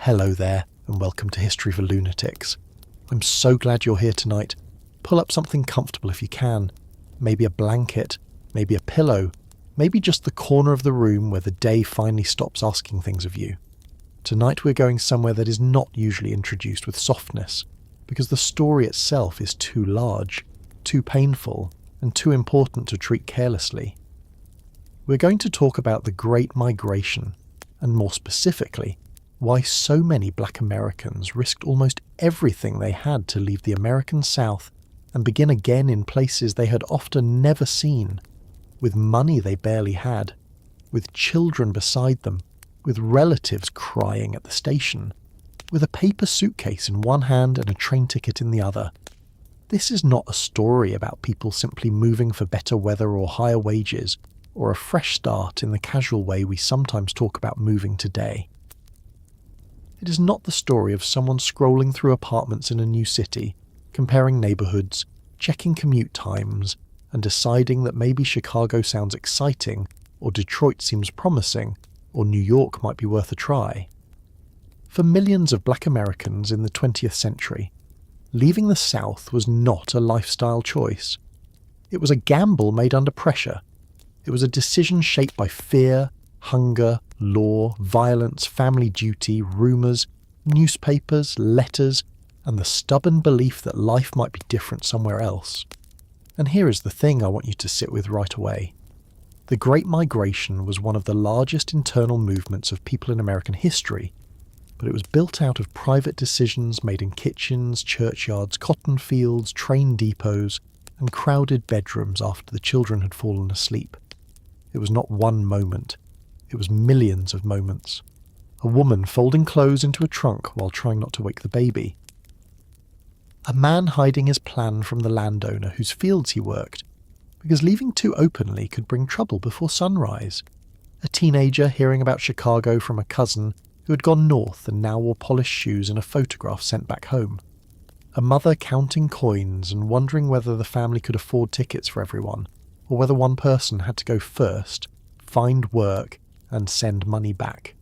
Hello there, and welcome to History for Lunatics. I'm so glad you're here tonight. Pull up something comfortable if you can. Maybe a blanket, maybe a pillow, maybe just the corner of the room where the day finally stops asking things of you. Tonight we're going somewhere that is not usually introduced with softness, because the story itself is too large, too painful, and too important to treat carelessly. We're going to talk about the Great Migration, and more specifically, why so many black Americans risked almost everything they had to leave the American South and begin again in places they had often never seen, with money they barely had, with children beside them, with relatives crying at the station, with a paper suitcase in one hand and a train ticket in the other. This is not a story about people simply moving for better weather or higher wages, or a fresh start in the casual way we sometimes talk about moving today. It is not the story of someone scrolling through apartments in a new city, comparing neighborhoods, checking commute times, and deciding that maybe Chicago sounds exciting, or Detroit seems promising, or New York might be worth a try. For millions of black Americans in the 20th century, leaving the South was not a lifestyle choice. It was a gamble made under pressure. It was a decision shaped by fear, hunger, law, violence, family duty, rumours, newspapers, letters, and the stubborn belief that life might be different somewhere else. And here is the thing I want you to sit with right away. The Great Migration was one of the largest internal movements of people in American history, but it was built out of private decisions made in kitchens, churchyards, cotton fields, train depots, and crowded bedrooms after the children had fallen asleep. It was not one moment. It was millions of moments. A woman folding clothes into a trunk while trying not to wake the baby. A man hiding his plan from the landowner whose fields he worked, because leaving too openly could bring trouble before sunrise. A teenager hearing about Chicago from a cousin who had gone north and now wore polished shoes in a photograph sent back home. A mother counting coins and wondering whether the family could afford tickets for everyone, or whether one person had to go first, find work, and send money back.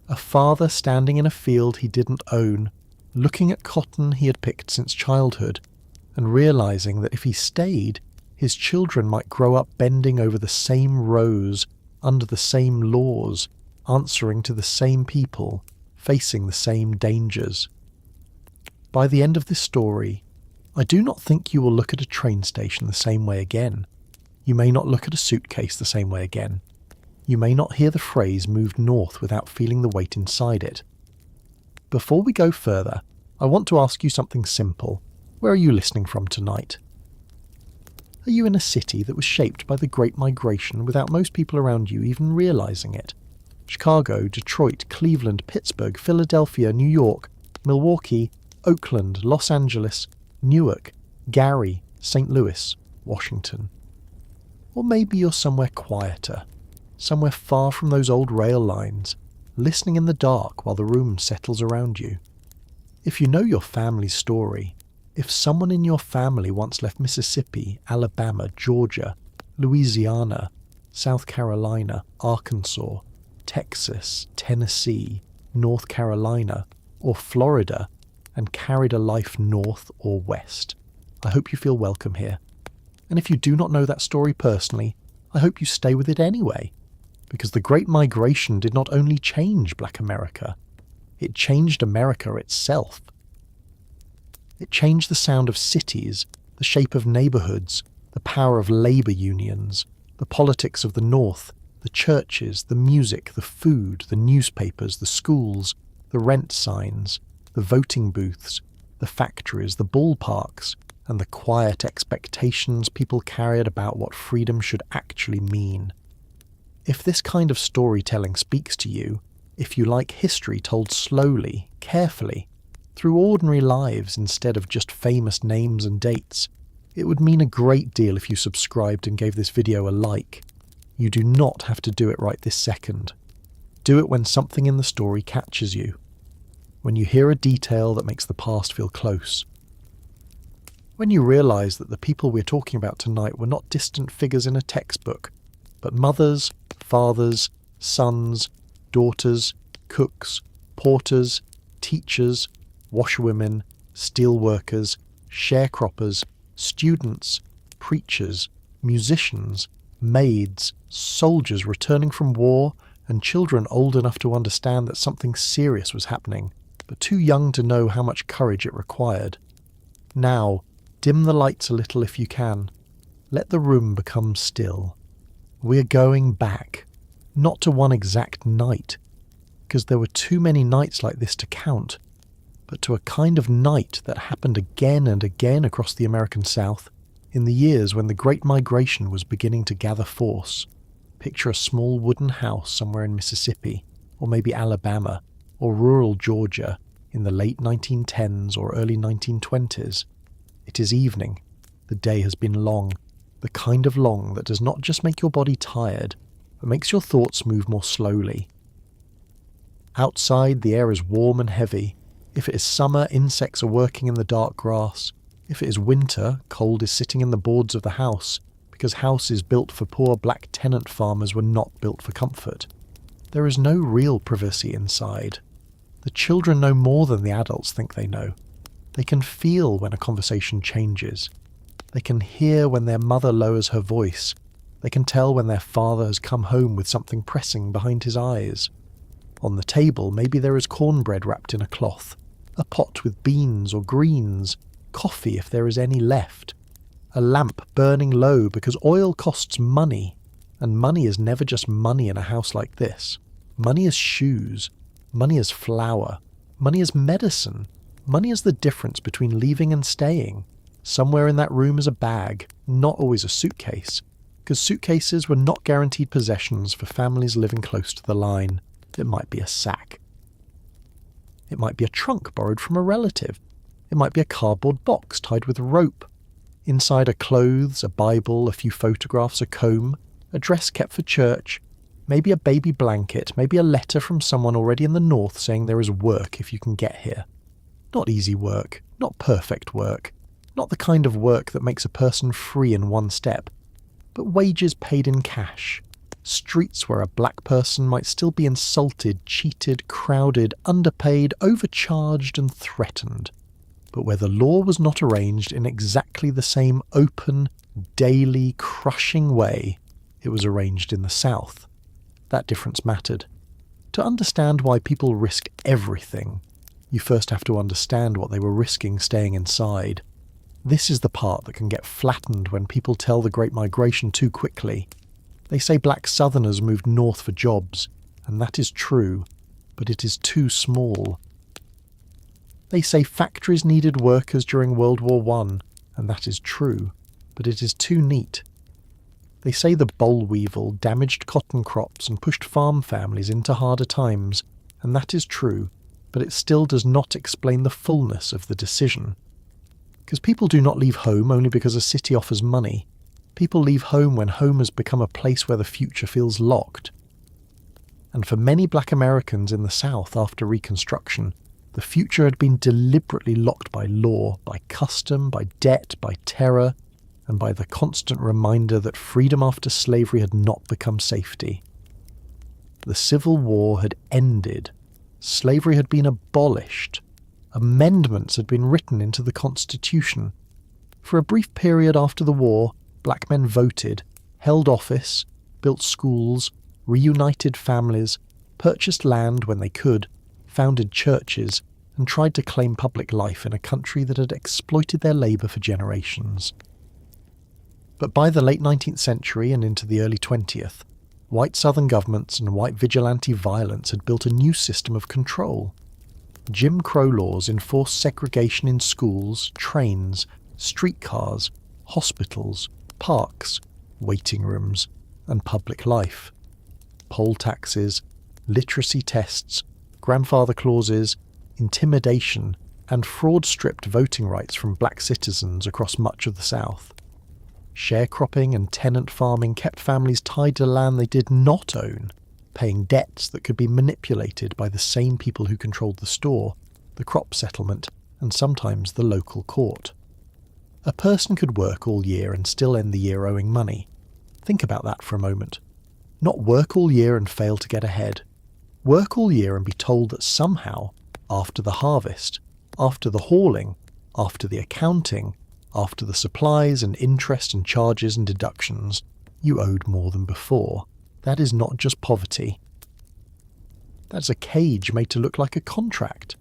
A father standing in a field he didn't own, looking at cotton he had picked since childhood, and realizing that if he stayed, his children might grow up bending over the same rows, under the same laws, answering to the same people, facing the same dangers. By the end of this story, I do not think you will look at a train station the same way again. You may not look at a suitcase the same way again. You may not hear the phrase moved north without feeling the weight inside it. Before we go further, I want to ask you something simple. Where are you listening from tonight? Are you in a city that was shaped by the Great Migration without most people around you even realizing it? Chicago, Detroit, Cleveland, Pittsburgh, Philadelphia, New York, Milwaukee, Oakland, Los Angeles, Newark, Gary, St. Louis, Washington. Or maybe you're somewhere quieter, somewhere far from those old rail lines, listening in the dark while the room settles around you. If you know your family's story, if someone in your family once left Mississippi, Alabama, Georgia, Louisiana, South Carolina, Arkansas, Texas, Tennessee, North Carolina, or Florida, and carried a life north or west, I hope you feel welcome here. And if you do not know that story personally, I hope you stay with it anyway. Because the Great Migration did not only change Black America, it changed America itself. It changed the sound of cities, the shape of neighborhoods, the power of labor unions, the politics of the North, the churches, the music, the food, the newspapers, the schools, the rent signs, the voting booths, the factories, the ballparks, and the quiet expectations people carried about what freedom should actually mean. If this kind of storytelling speaks to you, if you like history told slowly, carefully, through ordinary lives instead of just famous names and dates, it would mean a great deal if you subscribed and gave this video a like. You do not have to do it right this second. Do it when something in the story catches you, when you hear a detail that makes the past feel close, when you realise that the people we're talking about tonight were not distant figures in a textbook, but mothers, fathers, sons, daughters, cooks, Porters, teachers, washerwomen, steelworkers, sharecroppers, students, preachers, musicians, maids, soldiers returning from war, and children old enough to understand that something serious was happening, but too young to know how much courage it required. Now, dim the lights a little if you can. Let the room become still. We're going back, not to one exact night, because there were too many nights like this to count, but to a kind of night that happened again and again across the American South in the years when the Great Migration was beginning to gather force. Picture a small wooden house somewhere in Mississippi, or maybe Alabama, or rural Georgia in the late 1910s or early 1920s. It is evening. The day has been long, the kind of long that does not just make your body tired, but makes your thoughts move more slowly. Outside, the air is warm and heavy. If it is summer, insects are working in the dark grass. If it is winter, cold is sitting in the boards of the house, because houses built for poor black tenant farmers were not built for comfort. There is no real privacy inside. The children know more than the adults think they know. They can feel when a conversation changes. They can hear when their mother lowers her voice. They can tell when their father has come home with something pressing behind his eyes. On the table, maybe there is cornbread wrapped in a cloth, a pot with beans or greens, coffee if there is any left, a lamp burning low because oil costs money, and money is never just money in a house like this. Money is shoes, money is flour, money is medicine, money is the difference between leaving and staying. Somewhere in that room is a bag, not always a suitcase, because suitcases were not guaranteed possessions for families living close to the line. It might be a sack. It might be a trunk borrowed from a relative. It might be a cardboard box tied with rope. Inside are clothes, a Bible, a few photographs, a comb, a dress kept for church, maybe a baby blanket, maybe a letter from someone already in the north saying there is work if you can get here. Not easy work, not perfect work, not the kind of work that makes a person free in one step, but wages paid in cash. Streets where a black person might still be insulted, cheated, crowded, underpaid, overcharged and threatened, but where the law was not arranged in exactly the same open, daily, crushing way it was arranged in the South. That difference mattered. To understand why people risk everything, you first have to understand what they were risking staying inside. This is the part that can get flattened when people tell the Great Migration too quickly. They say black Southerners moved north for jobs, and that is true, but it is too small. They say factories needed workers during World War I, and that is true, but it is too neat. They say the boll weevil damaged cotton crops and pushed farm families into harder times, and that is true, but it still does not explain the fullness of the decision. Because people do not leave home only because a city offers money. People leave home when home has become a place where the future feels locked. And for many black Americans in the South after Reconstruction, the future had been deliberately locked by law, by custom, by debt, by terror, and by the constant reminder that freedom after slavery had not become safety. The Civil War had ended. Slavery had been abolished. Amendments had been written into the Constitution. For a brief period after the war, black men voted, held office, built schools, reunited families, purchased land when they could, founded churches, and tried to claim public life in a country that had exploited their labour for generations. But by the late 19th century and into the early 20th, white Southern governments and white vigilante violence had built a new system of control. Jim Crow laws enforced segregation in schools, trains, streetcars, hospitals, parks, waiting rooms, and public life. Poll taxes, literacy tests, grandfather clauses, intimidation, and fraud stripped voting rights from black citizens across much of the South. Sharecropping and tenant farming kept families tied to land they did not own, paying debts that could be manipulated by the same people who controlled the store, the crop settlement, and sometimes the local court. A person could work all year and still end the year owing money. Think about that for a moment. Not work all year and fail to get ahead. Work all year and be told that somehow, after the harvest, after the hauling, after the accounting, after the supplies and interest and charges and deductions, you owed more than before. That is not just poverty. That's a cage made to look like a contract.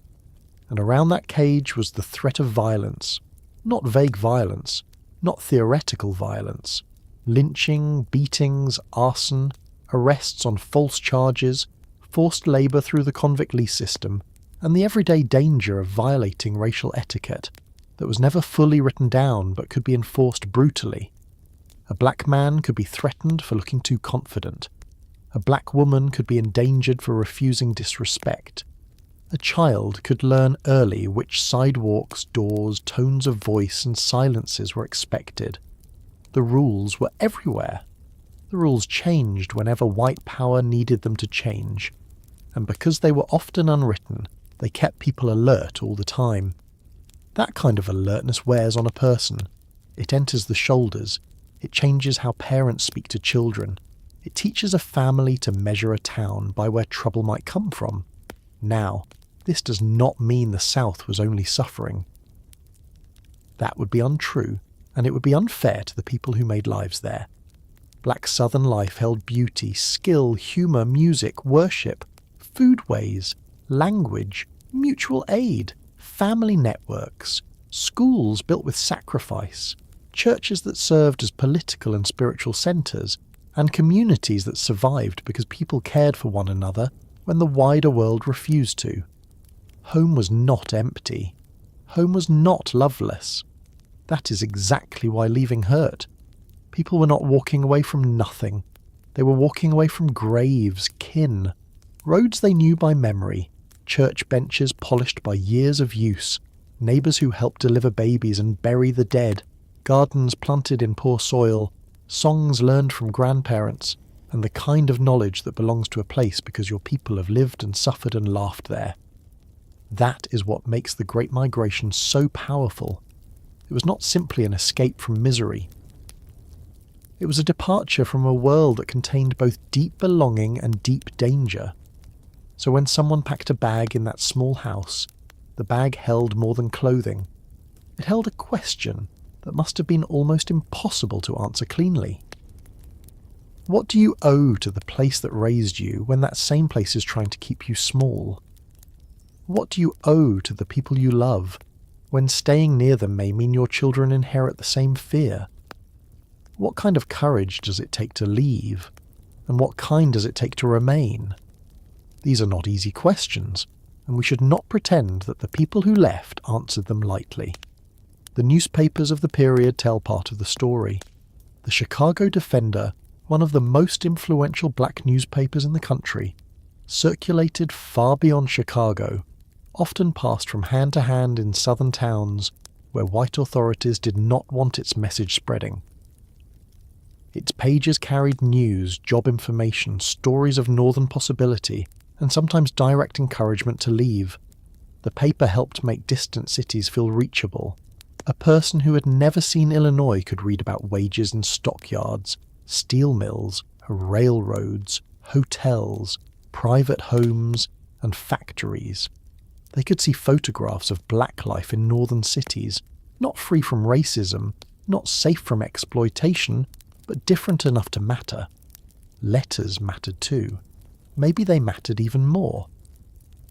And around that cage was the threat of violence. Not vague violence, not theoretical violence. Lynching, beatings, arson, arrests on false charges, forced labour through the convict lease system, and the everyday danger of violating racial etiquette that was never fully written down but could be enforced brutally. A black man could be threatened for looking too confident. A black woman could be endangered for refusing disrespect. A child could learn early which sidewalks, doors, tones of voice and silences were expected. The rules were everywhere. The rules changed whenever white power needed them to change. And because they were often unwritten, they kept people alert all the time. That kind of alertness wears on a person. It enters the shoulders. It changes how parents speak to children. It teaches a family to measure a town by where trouble might come from. Now, this does not mean the South was only suffering. That would be untrue, and it would be unfair to the people who made lives there. Black Southern life held beauty, skill, humour, music, worship, foodways, language, mutual aid, family networks, schools built with sacrifice, churches that served as political and spiritual centres, and communities that survived because people cared for one another when the wider world refused to. Home was not empty. Home was not loveless. That is exactly why leaving hurt. People were not walking away from nothing. They were walking away from graves, kin, roads they knew by memory, church benches polished by years of use, neighbours who helped deliver babies and bury the dead, gardens planted in poor soil, songs learned from grandparents, and the kind of knowledge that belongs to a place because your people have lived and suffered and laughed there. That is what makes the Great Migration so powerful. It was not simply an escape from misery. It was a departure from a world that contained both deep belonging and deep danger. So when someone packed a bag in that small house, the bag held more than clothing. It held a question that must have been almost impossible to answer cleanly. What do you owe to the place that raised you when that same place is trying to keep you small? What do you owe to the people you love when staying near them may mean your children inherit the same fear? What kind of courage does it take to leave? And what kind does it take to remain? These are not easy questions, and we should not pretend that the people who left answered them lightly. The newspapers of the period tell part of the story. The Chicago Defender, one of the most influential black newspapers in the country, circulated far beyond Chicago, often passed from hand to hand in southern towns where white authorities did not want its message spreading. Its pages carried news, job information, stories of northern possibility, and sometimes direct encouragement to leave. The paper helped make distant cities feel reachable. A person who had never seen Illinois could read about wages in stockyards, steel mills, railroads, hotels, private homes, and factories. They could see photographs of black life in northern cities, not free from racism, not safe from exploitation, but different enough to matter. Letters mattered too. Maybe they mattered even more.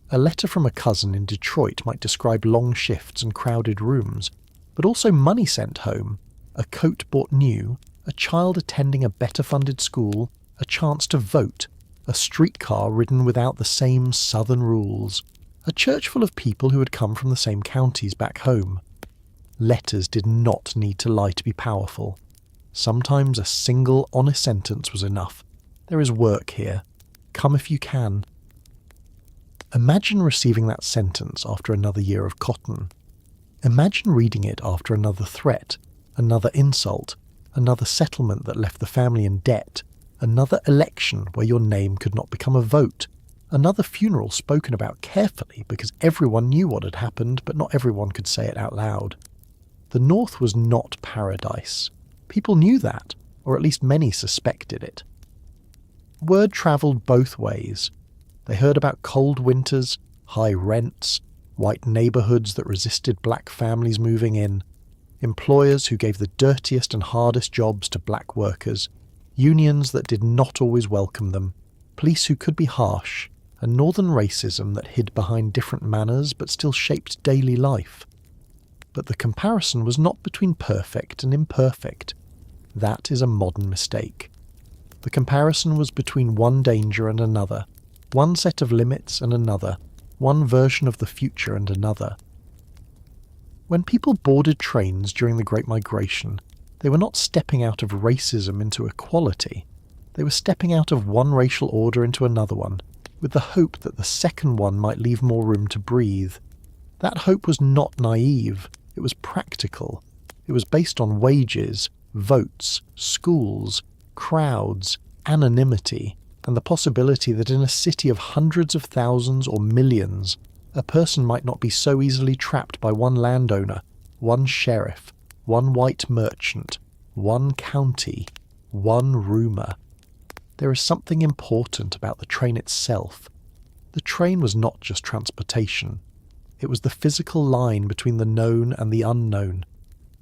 A letter from a cousin in Detroit might describe long shifts and crowded rooms, but also money sent home, a coat bought new, a child attending a better-funded school, a chance to vote, a streetcar ridden without the same southern rules, a church full of people who had come from the same counties back home. Letters did not need to lie to be powerful. Sometimes a single, honest sentence was enough. There is work here. Come if you can. Imagine receiving that sentence after another year of cotton. Imagine reading it after another threat, another insult, another settlement that left the family in debt, another election where your name could not become a vote, another funeral spoken about carefully because everyone knew what had happened, but not everyone could say it out loud. The North was not paradise. People knew that, or at least many suspected it. Word travelled both ways. They heard about cold winters, high rents, white neighbourhoods that resisted black families moving in, employers who gave the dirtiest and hardest jobs to black workers, unions that did not always welcome them, police who could be harsh, and northern racism that hid behind different manners but still shaped daily life. But the comparison was not between perfect and imperfect. That is a modern mistake. The comparison was between one danger and another, one set of limits and another, one version of the future and another. When people boarded trains during the Great Migration, they were not stepping out of racism into equality. They were stepping out of one racial order into another one, with the hope that the second one might leave more room to breathe. That hope was not naive, it was practical. It was based on wages, votes, schools, crowds, anonymity, and the possibility that in a city of hundreds of thousands or millions, a person might not be so easily trapped by one landowner, one sheriff, one white merchant, one county, one rumour. There is something important about the train itself. The train was not just transportation. It was the physical line between the known and the unknown.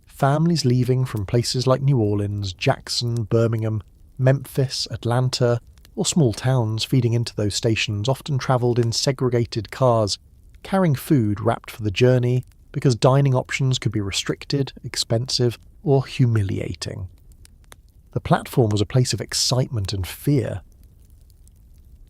Families leaving from places like New Orleans, Jackson, Birmingham, Memphis, Atlanta, or small towns feeding into those stations often travelled in segregated cars, carrying food wrapped for the journey because dining options could be restricted, expensive, or humiliating. The platform was a place of excitement and fear.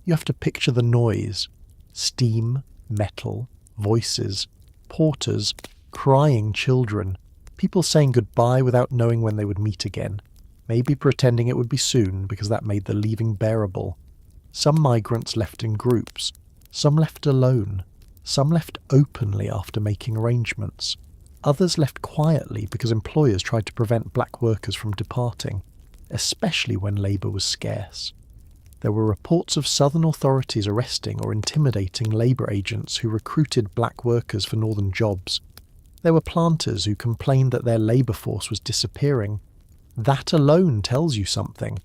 You have to picture the noise: steam, metal, voices, porters, crying children, people saying goodbye without knowing when they would meet again, maybe pretending it would be soon because that made the leaving bearable. Some migrants left in groups, some left alone, some left openly after making arrangements. Others left quietly because employers tried to prevent black workers from departing, especially when labour was scarce. There were reports of southern authorities arresting or intimidating labour agents who recruited black workers for northern jobs. There were planters who complained that their labour force was disappearing. That alone tells you something.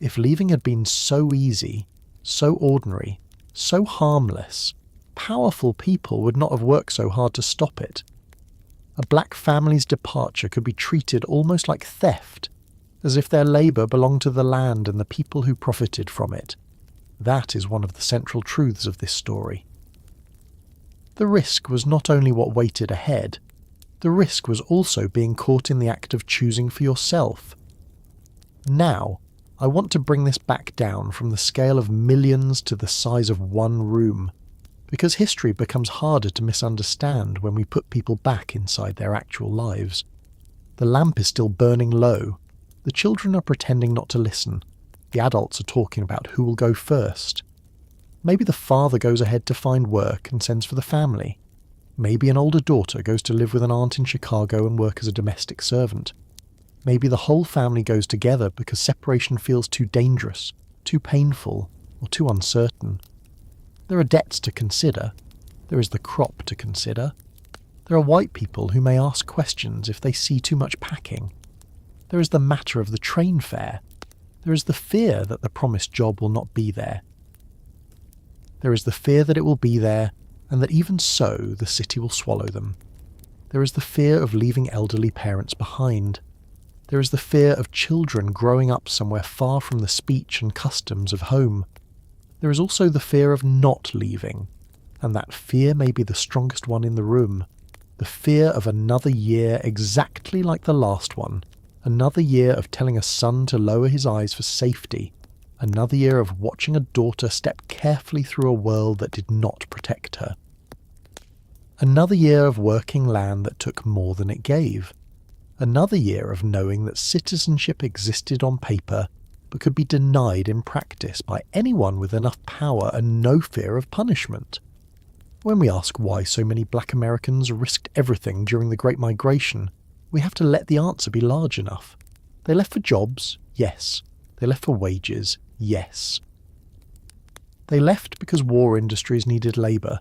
If leaving had been so easy, so ordinary, so harmless, powerful people would not have worked so hard to stop it. A black family's departure could be treated almost like theft, as if their labour belonged to the land and the people who profited from it. That is one of the central truths of this story. The risk was not only what waited ahead, the risk was also being caught in the act of choosing for yourself. Now, I want to bring this back down from the scale of millions to the size of one room, because history becomes harder to misunderstand when we put people back inside their actual lives. The lamp is still burning low. The children are pretending not to listen. The adults are talking about who will go first. Maybe the father goes ahead to find work and sends for the family. Maybe an older daughter goes to live with an aunt in Chicago and work as a domestic servant. Maybe the whole family goes together because separation feels too dangerous, too painful, or too uncertain. There are debts to consider. There is the crop to consider. There are white people who may ask questions if they see too much packing. There is the matter of the train fare. There is the fear that the promised job will not be there. There is the fear that it will be there, and that even so the city will swallow them. There is the fear of leaving elderly parents behind. There is the fear of children growing up somewhere far from the speech and customs of home. There is also the fear of not leaving, and that fear may be the strongest one in the room. The fear of another year exactly like the last one. Another year of telling a son to lower his eyes for safety. Another year of watching a daughter step carefully through a world that did not protect her. Another year of working land that took more than it gave. Another year of knowing that citizenship existed on paper but could be denied in practice by anyone with enough power and no fear of punishment. When we ask why so many black Americans risked everything during the Great Migration, we have to let the answer be large enough. They left for jobs, yes. They left for wages, yes. They left because war industries needed labour,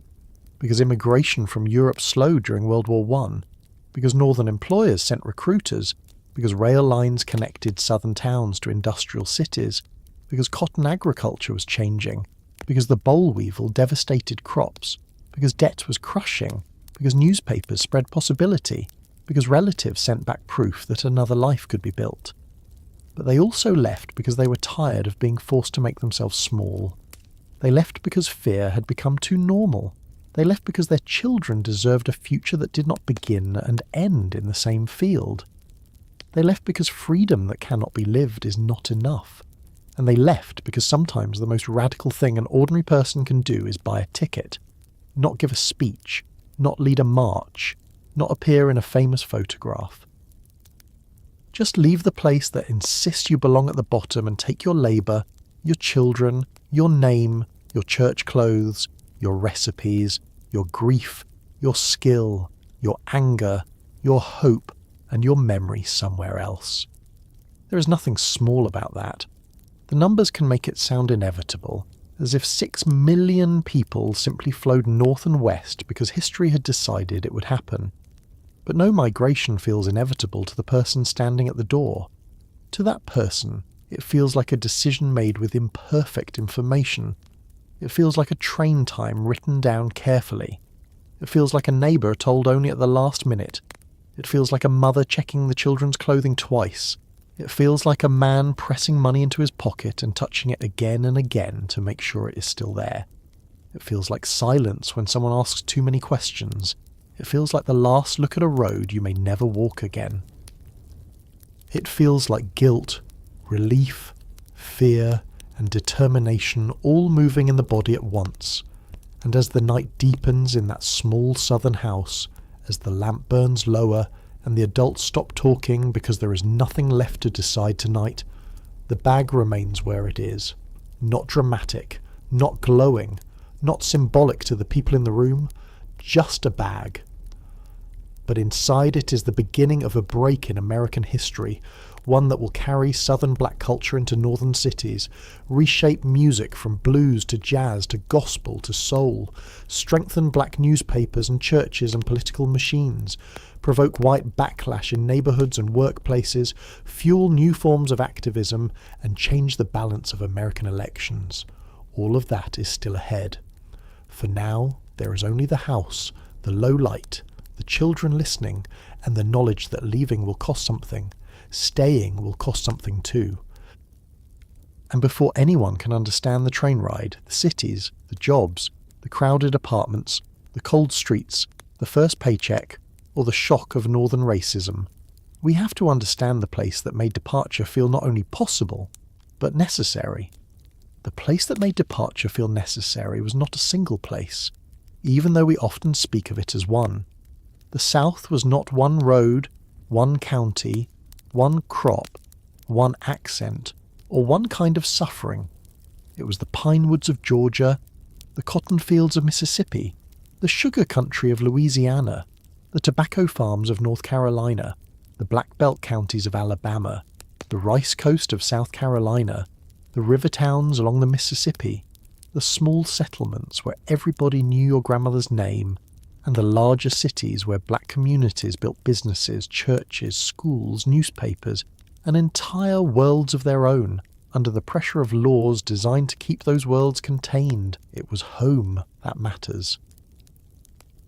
because immigration from Europe slowed during World War I, because northern employers sent recruiters, because rail lines connected southern towns to industrial cities, because cotton agriculture was changing, because the boll weevil devastated crops, because debt was crushing, because newspapers spread possibility, because relatives sent back proof that another life could be built. But they also left because they were tired of being forced to make themselves small. They left because fear had become too normal. They left because their children deserved a future that did not begin and end in the same field. They left because freedom that cannot be lived is not enough. And they left because sometimes the most radical thing an ordinary person can do is buy a ticket, not give a speech, not lead a march, not appear in a famous photograph. Just leave the place that insists you belong at the bottom and take your labour, your children, your name, your church clothes, your recipes, your grief, your skill, your anger, your hope, and your memory somewhere else. There is nothing small about that. The numbers can make it sound inevitable, as if 6 million people simply flowed north and west because history had decided it would happen. But no migration feels inevitable to the person standing at the door. To that person, it feels like a decision made with imperfect information. It feels like a train time written down carefully. It feels like a neighbour told only at the last minute. It feels like a mother checking the children's clothing twice. It feels like a man pressing money into his pocket and touching it again and again to make sure it is still there. It feels like silence when someone asks too many questions. It feels like the last look at a road you may never walk again. It feels like guilt, relief, fear, and determination all moving in the body at once. And as the night deepens in that small southern house, as the lamp burns lower, and the adults stop talking because there is nothing left to decide tonight, the bag remains where it is. Not dramatic, not glowing, not symbolic to the people in the room, just a bag. But inside it is the beginning of a break in American history, one that will carry southern black culture into northern cities, reshape music from blues to jazz to gospel to soul, strengthen black newspapers and churches and political machines, provoke white backlash in neighborhoods and workplaces, fuel new forms of activism, and change the balance of American elections. All of that is still ahead. For now, there is only the house, the low light, the children listening, and the knowledge that leaving will cost something. Staying will cost something too. And before anyone can understand the train ride, the cities, the jobs, the crowded apartments, the cold streets, the first paycheck, or the shock of northern racism, we have to understand the place that made departure feel not only possible, but necessary. The place that made departure feel necessary was not a single place, even though we often speak of it as one. The South was not one road, one county, one crop, one accent, or one kind of suffering. It was the pine woods of Georgia, the cotton fields of Mississippi, the sugar country of Louisiana, the tobacco farms of North Carolina, the Black Belt counties of Alabama, the rice coast of South Carolina, the river towns along the Mississippi, the small settlements where everybody knew your grandmother's name, and the larger cities where black communities built businesses, churches, schools, newspapers, and entire worlds of their own, under the pressure of laws designed to keep those worlds contained. It was home that matters.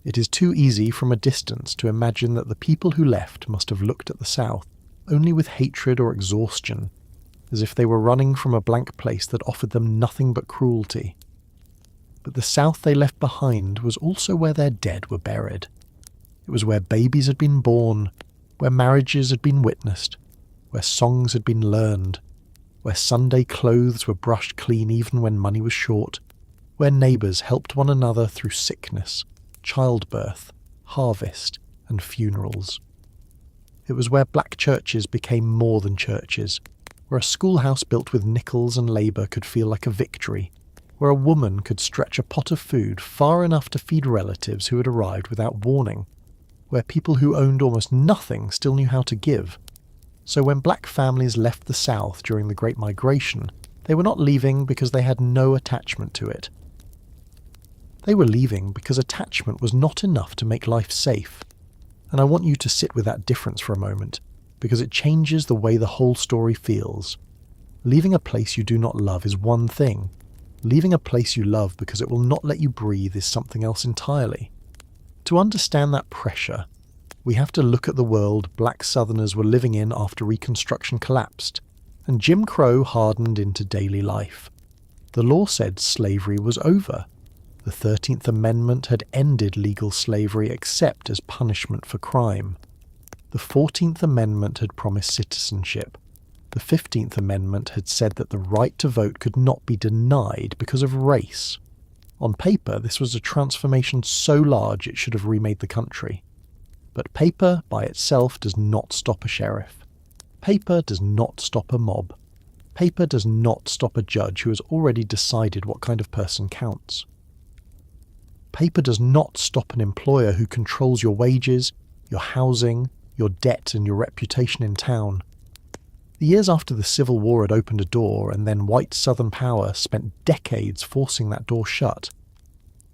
It is too easy from a distance to imagine that the people who left must have looked at the South only with hatred or exhaustion, as if they were running from a blank place that offered them nothing but cruelty. But the South they left behind was also where their dead were buried. It was where babies had been born, where marriages had been witnessed, where songs had been learned, where Sunday clothes were brushed clean even when money was short, where neighbours helped one another through sickness, childbirth, harvest, and funerals. It was where black churches became more than churches, where a schoolhouse built with nickels and labour could feel like a victory, where a woman could stretch a pot of food far enough to feed relatives who had arrived without warning, where people who owned almost nothing still knew how to give. So when black families left the South during the Great Migration, they were not leaving because they had no attachment to it. They were leaving because attachment was not enough to make life safe. And I want you to sit with that difference for a moment, because it changes the way the whole story feels. Leaving a place you do not love is one thing. Leaving a place you love because it will not let you breathe is something else entirely. To understand that pressure, we have to look at the world black Southerners were living in after Reconstruction collapsed, and Jim Crow hardened into daily life. The law said slavery was over. The 13th Amendment had ended legal slavery except as punishment for crime. The 14th Amendment had promised citizenship. The 15th Amendment had said that the right to vote could not be denied because of race. On paper, this was a transformation so large it should have remade the country. But paper by itself does not stop a sheriff. Paper does not stop a mob. Paper does not stop a judge who has already decided what kind of person counts. Paper does not stop an employer who controls your wages, your housing, your debt and your reputation in town. The years after the Civil War had opened a door and then white Southern power spent decades forcing that door shut.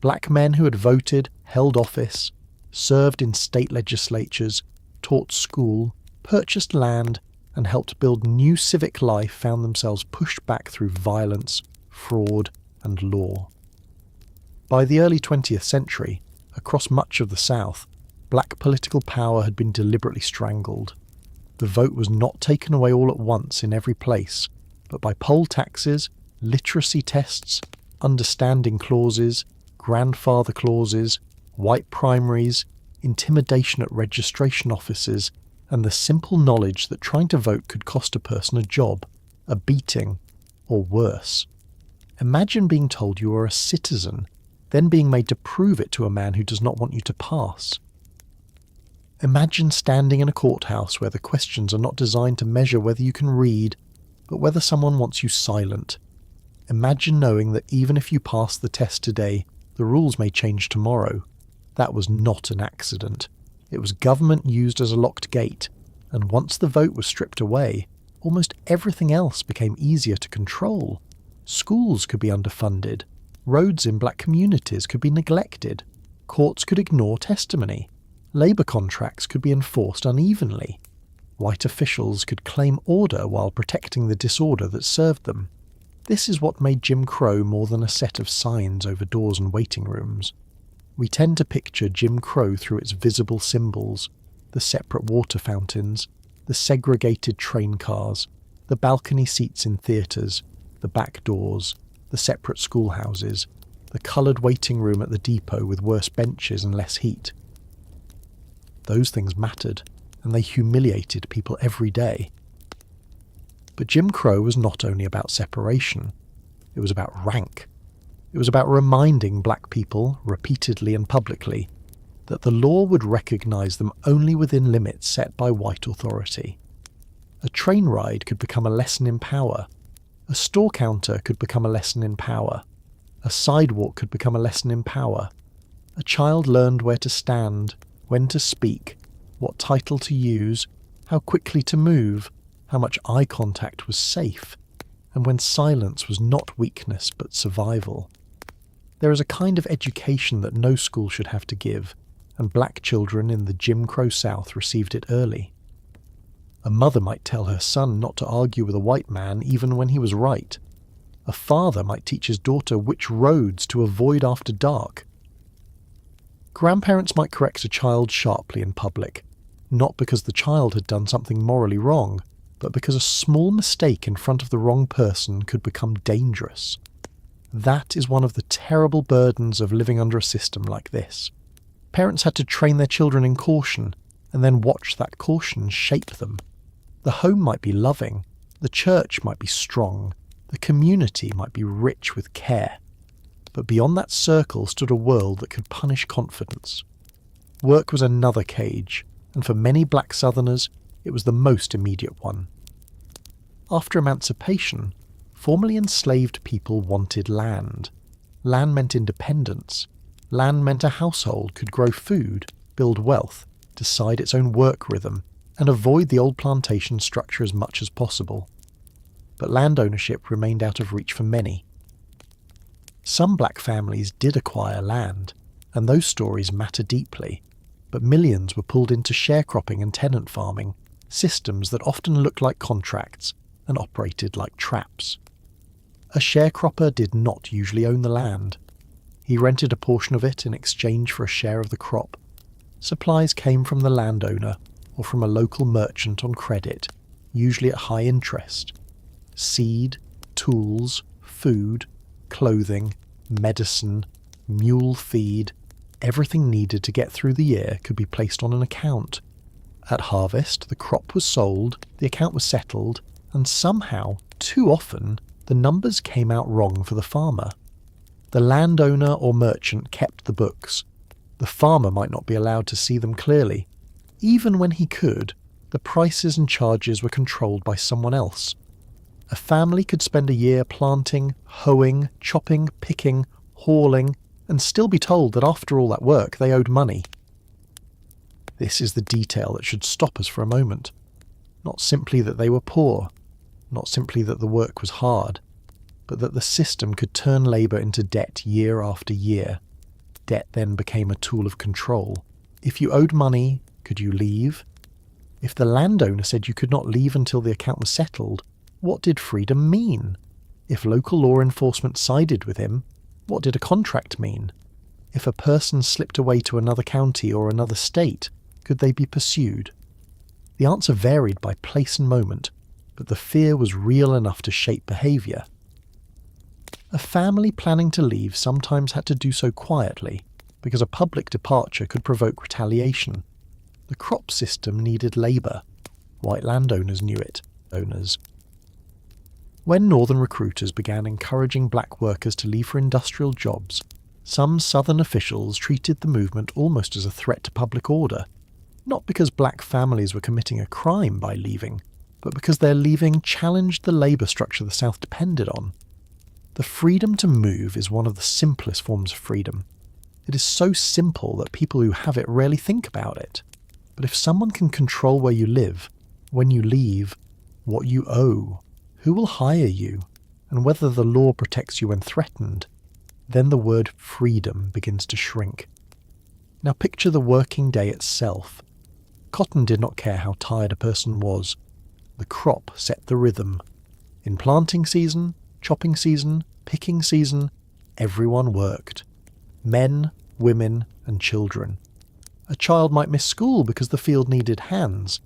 Black men who had voted, held office, served in state legislatures, taught school, purchased land, and helped build new civic life found themselves pushed back through violence, fraud, and law. By the early 20th century, across much of the South, black political power had been deliberately strangled. The vote was not taken away all at once in every place, but by poll taxes, literacy tests, understanding clauses, grandfather clauses, white primaries, intimidation at registration offices, and the simple knowledge that trying to vote could cost a person a job, a beating, or worse. Imagine being told you are a citizen, then being made to prove it to a man who does not want you to pass. Imagine standing in a courthouse where the questions are not designed to measure whether you can read, but whether someone wants you silent. Imagine knowing that even if you pass the test today, the rules may change tomorrow. That was not an accident. It was government used as a locked gate, and once the vote was stripped away, almost everything else became easier to control. Schools could be underfunded. Roads in black communities could be neglected. Courts could ignore testimony. Labour contracts could be enforced unevenly. White officials could claim order while protecting the disorder that served them. This is what made Jim Crow more than a set of signs over doors and waiting rooms. We tend to picture Jim Crow through its visible symbols, the separate water fountains, the segregated train cars, the balcony seats in theatres, the back doors, the separate schoolhouses, the coloured waiting room at the depot with worse benches and less heat. Those things mattered, and they humiliated people every day. But Jim Crow was not only about separation. It was about rank. It was about reminding black people, repeatedly and publicly, that the law would recognise them only within limits set by white authority. A train ride could become a lesson in power. A store counter could become a lesson in power. A sidewalk could become a lesson in power. A child learned where to stand, when to speak, what title to use, how quickly to move, how much eye contact was safe, and when silence was not weakness but survival. There is a kind of education that no school should have to give, and black children in the Jim Crow South received it early. A mother might tell her son not to argue with a white man even when he was right. A father might teach his daughter which roads to avoid after dark. Grandparents might correct a child sharply in public, not because the child had done something morally wrong, but because a small mistake in front of the wrong person could become dangerous. That is one of the terrible burdens of living under a system like this. Parents had to train their children in caution, and then watch that caution shape them. The home might be loving, the church might be strong, the community might be rich with care. But beyond that circle stood a world that could punish confidence. Work was another cage, and for many black Southerners, it was the most immediate one. After emancipation, formerly enslaved people wanted land. Land meant independence. Land meant a household could grow food, build wealth, decide its own work rhythm, and avoid the old plantation structure as much as possible. But land ownership remained out of reach for many. Some black families did acquire land, and those stories matter deeply, but millions were pulled into sharecropping and tenant farming, systems that often looked like contracts and operated like traps. A sharecropper did not usually own the land. He rented a portion of it in exchange for a share of the crop. Supplies came from the landowner or from a local merchant on credit, usually at high interest. Seed, tools, food, clothing, medicine, mule feed, everything needed to get through the year could be placed on an account. At harvest, the crop was sold, the account was settled, and somehow, too often, the numbers came out wrong for the farmer. The landowner or merchant kept the books. The farmer might not be allowed to see them clearly. Even when he could, the prices and charges were controlled by someone else. A family could spend a year planting, hoeing, chopping, picking, hauling, and still be told that after all that work they owed money. This is the detail that should stop us for a moment. Not simply that they were poor, not simply that the work was hard, but that the system could turn labour into debt year after year. Debt then became a tool of control. If you owed money, could you leave? If the landowner said you could not leave until the account was settled, what did freedom mean? If local law enforcement sided with him, what did a contract mean? If a person slipped away to another county or another state, could they be pursued? The answer varied by place and moment, but the fear was real enough to shape behaviour. A family planning to leave sometimes had to do so quietly, because a public departure could provoke retaliation. The crop system needed labour. White landowners knew it. When northern recruiters began encouraging black workers to leave for industrial jobs, some southern officials treated the movement almost as a threat to public order, not because black families were committing a crime by leaving, but because their leaving challenged the labour structure the South depended on. The freedom to move is one of the simplest forms of freedom. It is so simple that people who have it rarely think about it. But if someone can control where you live, when you leave, what you owe, who will hire you, and whether the law protects you when threatened, then the word freedom begins to shrink. Now picture the working day itself. Cotton did not care how tired a person was. The crop set the rhythm. In planting season, chopping season, picking season, everyone worked. Men, women, and children. A child might miss school because the field needed hands.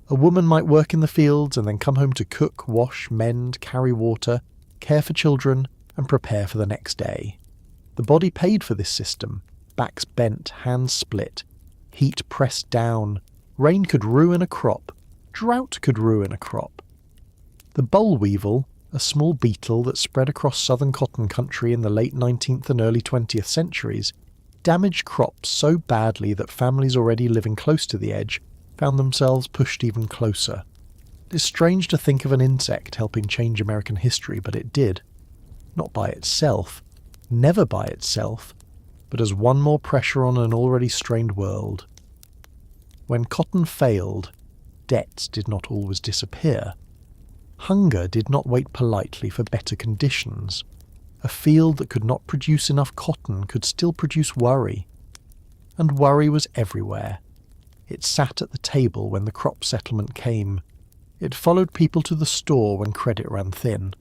A woman might work in the fields and then come home to cook, wash, mend, carry water, care for children, and prepare for the next day. The body paid for this system. Backs bent, hands split, heat pressed down. Rain could ruin a crop. Drought could ruin a crop. The boll weevil, a small beetle that spread across southern cotton country in the late 19th and early 20th centuries, damaged crops so badly that families already living close to the edge found themselves pushed even closer. It is strange to think of an insect helping change American history, but it did. Not by itself, never by itself, but as one more pressure on an already strained world. When cotton failed, debts did not always disappear. Hunger did not wait politely for better conditions. A field that could not produce enough cotton could still produce worry. And worry was everywhere. It sat at the table when the crop settlement came. It followed people to the store when credit ran thin.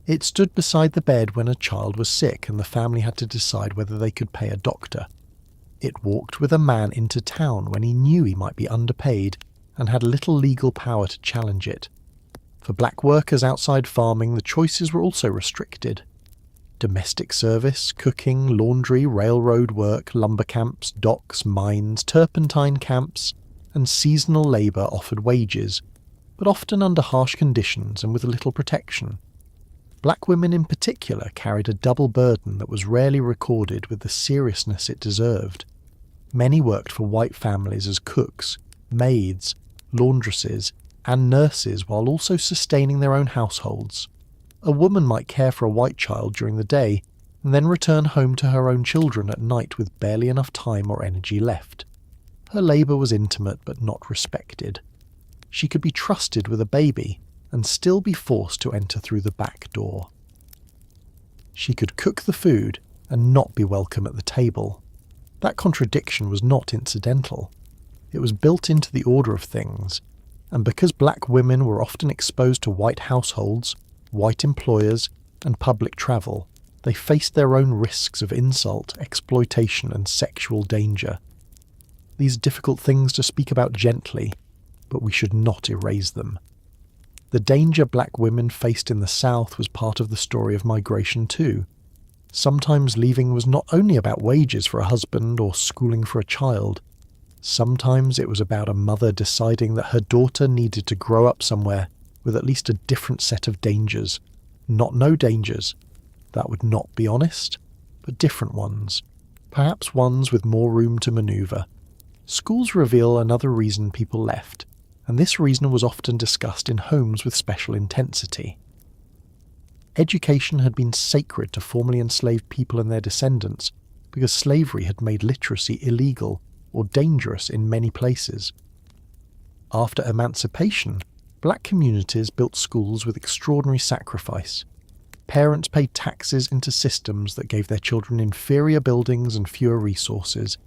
It stood beside the bed when a child was sick and the family had to decide whether they could pay a doctor. It walked with a man into town when he knew he might be underpaid and had little legal power to challenge it. For black workers outside farming, the choices were also restricted. Domestic service, cooking, laundry, railroad work, lumber camps, docks, mines, turpentine camps, and seasonal labour offered wages, but often under harsh conditions and with little protection. Black women in particular carried a double burden that was rarely recorded with the seriousness it deserved. Many worked for white families as cooks, maids, laundresses, and nurses while also sustaining their own households. A woman might care for a white child during the day and then return home to her own children at night with barely enough time or energy left. Her labour was intimate but not respected. She could be trusted with a baby and still be forced to enter through the back door. She could cook the food and not be welcome at the table. That contradiction was not incidental. It was built into the order of things, and because black women were often exposed to white households, white employers, and public travel, they faced their own risks of insult, exploitation, and sexual danger. These are difficult things to speak about gently, but we should not erase them. The danger black women faced in the South was part of the story of migration too. Sometimes leaving was not only about wages for a husband or schooling for a child. Sometimes it was about a mother deciding that her daughter needed to grow up somewhere with at least a different set of dangers. Not no dangers. That would not be honest, but different ones. Perhaps ones with more room to manoeuvre. Schools reveal another reason people left, and this reason was often discussed in homes with special intensity. Education had been sacred to formerly enslaved people and their descendants because slavery had made literacy illegal or dangerous in many places. After emancipation, black communities built schools with extraordinary sacrifice. Parents paid taxes into systems that gave their children inferior buildings and fewer resources,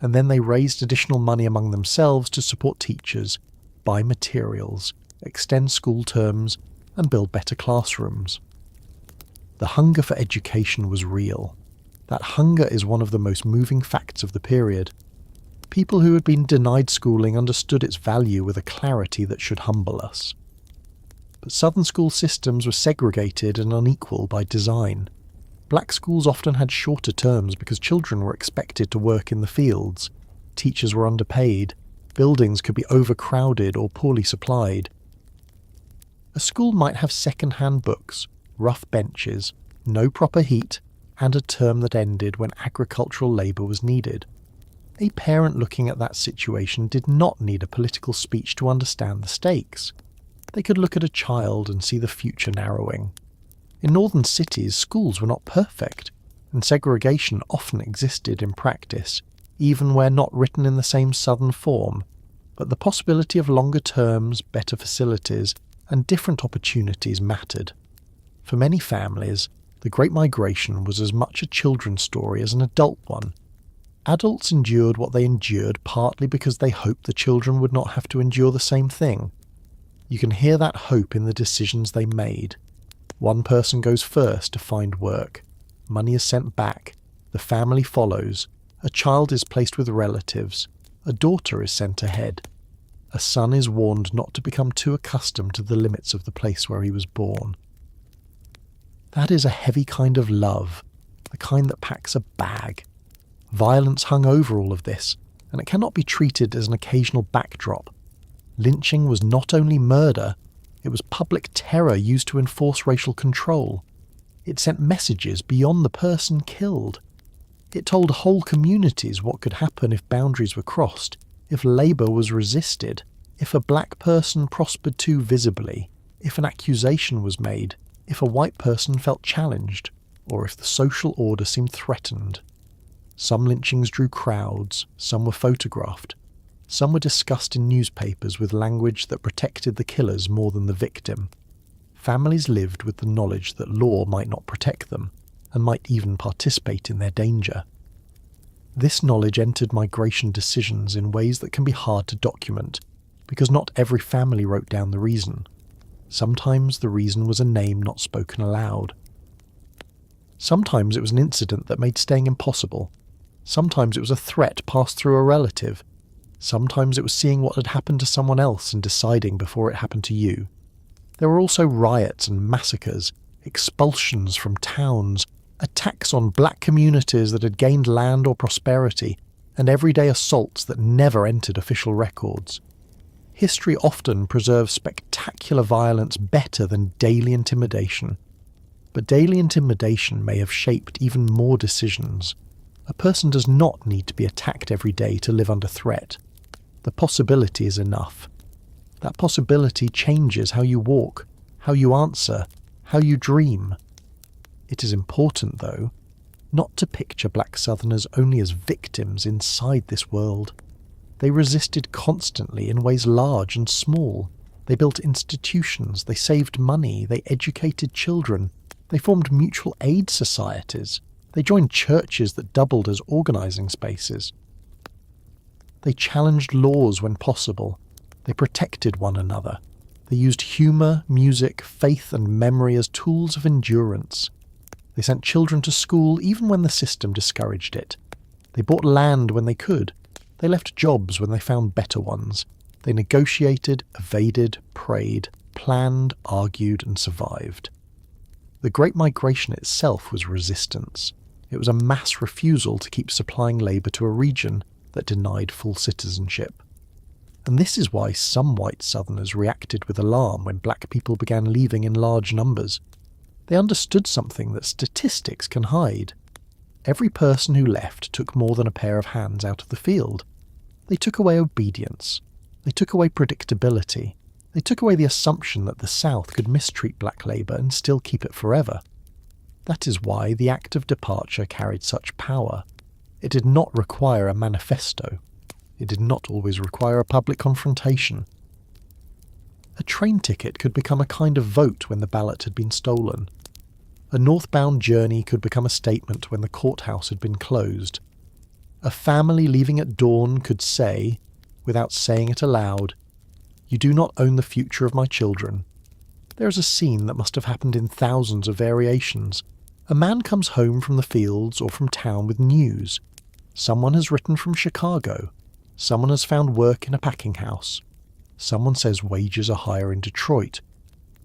and then they raised additional money among themselves to support teachers, buy materials, extend school terms, and build better classrooms. The hunger for education was real. That hunger is one of the most moving facts of the period. People who had been denied schooling understood its value with a clarity that should humble us. But Southern school systems were segregated and unequal by design. Black schools often had shorter terms because children were expected to work in the fields. Teachers were underpaid. Buildings could be overcrowded or poorly supplied. A school might have second-hand books, rough benches, no proper heat, and a term that ended when agricultural labour was needed. A parent looking at that situation did not need a political speech to understand the stakes. They could look at a child and see the future narrowing. In northern cities, schools were not perfect, and segregation often existed in practice, even where not written in the same southern form, but the possibility of longer terms, better facilities, and different opportunities mattered. For many families, the Great Migration was as much a children's story as an adult one. Adults endured what they endured partly because they hoped the children would not have to endure the same thing. You can hear that hope in the decisions they made. One person goes first to find work. Money is sent back. The family follows. A child is placed with relatives. A daughter is sent ahead. A son is warned not to become too accustomed to the limits of the place where he was born. That is a heavy kind of love, the kind that packs a bag. Violence hung over all of this, and it cannot be treated as an occasional backdrop. Lynching was not only murder, it was public terror used to enforce racial control. It sent messages beyond the person killed. It told whole communities what could happen if boundaries were crossed, if labour was resisted, if a black person prospered too visibly, if an accusation was made, if a white person felt challenged, or if the social order seemed threatened. Some lynchings drew crowds, some were photographed, some were discussed in newspapers with language that protected the killers more than the victim. Families lived with the knowledge that law might not protect them, and might even participate in their danger. This knowledge entered migration decisions in ways that can be hard to document, because not every family wrote down the reason. Sometimes the reason was a name not spoken aloud. Sometimes it was an incident that made staying impossible. Sometimes it was a threat passed through a relative. Sometimes it was seeing what had happened to someone else and deciding before it happened to you. There were also riots and massacres, expulsions from towns, attacks on black communities that had gained land or prosperity, and everyday assaults that never entered official records. History often preserves spectacular violence better than daily intimidation. But daily intimidation may have shaped even more decisions. A person does not need to be attacked every day to live under threat. The possibility is enough. That possibility changes how you walk, how you answer, how you dream. It is important, though, not to picture black Southerners only as victims inside this world. They resisted constantly in ways large and small. They built institutions, they saved money, they educated children, they formed mutual aid societies, they joined churches that doubled as organising spaces. They challenged laws when possible, they protected one another, They used humour, music, faith and memory as tools of endurance. They sent children to school even when the system discouraged it. They bought land when they could. They left jobs when they found better ones. They negotiated, evaded, prayed, planned, argued and survived. The Great Migration itself was resistance. It was a mass refusal to keep supplying labour to a region that denied full citizenship. And this is why some white Southerners reacted with alarm when black people began leaving in large numbers. They understood something that statistics can hide. Every person who left took more than a pair of hands out of the field. They took away obedience. They took away predictability. They took away the assumption that the South could mistreat black labour and still keep it forever. That is why the act of departure carried such power. It did not require a manifesto. It did not always require a public confrontation. A train ticket could become a kind of vote when the ballot had been stolen. A northbound journey could become a statement when the courthouse had been closed. A family leaving at dawn could say, without saying it aloud, "You do not own the future of my children." There is a scene that must have happened in thousands of variations. A man comes home from the fields or from town with news. Someone has written from Chicago. Someone has found work in a packing house. Someone says wages are higher in Detroit.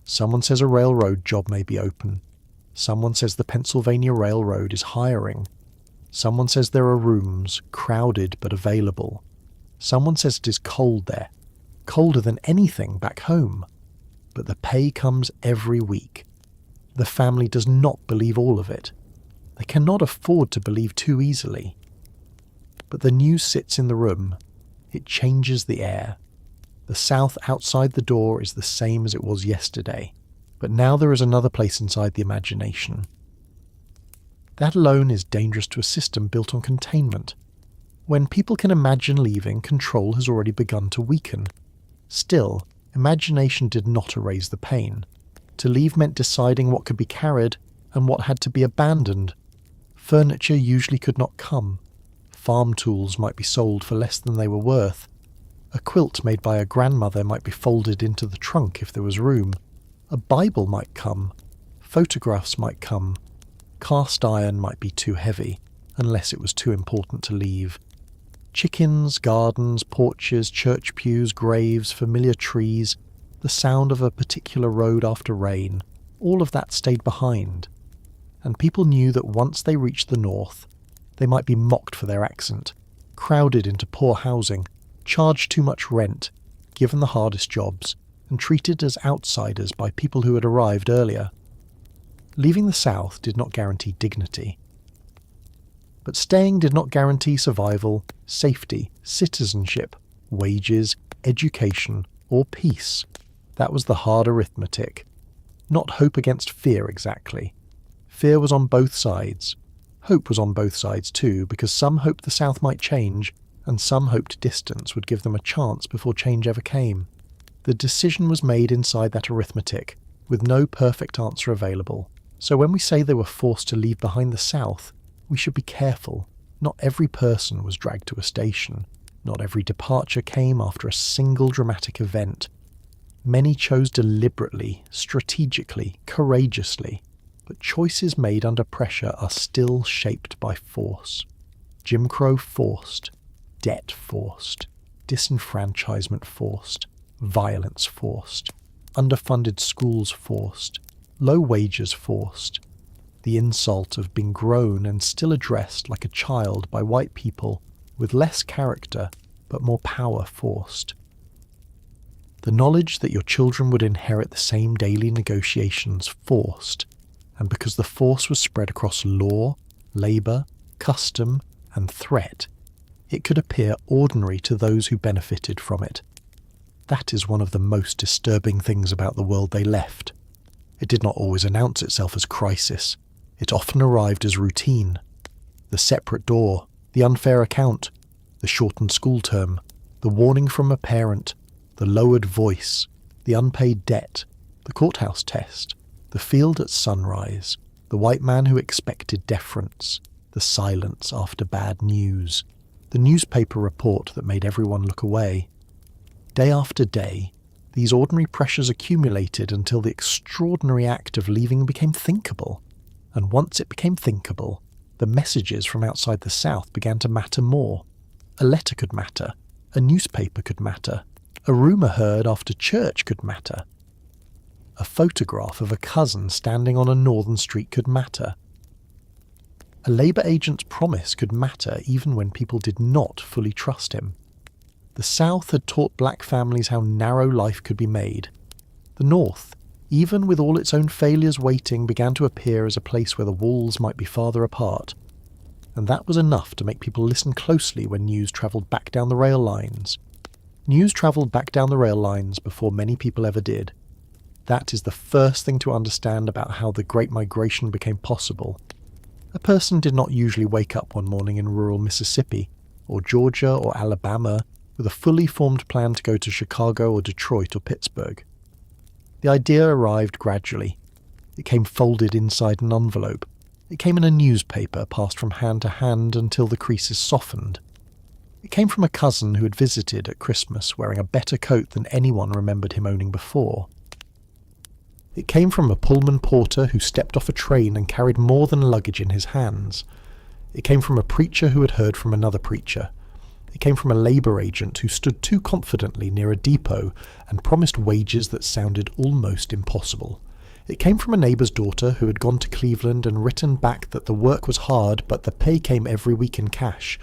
Someone says a railroad job may be open. Someone says the Pennsylvania Railroad is hiring. Someone says there are rooms, crowded but available. Someone says it is cold there, colder than anything back home. But the pay comes every week. The family does not believe all of it. They cannot afford to believe too easily. But the news sits in the room. It changes the air. The South outside the door is the same as it was yesterday, but now there is another place inside the imagination. That alone is dangerous to a system built on containment. When people can imagine leaving, control has already begun to weaken. Still, imagination did not erase the pain. To leave meant deciding what could be carried and what had to be abandoned. Furniture usually could not come. Farm tools might be sold for less than they were worth. A quilt made by a grandmother might be folded into the trunk if there was room. A Bible might come. Photographs might come. Cast iron might be too heavy, unless it was too important to leave. Chickens, gardens, porches, church pews, graves, familiar trees, the sound of a particular road after rain, all of that stayed behind. And people knew that once they reached the north, they might be mocked for their accent, crowded into poor housing, charged too much rent, given the hardest jobs, and treated as outsiders by people who had arrived earlier. Leaving the South did not guarantee dignity. But staying did not guarantee survival, safety, citizenship, wages, education, or peace. That was the hard arithmetic. Not hope against fear exactly. Fear was on both sides. Hope was on both sides too, because some hoped the South might change, and some hoped distance would give them a chance before change ever came. The decision was made inside that arithmetic, with no perfect answer available. So when we say they were forced to leave behind the South, we should be careful. Not every person was dragged to a station. Not every departure came after a single dramatic event. Many chose deliberately, strategically, courageously. But choices made under pressure are still shaped by force. Jim Crow forced. Debt forced. Disenfranchisement forced. Violence forced. Underfunded schools forced. Low wages forced. The insult of being grown and still addressed like a child by white people with less character but more power forced. The knowledge that your children would inherit the same daily negotiations forced, and because the force was spread across law, labour, custom and threat, it could appear ordinary to those who benefited from it. That is one of the most disturbing things about the world they left. It did not always announce itself as crisis. It often arrived as routine. The separate door, the unfair account, the shortened school term, the warning from a parent, the lowered voice, the unpaid debt, the courthouse test, the field at sunrise, the white man who expected deference, the silence after bad news, the newspaper report that made everyone look away. Day after day, These ordinary pressures accumulated until the extraordinary act of leaving became thinkable. And once it became thinkable, the messages from outside the South began to matter more. A letter could matter. A newspaper could matter. A rumour heard after church could matter. A photograph of a cousin standing on a northern street could matter. A Labour agent's promise could matter even when people did not fully trust him. The South had taught black families how narrow life could be made. The North, even with all its own failures waiting, began to appear as a place where the walls might be farther apart. And that was enough to make people listen closely when news travelled back down the rail lines. News travelled back down the rail lines before many people ever did. That is the first thing to understand about how the Great Migration became possible. A person did not usually wake up one morning in rural Mississippi, or Georgia or Alabama, with a fully formed plan to go to Chicago or Detroit or Pittsburgh. The idea arrived gradually. It came folded inside an envelope. It came in a newspaper passed from hand to hand until the creases softened. It came from a cousin who had visited at Christmas wearing a better coat than anyone remembered him owning before. It came from a Pullman porter who stepped off a train and carried more than luggage in his hands. It came from a preacher who had heard from another preacher. It came from a labour agent who stood too confidently near a depot and promised wages that sounded almost impossible. It came from a neighbour's daughter who had gone to Cleveland and written back that the work was hard but the pay came every week in cash.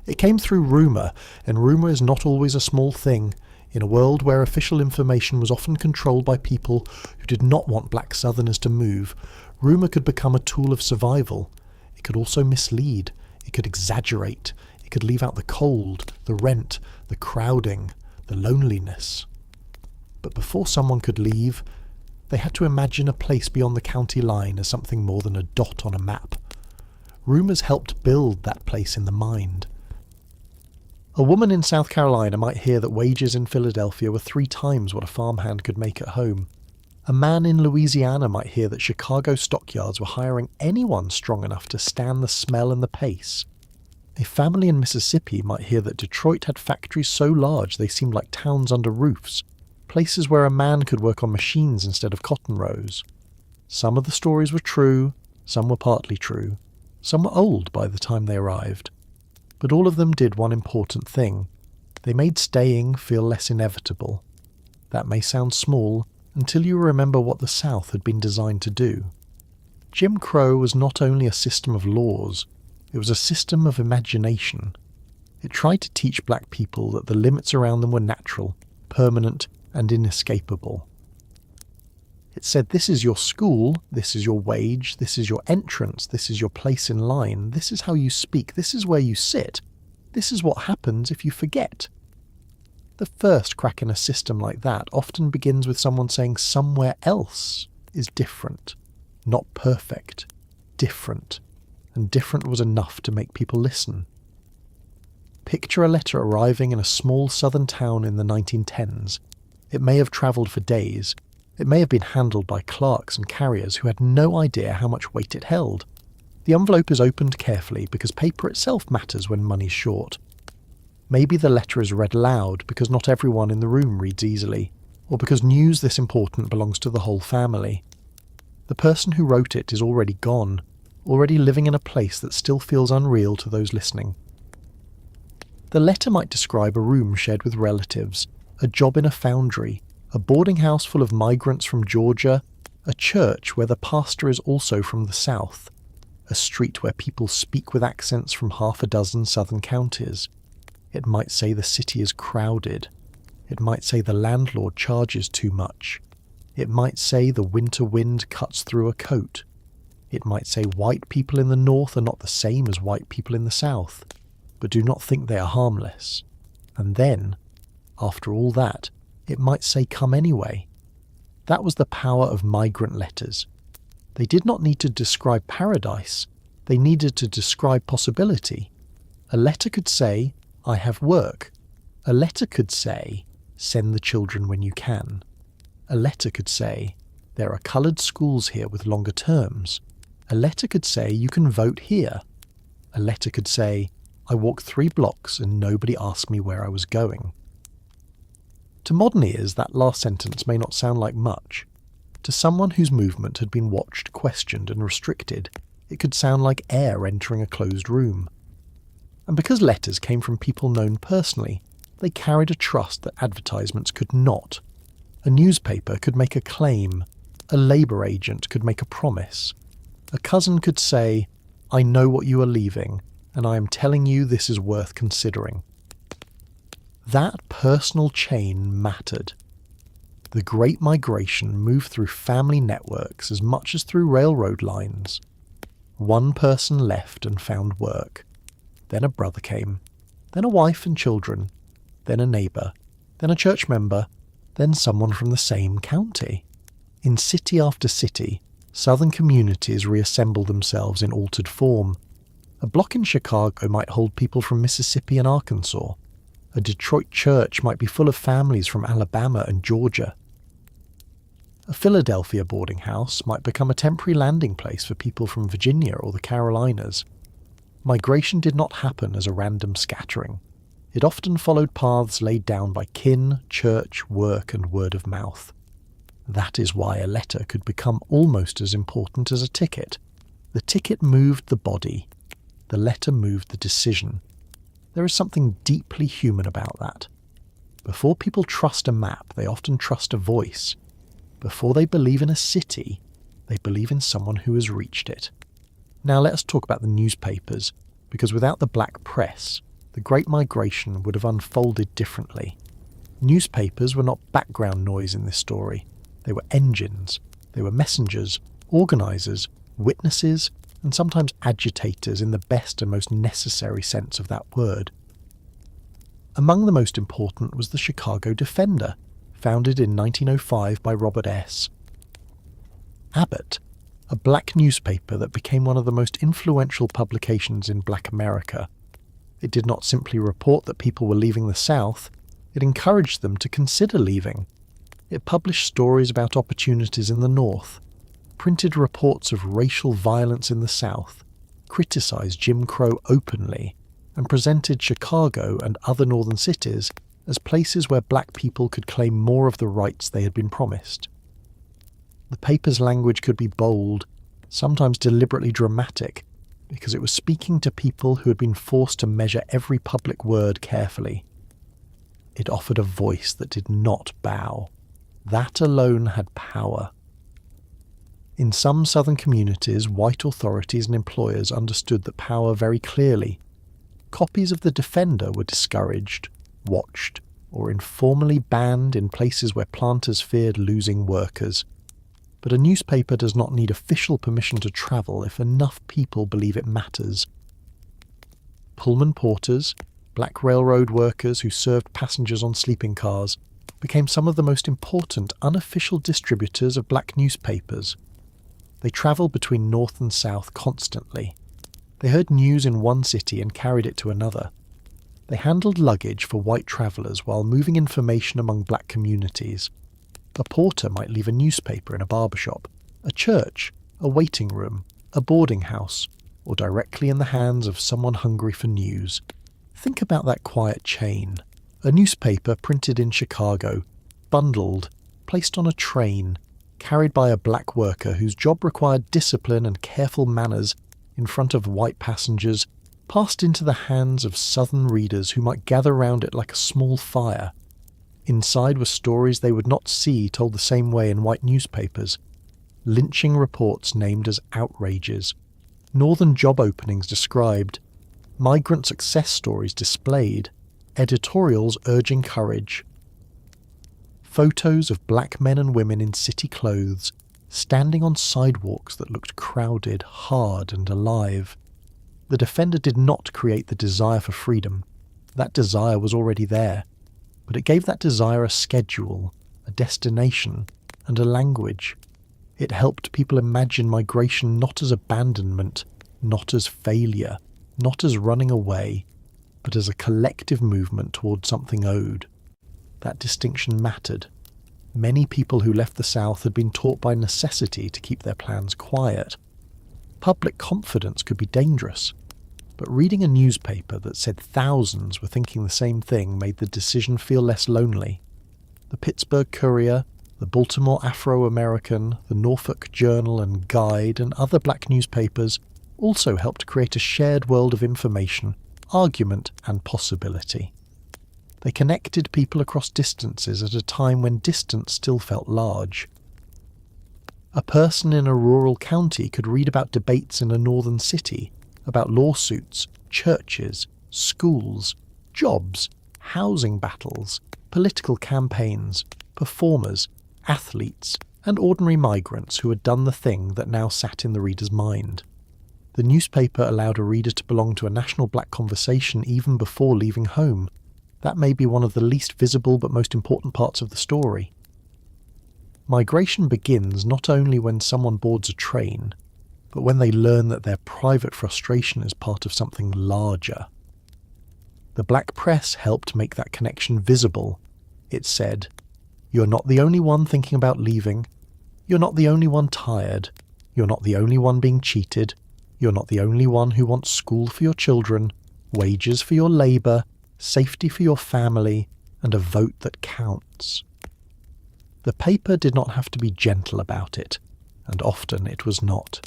It came through rumour, and rumour is not always a small thing. In a world where official information was often controlled by people who did not want black Southerners to move, rumour could become a tool of survival. It could also mislead. It could exaggerate. It could leave out the cold, the rent, the crowding, the loneliness. But before someone could leave, they had to imagine a place beyond the county line as something more than a dot on a map. Rumours helped build that place in the mind. A woman in South Carolina might hear that wages in Philadelphia were 3 times what a farmhand could make at home. A man in Louisiana might hear that Chicago stockyards were hiring anyone strong enough to stand the smell and the pace. A family in Mississippi might hear that Detroit had factories so large they seemed like towns under roofs, places where a man could work on machines instead of cotton rows. Some of the stories were true, some were partly true, some were old by the time they arrived. But all of them did one important thing. They made staying feel less inevitable. That may sound small until you remember what the South had been designed to do. Jim Crow was not only a system of laws, it was a system of imagination. It tried to teach black people that the limits around them were natural, permanent, and inescapable. It said, this is your school, this is your wage, this is your entrance, this is your place in line, this is how you speak, this is where you sit, this is what happens if you forget. The first crack in a system like that often begins with someone saying somewhere else is different, not perfect, different, and different was enough to make people listen. Picture a letter arriving in a small southern town in the 1910s. It may have travelled for days. It may have been handled by clerks and carriers who had no idea how much weight it held. The envelope is opened carefully because paper itself matters when money's short. Maybe the letter is read loud because not everyone in the room reads easily, or because news this important belongs to the whole family. The person who wrote it is already gone, already living in a place that still feels unreal to those listening. The letter might describe a room shared with relatives, a job in a foundry, a boarding house full of migrants from Georgia, a church where the pastor is also from the South, a street where people speak with accents from 6 southern counties. It might say the city is crowded. It might say the landlord charges too much. It might say the winter wind cuts through a coat. It might say white people in the north are not the same as white people in the south, but do not think they are harmless. And then, after all that, it might say come anyway. That was the power of migrant letters. They did not need to describe paradise. They needed to describe possibility. A letter could say, I have work. A letter could say, send the children when you can. A letter could say, there are coloured schools here with longer terms. A letter could say, you can vote here. A letter could say, I walked 3 blocks and nobody asked me where I was going. To modern ears, that last sentence may not sound like much. To someone whose movement had been watched, questioned and restricted, it could sound like air entering a closed room. And because letters came from people known personally, they carried a trust that advertisements could not. A newspaper could make a claim. A labour agent could make a promise. A cousin could say, "I know what you are leaving, and I am telling you this is worth considering." That personal chain mattered. The Great Migration moved through family networks as much as through railroad lines. One person left and found work. Then a brother came. Then a wife and children. Then a neighbour. Then a church member. Then someone from the same county. In city after city, southern communities reassemble themselves in altered form. A block in Chicago might hold people from Mississippi and Arkansas. A Detroit church might be full of families from Alabama and Georgia. A Philadelphia boarding house might become a temporary landing place for people from Virginia or the Carolinas. Migration did not happen as a random scattering. It often followed paths laid down by kin, church, work, and word of mouth. That is why a letter could become almost as important as a ticket. The ticket moved the body. The letter moved the decision. There is something deeply human about that. Before people trust a map, they often trust a voice. Before they believe in a city, they believe in someone who has reached it. Now let us talk about the newspapers, because without the black press, the Great Migration would have unfolded differently. Newspapers were not background noise in this story. They were engines. They were messengers, organisers, witnesses, and sometimes agitators in the best and most necessary sense of that word. Among the most important was the Chicago Defender, founded in 1905 by Robert S. Abbott, a black newspaper that became one of the most influential publications in black America. It did not simply report that people were leaving the South, it encouraged them to consider leaving. It published stories about opportunities in the North, printed reports of racial violence in the South, criticised Jim Crow openly, and presented Chicago and other northern cities as places where black people could claim more of the rights they had been promised. The paper's language could be bold, sometimes deliberately dramatic, because it was speaking to people who had been forced to measure every public word carefully. It offered a voice that did not bow. That alone had power. In some southern communities, white authorities and employers understood that power very clearly. Copies of the Defender were discouraged, watched, or informally banned in places where planters feared losing workers. But a newspaper does not need official permission to travel if enough people believe it matters. Pullman porters, black railroad workers who served passengers on sleeping cars, became some of the most important unofficial distributors of black newspapers. They travelled between north and south constantly. They heard news in one city and carried it to another. They handled luggage for white travellers while moving information among black communities. A porter might leave a newspaper in a barbershop, a church, a waiting room, a boarding house, or directly in the hands of someone hungry for news. Think about that quiet chain. A newspaper printed in Chicago, bundled, placed on a train, carried by a black worker whose job required discipline and careful manners in front of white passengers, passed into the hands of southern readers who might gather round it like a small fire. Inside were stories they would not see told the same way in white newspapers. Lynching reports named as outrages. Northern job openings described. Migrant success stories displayed. Editorials urging courage. Photos of black men and women in city clothes, standing on sidewalks that looked crowded, hard and alive. The Defender did not create the desire for freedom. That desire was already there. But it gave that desire a schedule, a destination, and a language. It helped people imagine migration not as abandonment, not as failure, not as running away, but as a collective movement toward something owed. That distinction mattered. Many people who left the South had been taught by necessity to keep their plans quiet. Public confidence could be dangerous, but reading a newspaper that said thousands were thinking the same thing made the decision feel less lonely. The Pittsburgh Courier, the Baltimore Afro-American, the Norfolk Journal and Guide, and other black newspapers also helped create a shared world of information, argument, and possibility. They connected people across distances at a time when distance still felt large. A person in a rural county could read about debates in a northern city, about lawsuits, churches, schools, jobs, housing battles, political campaigns, performers, athletes, and ordinary migrants who had done the thing that now sat in the reader's mind. The newspaper allowed a reader to belong to a national black conversation even before leaving home. That may be one of the least visible but most important parts of the story. Migration begins not only when someone boards a train, but when they learn that their private frustration is part of something larger. The black press helped make that connection visible. It said, "You're not the only one thinking about leaving. You're not the only one tired. You're not the only one being cheated. You're not the only one who wants school for your children, wages for your labour, safety for your family, and a vote that counts." The paper did not have to be gentle about it, and often it was not.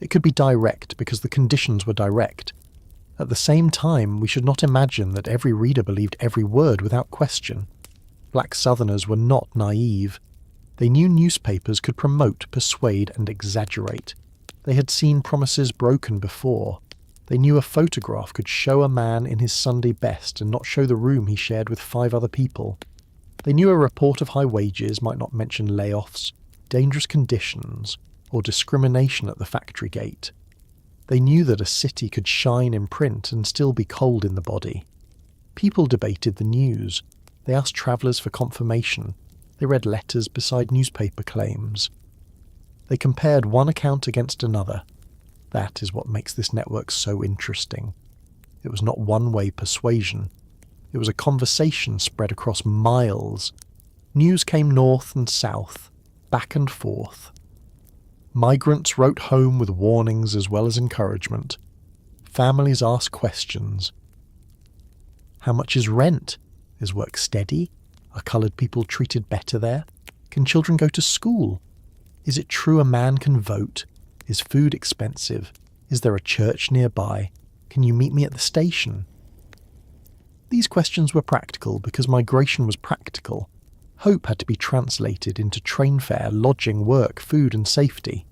It could be direct because the conditions were direct. At the same time, we should not imagine that every reader believed every word without question. Black Southerners were not naive. They knew newspapers could promote, persuade, and exaggerate. They had seen promises broken before. They knew a photograph could show a man in his Sunday best and not show the room he shared with 5 other people. They knew a report of high wages might not mention layoffs, dangerous conditions, or discrimination at the factory gate. They knew that a city could shine in print and still be cold in the body. People debated the news. They asked travellers for confirmation. They read letters beside newspaper claims. They compared one account against another. That is what makes this network so interesting. It was not one-way persuasion. It was a conversation spread across miles. News came north and south, back and forth. Migrants wrote home with warnings as well as encouragement. Families asked questions. How much is rent? Is work steady? Are coloured people treated better there? Can children go to school? Is it true a man can vote? Is food expensive? Is there a church nearby? Can you meet me at the station? These questions were practical because migration was practical. Hope had to be translated into train fare, lodging, work, food and safety.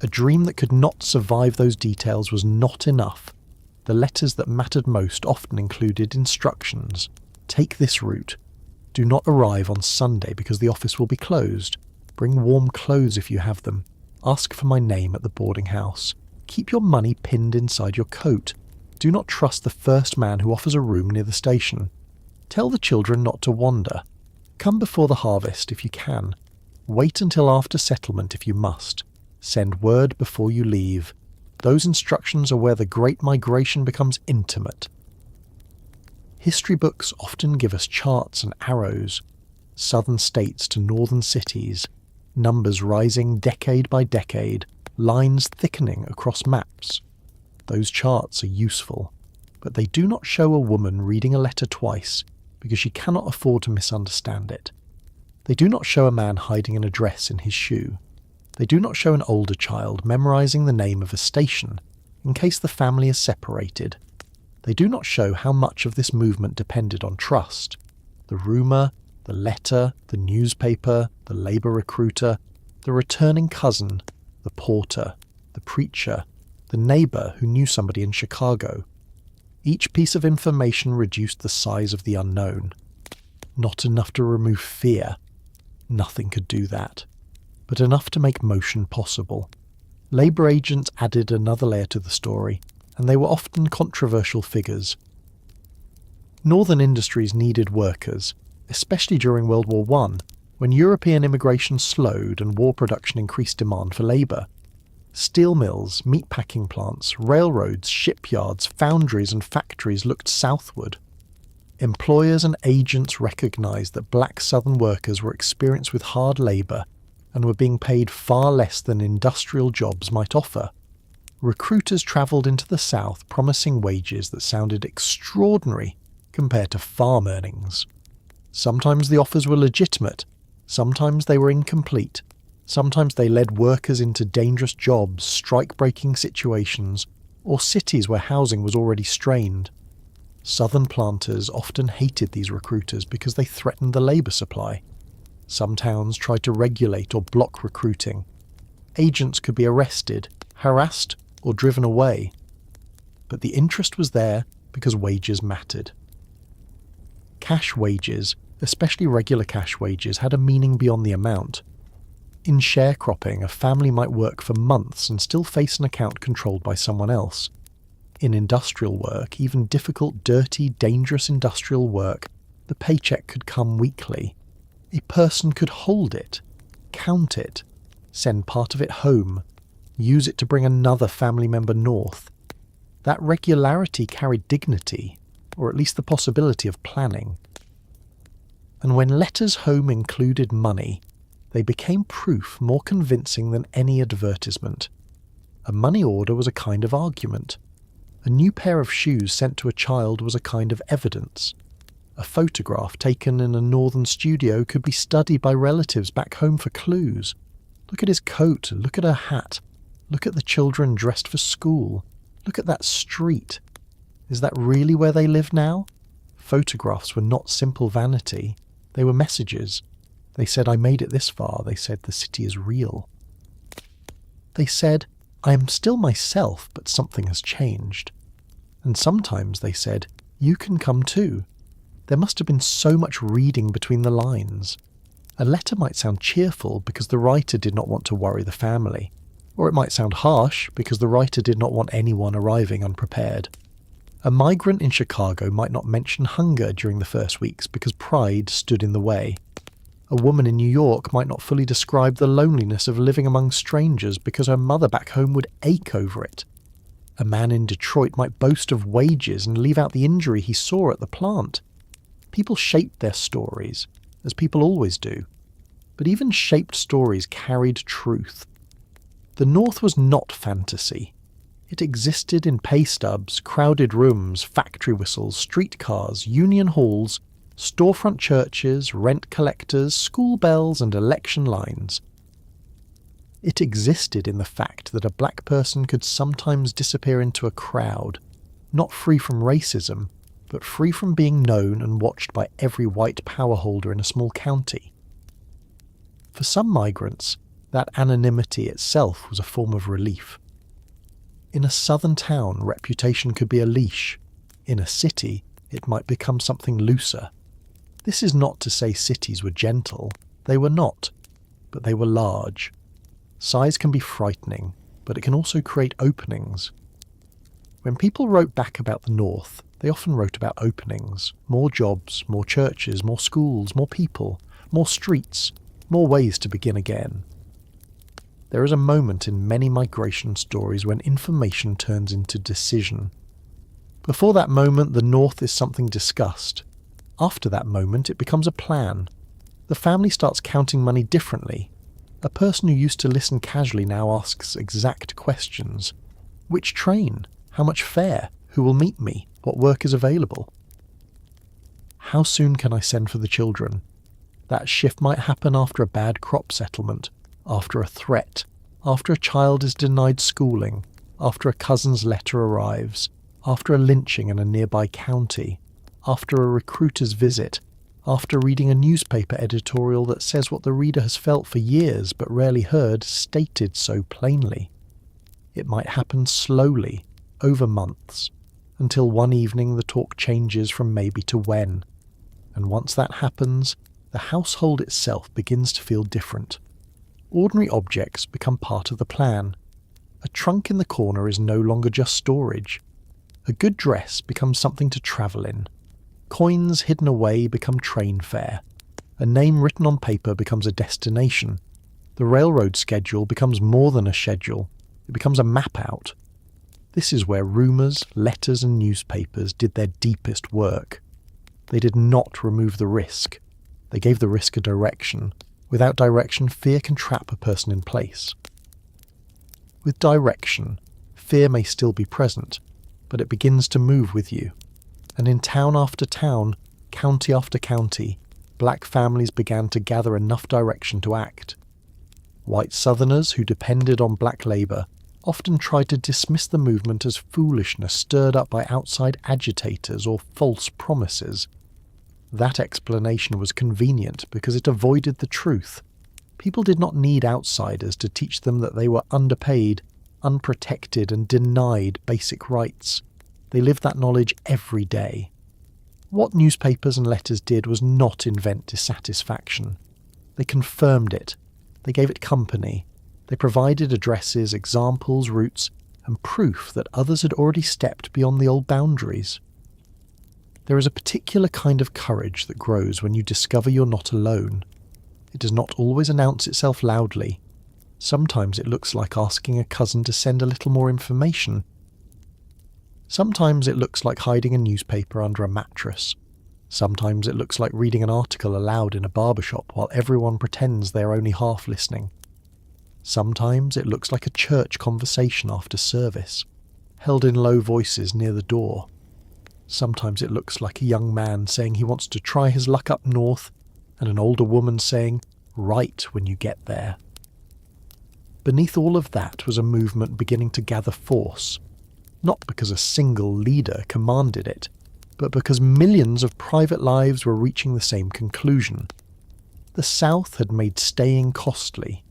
A dream that could not survive those details was not enough. The letters that mattered most often included instructions. Take this route. Do not arrive on Sunday because the office will be closed. Bring warm clothes if you have them. Ask for my name at the boarding house. Keep your money pinned inside your coat. Do not trust the first man who offers a room near the station. Tell the children not to wander. Come before the harvest if you can. Wait until after settlement if you must. Send word before you leave. Those instructions are where the Great Migration becomes intimate. History books often give us charts and arrows. Southern states to northern cities. Numbers rising decade by decade. Lines thickening across maps. Those charts are useful, but they do not show a woman reading a letter twice because she cannot afford to misunderstand it. They do not show a man hiding an address in his shoe. They do not show an older child memorizing the name of a station in case the family is separated. They do not show how much of this movement depended on trust. The rumour, the letter, the newspaper, the labour recruiter, the returning cousin, the porter, the preacher, the neighbour who knew somebody in Chicago. Each piece of information reduced the size of the unknown. Not enough to remove fear. Nothing could do that. But enough to make motion possible. Labour agents added another layer to the story, and they were often controversial figures. Northern industries needed workers, especially during World War I, when European immigration slowed and war production increased demand for labour. Steel mills, meatpacking plants, railroads, shipyards, foundries and factories looked southward. Employers and agents recognised that black southern workers were experienced with hard labour and were being paid far less than industrial jobs might offer. Recruiters travelled into the south promising wages that sounded extraordinary compared to farm earnings. Sometimes the offers were legitimate, sometimes they were incomplete, sometimes they led workers into dangerous jobs, strike-breaking situations, or cities where housing was already strained. Southern planters often hated these recruiters because they threatened the labour supply. Some towns tried to regulate or block recruiting. Agents could be arrested, harassed, or driven away. But the interest was there because wages mattered. Cash wages, especially regular cash wages, had a meaning beyond the amount. In sharecropping, a family might work for months and still face an account controlled by someone else. In industrial work, even difficult, dirty, dangerous industrial work, the paycheck could come weekly. A person could hold it, count it, send part of it home, use it to bring another family member north. That regularity carried dignity, or at least the possibility of planning. And when letters home included money, they became proof more convincing than any advertisement. A money order was a kind of argument. A new pair of shoes sent to a child was a kind of evidence. A photograph taken in a northern studio could be studied by relatives back home for clues. Look at his coat, look at her hat, look at the children dressed for school, look at that street. Is that really where they live now? Photographs were not simple vanity. They were messages. They said, I made it this far. They said, the city is real. They said, I am still myself, but something has changed. And sometimes they said, you can come too. There must have been so much reading between the lines. A letter might sound cheerful because the writer did not want to worry the family, or it might sound harsh because the writer did not want anyone arriving unprepared. A migrant in Chicago might not mention hunger during the first weeks because pride stood in the way. A woman in New York might not fully describe the loneliness of living among strangers because her mother back home would ache over it. A man in Detroit might boast of wages and leave out the injury he saw at the plant. People shaped their stories, as people always do. But even shaped stories carried truth. The North was not fantasy. It existed in pay stubs, crowded rooms, factory whistles, streetcars, union halls, storefront churches, rent collectors, school bells, and election lines. It existed in the fact that a black person could sometimes disappear into a crowd, not free from racism, but free from being known and watched by every white power holder in a small county. For some migrants, that anonymity itself was a form of relief. In a southern town, reputation could be a leash. In a city, it might become something looser. This is not to say cities were gentle. They were not, but they were large. Size can be frightening, but it can also create openings. When people wrote back about the North, they often wrote about openings, more jobs, more churches, more schools, more people, more streets, more ways to begin again. There is a moment in many migration stories when information turns into decision. Before that moment, the North is something discussed. After that moment, it becomes a plan. The family starts counting money differently. A person who used to listen casually now asks exact questions. Which train? How much fare? Who will meet me? What work is available? How soon can I send for the children? That shift might happen after a bad crop settlement, after a threat, after a child is denied schooling, after a cousin's letter arrives, after a lynching in a nearby county, after a recruiter's visit, after reading a newspaper editorial that says what the reader has felt for years but rarely heard stated so plainly. It might happen slowly, over months, until one evening the talk changes from maybe to when. And once that happens, the household itself begins to feel different. Ordinary objects become part of the plan. A trunk in the corner is no longer just storage. A good dress becomes something to travel in. Coins hidden away become train fare. A name written on paper becomes a destination. The railroad schedule becomes more than a schedule. It becomes a map out. This is where rumours, letters and newspapers did their deepest work. They did not remove the risk. They gave the risk a direction. Without direction, fear can trap a person in place. With direction, fear may still be present, but it begins to move with you. And in town after town, county after county, black families began to gather enough direction to act. White Southerners who depended on black labour often tried to dismiss the movement as foolishness stirred up by outside agitators or false promises. That explanation was convenient because it avoided the truth. People did not need outsiders to teach them that they were underpaid, unprotected, and denied basic rights. They lived that knowledge every day. What newspapers and letters did was not invent dissatisfaction. They confirmed it. They gave it company. They provided addresses, examples, routes, and proof that others had already stepped beyond the old boundaries. There is a particular kind of courage that grows when you discover you're not alone. It does not always announce itself loudly. Sometimes it looks like asking a cousin to send a little more information. Sometimes it looks like hiding a newspaper under a mattress. Sometimes it looks like reading an article aloud in a barbershop while everyone pretends they are only half listening. Sometimes it looks like a church conversation after service, held in low voices near the door. Sometimes it looks like a young man saying he wants to try his luck up north, and an older woman saying, "Right when you get there." Beneath all of that was a movement beginning to gather force, not because a single leader commanded it, but because millions of private lives were reaching the same conclusion. The South had made staying costly.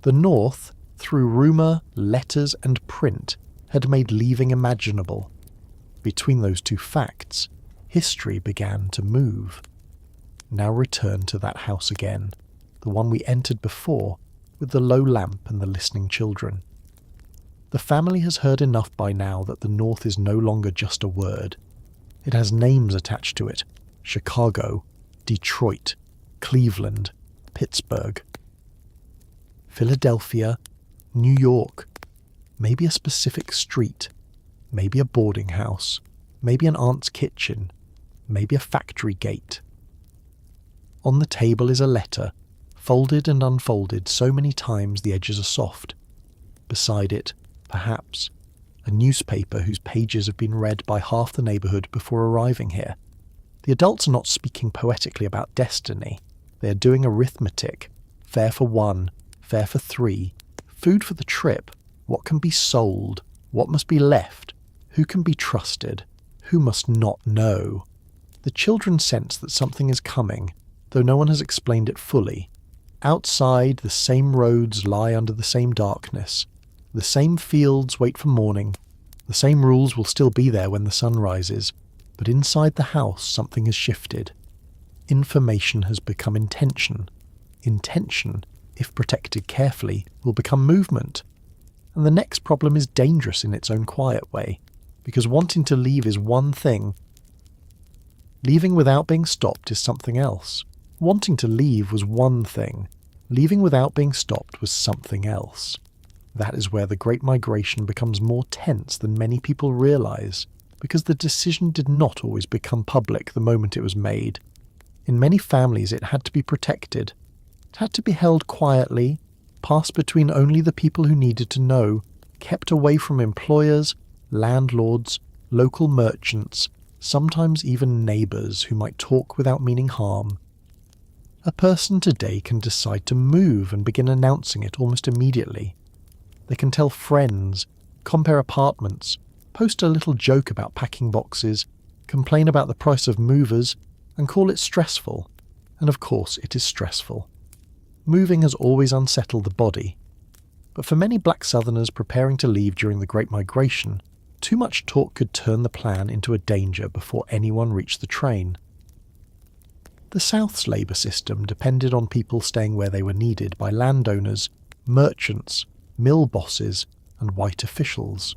The North, through rumour, letters, and print, had made leaving imaginable. Between those two facts, history began to move. Now return to that house again, the one we entered before, with the low lamp and the listening children. The family has heard enough by now that the North is no longer just a word. It has names attached to it: Chicago, Detroit, Cleveland, Pittsburgh, Philadelphia, New York, maybe a specific street, maybe a boarding house, maybe an aunt's kitchen, maybe a factory gate. On the table is a letter, folded and unfolded so many times the edges are soft. Beside it, perhaps, a newspaper whose pages have been read by half the neighbourhood before arriving here. The adults are not speaking poetically about destiny. They are doing arithmetic. Fare for one, fare for three, food for the trip, what can be sold, what must be left, who can be trusted, who must not know. The children sense that something is coming, though no one has explained it fully. Outside, the same roads lie under the same darkness. The same fields wait for morning. The same rules will still be there when the sun rises. But inside the house, something has shifted. Information has become intention. Intention, if protected carefully, will become movement. And the next problem is dangerous in its own quiet way, because wanting to leave is one thing. Leaving without being stopped is something else. Wanting to leave was one thing. Leaving without being stopped was something else. That is where the Great Migration becomes more tense than many people realise, because the decision did not always become public the moment it was made. In many families it had to be protected. It had to be held quietly, passed between only the people who needed to know, kept away from employers, landlords, local merchants, sometimes even neighbours who might talk without meaning harm. A person today can decide to move and begin announcing it almost immediately. They can tell friends, compare apartments, post a little joke about packing boxes, complain about the price of movers, and call it stressful. And of course it is stressful. Moving has always unsettled the body. But for many black Southerners preparing to leave during the Great Migration, too much talk could turn the plan into a danger before anyone reached the train. The South's labour system depended on people staying where they were needed by landowners, merchants, mill bosses, and white officials.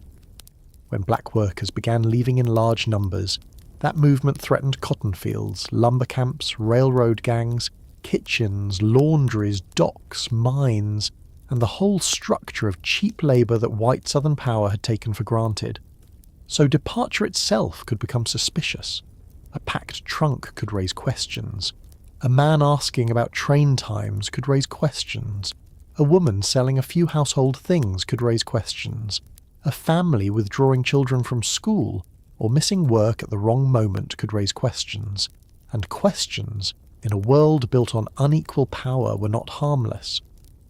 When black workers began leaving in large numbers, that movement threatened cotton fields, lumber camps, railroad gangs, kitchens, laundries, docks, mines, and the whole structure of cheap labour that white Southern power had taken for granted. So departure itself could become suspicious. A packed trunk could raise questions. A man asking about train times could raise questions. A woman selling a few household things could raise questions. A family withdrawing children from school or missing work at the wrong moment could raise questions. And questions, in a world built on unequal power, were not harmless.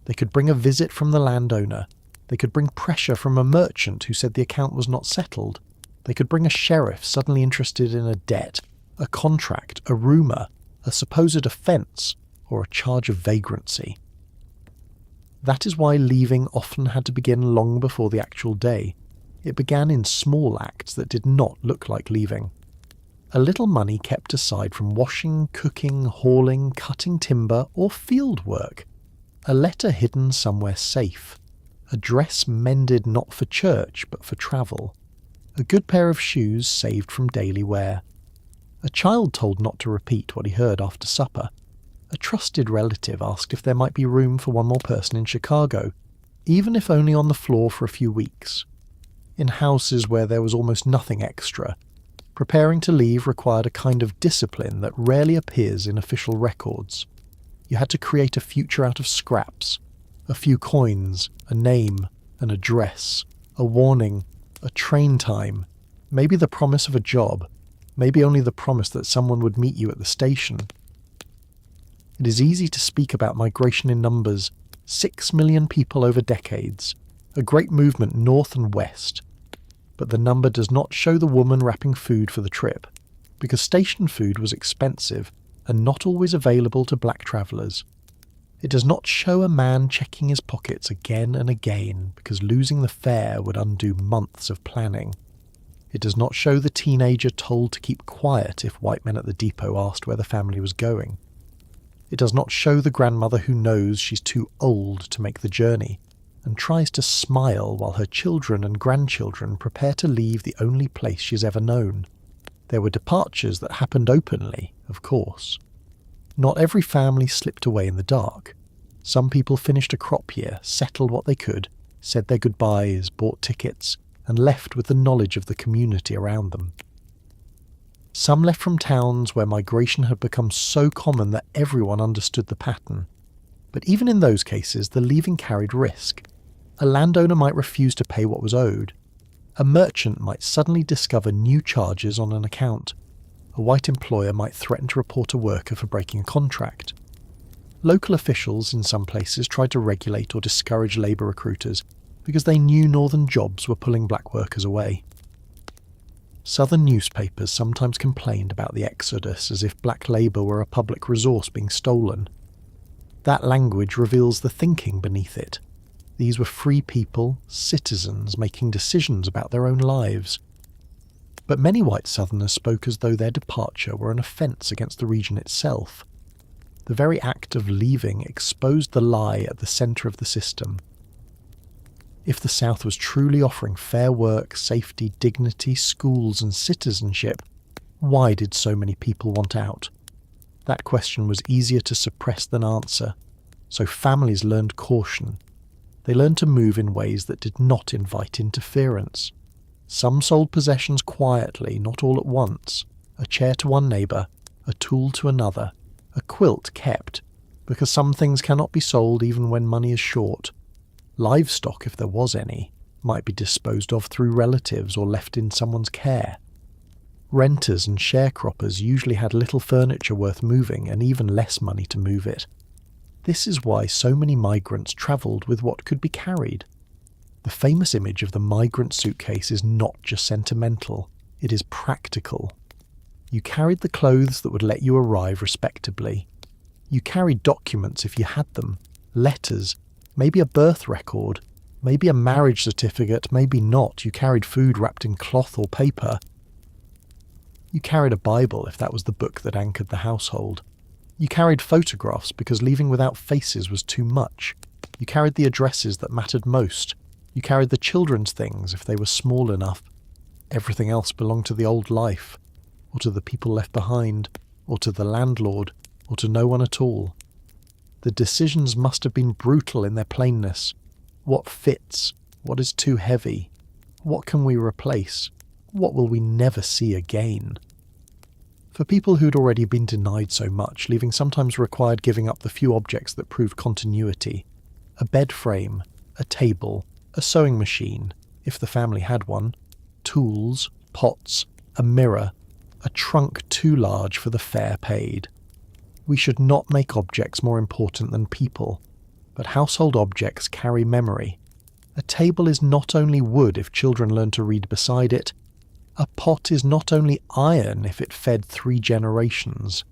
They could bring a visit from the landowner. They could bring pressure from a merchant who said the account was not settled. They could bring a sheriff suddenly interested in a debt, a contract, a rumour, a supposed offence, or a charge of vagrancy. That is why leaving often had to begin long before the actual day. It began in small acts that did not look like leaving. A little money kept aside from washing, cooking, hauling, cutting timber, or field work. A letter hidden somewhere safe. A dress mended not for church but for travel. A good pair of shoes saved from daily wear. A child told not to repeat what he heard after supper. A trusted relative asked if there might be room for one more person in Chicago, even if only on the floor for a few weeks. In houses where there was almost nothing extra, preparing to leave required a kind of discipline that rarely appears in official records. You had to create a future out of scraps, a few coins, a name, an address, a warning, a train time, maybe the promise of a job, maybe only the promise that someone would meet you at the station. It is easy to speak about migration in numbers, 6 million people over decades, a great movement north and west. But the number does not show the woman wrapping food for the trip, because station food was expensive and not always available to black travellers. It does not show a man checking his pockets again and again because losing the fare would undo months of planning. It does not show the teenager told to keep quiet if white men at the depot asked where the family was going. It does not show the grandmother who knows she's too old to make the journey and tries to smile while her children and grandchildren prepare to leave the only place she's ever known. There were departures that happened openly, of course. Not every family slipped away in the dark. Some people finished a crop year, settled what they could, said their goodbyes, bought tickets, and left with the knowledge of the community around them. Some left from towns where migration had become so common that everyone understood the pattern. But even in those cases, the leaving carried risk. A landowner might refuse to pay what was owed. A merchant might suddenly discover new charges on an account. A white employer might threaten to report a worker for breaking a contract. Local officials in some places tried to regulate or discourage labour recruiters because they knew northern jobs were pulling black workers away. Southern newspapers sometimes complained about the exodus as if black labour were a public resource being stolen. That language reveals the thinking beneath it. These were free people, citizens making decisions about their own lives. But many white Southerners spoke as though their departure were an offence against the region itself. The very act of leaving exposed the lie at the centre of the system. If the South was truly offering fair work, safety, dignity, schools and citizenship, why did so many people want out? That question was easier to suppress than answer, so families learned caution. They learned to move in ways that did not invite interference. Some sold possessions quietly, not all at once. A chair to one neighbour, a tool to another, a quilt kept, because some things cannot be sold even when money is short. Livestock, if there was any, might be disposed of through relatives or left in someone's care. Renters and sharecroppers usually had little furniture worth moving and even less money to move it. This is why so many migrants travelled with what could be carried. The famous image of the migrant suitcase is not just sentimental, it is practical. You carried the clothes that would let you arrive respectably. You carried documents if you had them, letters, maybe a birth record, maybe a marriage certificate, maybe not. You carried food wrapped in cloth or paper. You carried a Bible if that was the book that anchored the household. You carried photographs because leaving without faces was too much. You carried the addresses that mattered most. You carried the children's things if they were small enough. Everything else belonged to the old life, or to the people left behind, or to the landlord, or to no one at all. The decisions must have been brutal in their plainness. What fits? What is too heavy? What can we replace? What will we never see again? For people who'd already been denied so much, leaving sometimes required giving up the few objects that proved continuity. A bed frame, a table, a sewing machine, if the family had one, tools, pots, a mirror, a trunk too large for the fare paid. We should not make objects more important than people, but household objects carry memory. A table is not only wood if children learn to read beside it. A pot is not only iron if it fed 3 generations.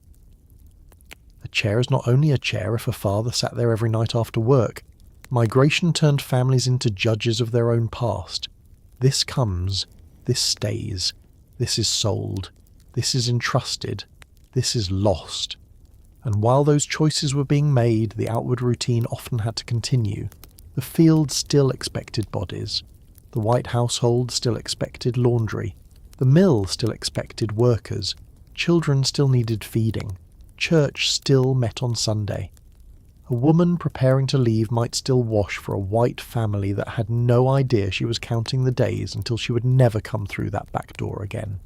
A chair is not only a chair if a father sat there every night after work. Migration turned families into judges of their own past. This comes, this stays, this is sold, this is entrusted, this is lost. And while those choices were being made, the outward routine often had to continue. The field still expected bodies. The white household still expected laundry. The mill still expected workers. Children still needed feeding. Church still met on Sunday. A woman preparing to leave might still wash for a white family that had no idea she was counting the days until she would never come through that back door again.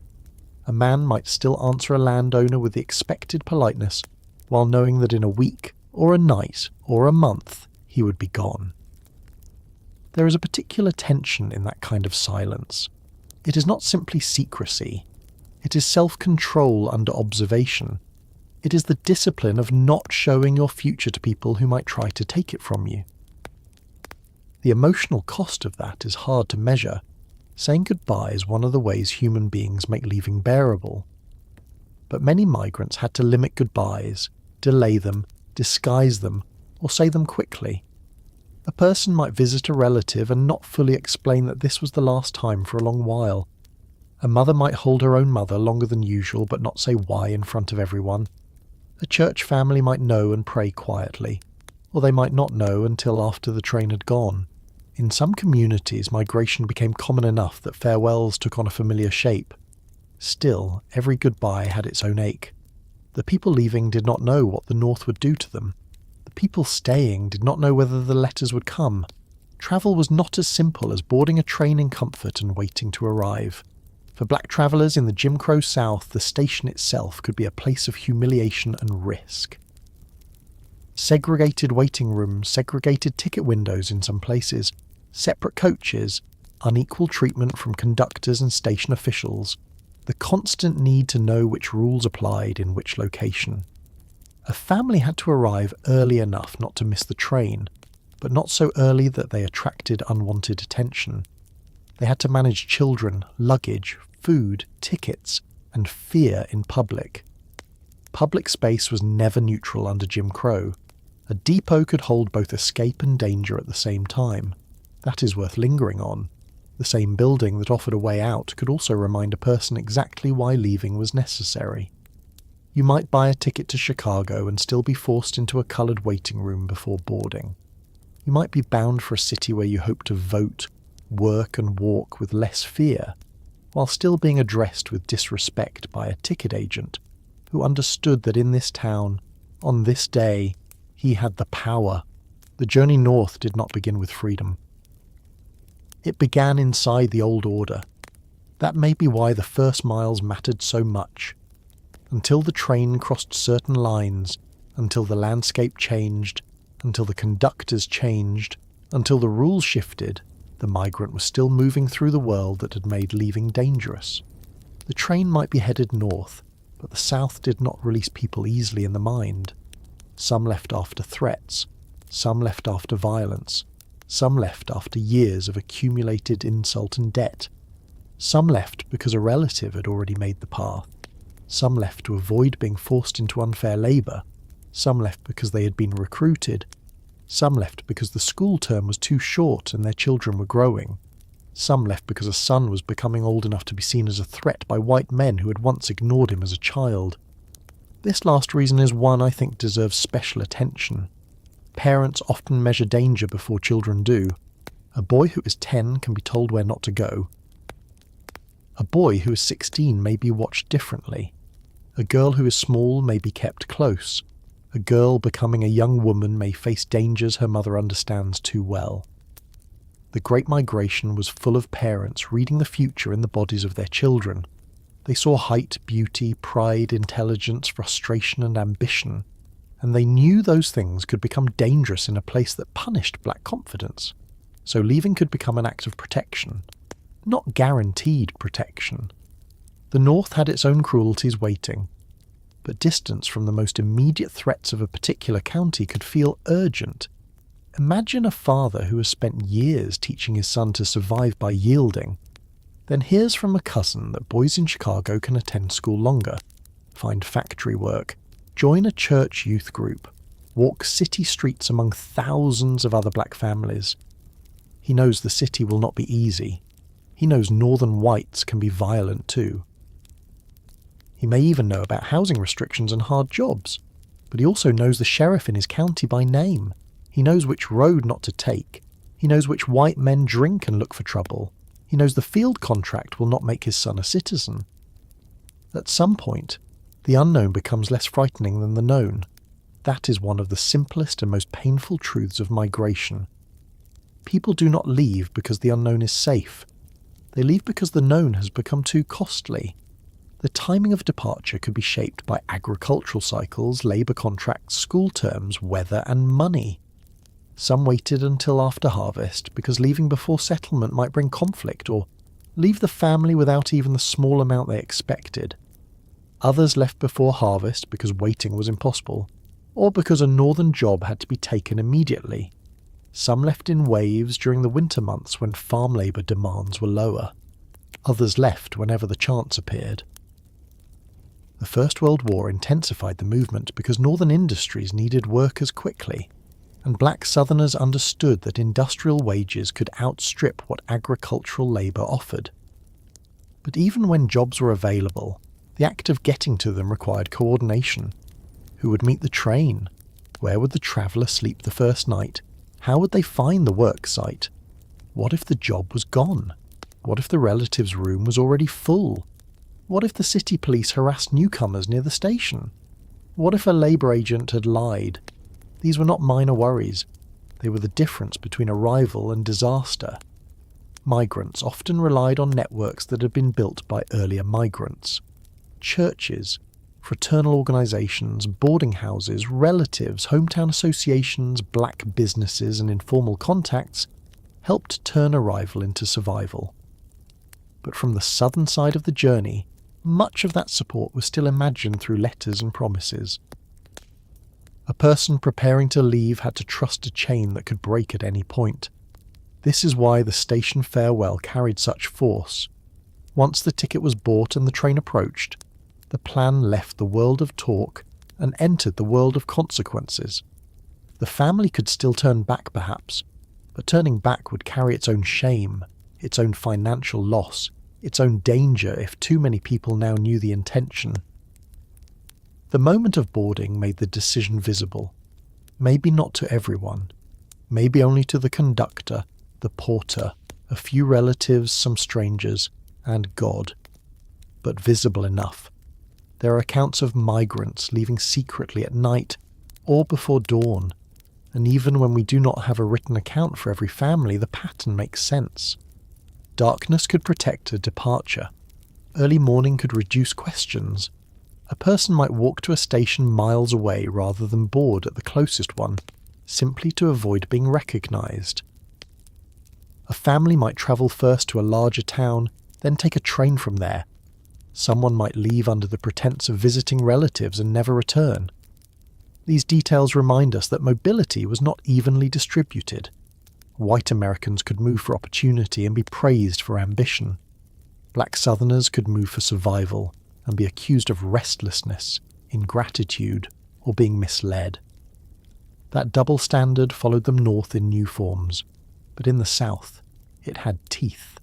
A man might still answer a landowner with the expected politeness, while knowing that in a week, or a night, or a month, he would be gone. There is a particular tension in that kind of silence. It is not simply secrecy. It is self-control under observation. It is the discipline of not showing your future to people who might try to take it from you. The emotional cost of that is hard to measure. Saying goodbye is one of the ways human beings make leaving bearable. But many migrants had to limit goodbyes, delay them, disguise them, or say them quickly. A person might visit a relative and not fully explain that this was the last time for a long while. A mother might hold her own mother longer than usual but not say why in front of everyone. A church family might know and pray quietly, or they might not know until after the train had gone. In some communities, migration became common enough that farewells took on a familiar shape. Still, every goodbye had its own ache. The people leaving did not know what the North would do to them. The people staying did not know whether the letters would come. Travel was not as simple as boarding a train in comfort and waiting to arrive. For black travellers in the Jim Crow South, the station itself could be a place of humiliation and risk. Segregated waiting rooms, segregated ticket windows in some places, separate coaches, unequal treatment from conductors and station officials, the constant need to know which rules applied in which location. A family had to arrive early enough not to miss the train, but not so early that they attracted unwanted attention. They had to manage children, luggage, food, tickets, and fear in public. Public space was never neutral under Jim Crow. A depot could hold both escape and danger at the same time. That is worth lingering on. The same building that offered a way out could also remind a person exactly why leaving was necessary. You might buy a ticket to Chicago and still be forced into a coloured waiting room before boarding. You might be bound for a city where you hope to vote, work and walk with less fear, while still being addressed with disrespect by a ticket agent who understood that in this town, on this day, he had the power. The journey north did not begin with freedom. It began inside the old order. That may be why the first miles mattered so much. Until the train crossed certain lines, until the landscape changed, until the conductors changed, until the rules shifted, the migrant was still moving through the world that had made leaving dangerous. The train might be headed north, but the South did not release people easily in the mind. Some left after threats, some left after violence, some left after years of accumulated insult and debt. Some left because a relative had already made the path. Some left to avoid being forced into unfair labour. Some left because they had been recruited. Some left because the school term was too short and their children were growing. Some left because a son was becoming old enough to be seen as a threat by white men who had once ignored him as a child. This last reason is one I think deserves special attention. Parents often measure danger before children do. A boy who is 10 can be told where not to go. A boy who is 16 may be watched differently. A girl who is small may be kept close. A girl becoming a young woman may face dangers her mother understands too well. The Great Migration was full of parents reading the future in the bodies of their children. They saw height, beauty, pride, intelligence, frustration and ambition, and they knew those things could become dangerous in a place that punished black confidence. So leaving could become an act of protection. Not guaranteed protection. The North had its own cruelties waiting. but distance from the most immediate threats of a particular county could feel urgent. Imagine a father who has spent years teaching his son to survive by yielding, then hears from a cousin that boys in Chicago can attend school longer, find factory work, join a church youth group, walk city streets among thousands of other black families. He knows the city will not be easy. He knows northern whites can be violent too. He may even know about housing restrictions and hard jobs, but he also knows the sheriff in his county by name. He knows which road not to take. He knows which white men drink and look for trouble. He knows the field contract will not make his son a citizen. At some point, the unknown becomes less frightening than the known. That is one of the simplest and most painful truths of migration. People do not leave because the unknown is safe. They leave because the known has become too costly. The timing of departure could be shaped by agricultural cycles, labour contracts, school terms, weather and money. Some waited until after harvest because leaving before settlement might bring conflict or leave the family without even the small amount they expected. Others left before harvest because waiting was impossible, or because a northern job had to be taken immediately. Some left in waves during the winter months when farm labour demands were lower. Others left whenever the chance appeared. The First World War intensified the movement because northern industries needed workers quickly, and black Southerners understood that industrial wages could outstrip what agricultural labour offered. But even when jobs were available, the act of getting to them required coordination. Who would meet the train? Where would the traveller sleep the first night? How would they find the work site? What if the job was gone? What if the relative's room was already full? What if the city police harassed newcomers near the station? What if a labour agent had lied? These were not minor worries. They were the difference between arrival and disaster. Migrants often relied on networks that had been built by earlier migrants. Churches, fraternal organisations, boarding houses, relatives, hometown associations, black businesses and informal contacts helped turn arrival into survival. But from the southern side of the journey, much of that support was still imagined through letters and promises. A person preparing to leave had to trust a chain that could break at any point. This is why the station farewell carried such force. Once the ticket was bought and the train approached, the plan left the world of talk and entered the world of consequences. The family could still turn back perhaps, but turning back would carry its own shame, its own financial loss, its own danger if too many people now knew the intention. The moment of boarding made the decision visible. Maybe not to everyone. Maybe only to the conductor, the porter, a few relatives, some strangers, and God. But visible enough. There are accounts of migrants leaving secretly at night or before dawn, and even when we do not have a written account for every family, the pattern makes sense. Darkness could protect a departure. Early morning could reduce questions. A person might walk to a station miles away rather than board at the closest one, simply to avoid being recognised. A family might travel first to a larger town, then take a train from there. Someone might leave under the pretense of visiting relatives and never return. These details remind us that mobility was not evenly distributed. White Americans could move for opportunity and be praised for ambition. Black Southerners could move for survival and be accused of restlessness, ingratitude, or being misled. That double standard followed them north in new forms, but in the South, it had teeth.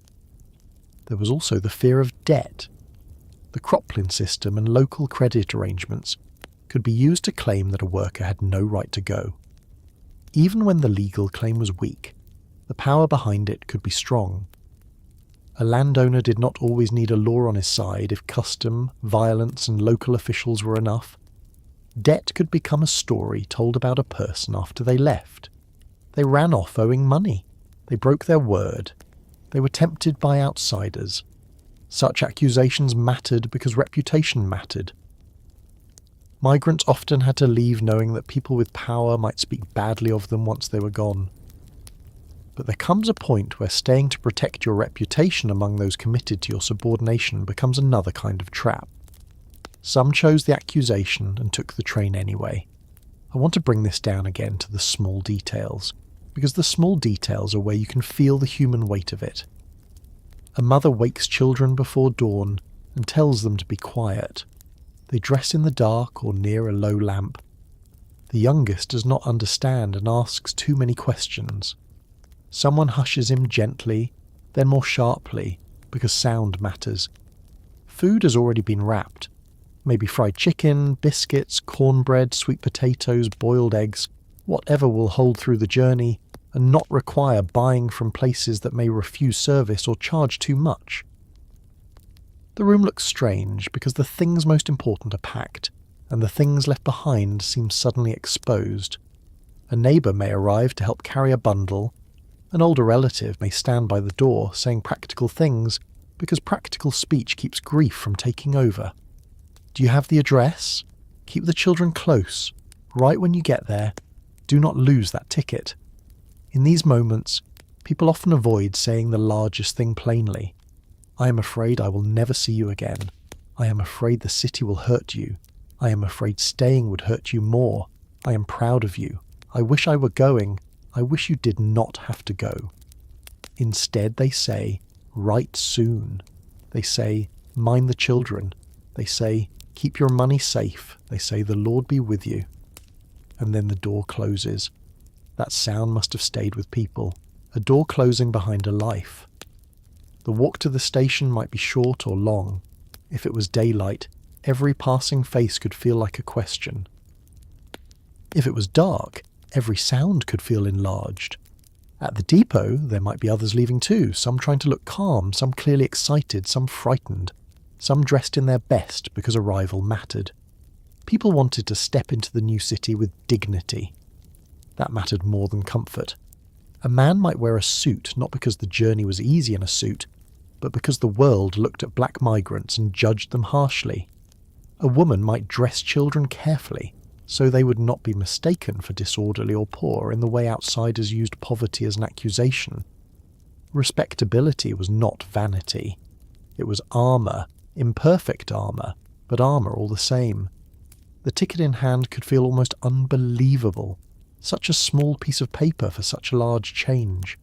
There was also the fear of debt. The Croplin system and local credit arrangements could be used to claim that a worker had no right to go. Even when the legal claim was weak, the power behind it could be strong. A landowner did not always need a law on his side if custom, violence, and local officials were enough. Debt could become a story told about a person after they left. They ran off owing money. They broke their word. They were tempted by outsiders. Such accusations mattered because reputation mattered. Migrants often had to leave knowing that people with power might speak badly of them once they were gone. But there comes a point where staying to protect your reputation among those committed to your subordination becomes another kind of trap. Some chose the accusation and took the train anyway. I want to bring this down again to the small details, because the small details are where you can feel the human weight of it. A mother wakes children before dawn and tells them to be quiet. They dress in the dark or near a low lamp. The youngest does not understand and asks too many questions. Someone hushes him gently, then more sharply, because sound matters. Food has already been wrapped. Maybe fried chicken, biscuits, cornbread, sweet potatoes, boiled eggs, whatever will hold through the journey and not require buying from places that may refuse service or charge too much. The room looks strange because the things most important are packed, and the things left behind seem suddenly exposed. A neighbour may arrive to help carry a bundle. An older relative may stand by the door saying practical things because practical speech keeps grief from taking over. Do you have the address? Keep the children close. Right when you get there, do not lose that ticket. In these moments, people often avoid saying the largest thing plainly. I am afraid I will never see you again. I am afraid the city will hurt you. I am afraid staying would hurt you more. I am proud of you. I wish I were going. I wish you did not have to go. Instead, they say, write soon. They say, mind the children. They say, keep your money safe. They say, the Lord be with you. And then the door closes. That sound must have stayed with people. A door closing behind a life. The walk to the station might be short or long. If it was daylight, every passing face could feel like a question. If it was dark, every sound could feel enlarged. At the depot, there might be others leaving too, some trying to look calm, some clearly excited, some frightened, some dressed in their best because arrival mattered. People wanted to step into the new city with dignity. That mattered more than comfort. A man might wear a suit not because the journey was easy in a suit, but because the world looked at black migrants and judged them harshly. A woman might dress children carefully, so they would not be mistaken for disorderly or poor in the way outsiders used poverty as an accusation. Respectability was not vanity. It was armour, imperfect armour, but armour all the same. The ticket in hand could feel almost unbelievable. Such a small piece of paper for such a large change.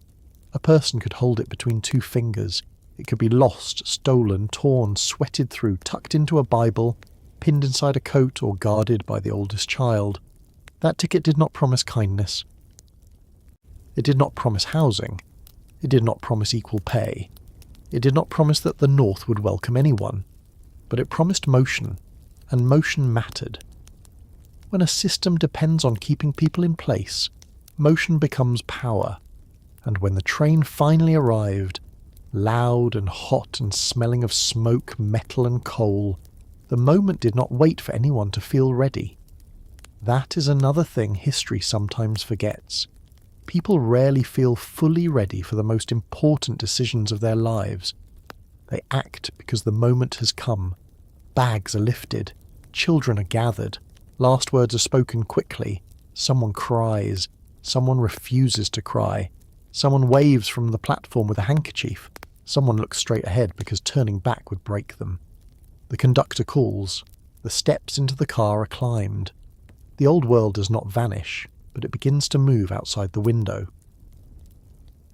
A person could hold it between two fingers. It could be lost, stolen, torn, sweated through, tucked into a Bible, pinned inside a coat, or guarded by the oldest child. That ticket did not promise kindness. It did not promise housing. It did not promise equal pay. It did not promise that the North would welcome anyone. But it promised motion, and motion mattered. When a system depends on keeping people in place, motion becomes power. And when the train finally arrived, loud and hot and smelling of smoke, metal and coal, the moment did not wait for anyone to feel ready. That is another thing history sometimes forgets. People rarely feel fully ready for the most important decisions of their lives. They act because the moment has come. Bags are lifted. Children are gathered. Last words are spoken quickly. Someone cries. Someone refuses to cry. Someone waves from the platform with a handkerchief. Someone looks straight ahead because turning back would break them. The conductor calls. The steps into the car are climbed. The old world does not vanish, but it begins to move outside the window.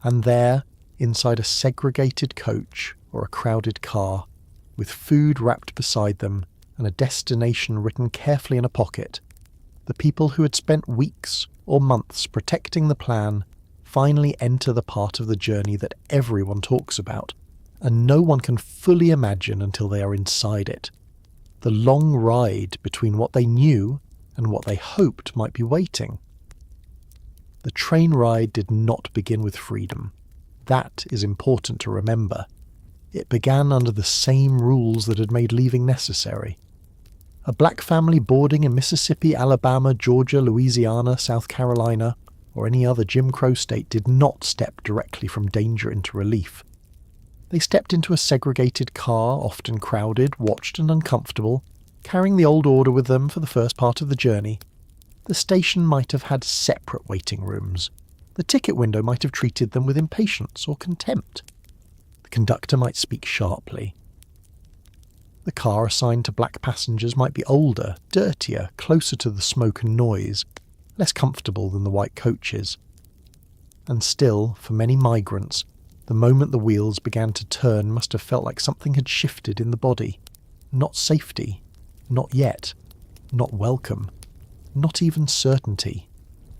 And there, inside a segregated coach or a crowded car, with food wrapped beside them and a destination written carefully in a pocket, the people who had spent weeks or months protecting the plan finally enter the part of the journey that everyone talks about, and no one can fully imagine until they are inside it. The long ride between what they knew and what they hoped might be waiting. The train ride did not begin with freedom. That is important to remember. It began under the same rules that had made leaving necessary. A black family boarding in Mississippi, Alabama, Georgia, Louisiana, South Carolina, or any other Jim Crow state did not step directly from danger into relief. They stepped into a segregated car, often crowded, watched and uncomfortable, carrying the old order with them for the first part of the journey. The station might have had separate waiting rooms. The ticket window might have treated them with impatience or contempt. The conductor might speak sharply. The car assigned to black passengers might be older, dirtier, closer to the smoke and noise, less comfortable than the white coaches. And still, for many migrants, the moment the wheels began to turn must have felt like something had shifted in the body. Not safety, not yet, not welcome, not even certainty,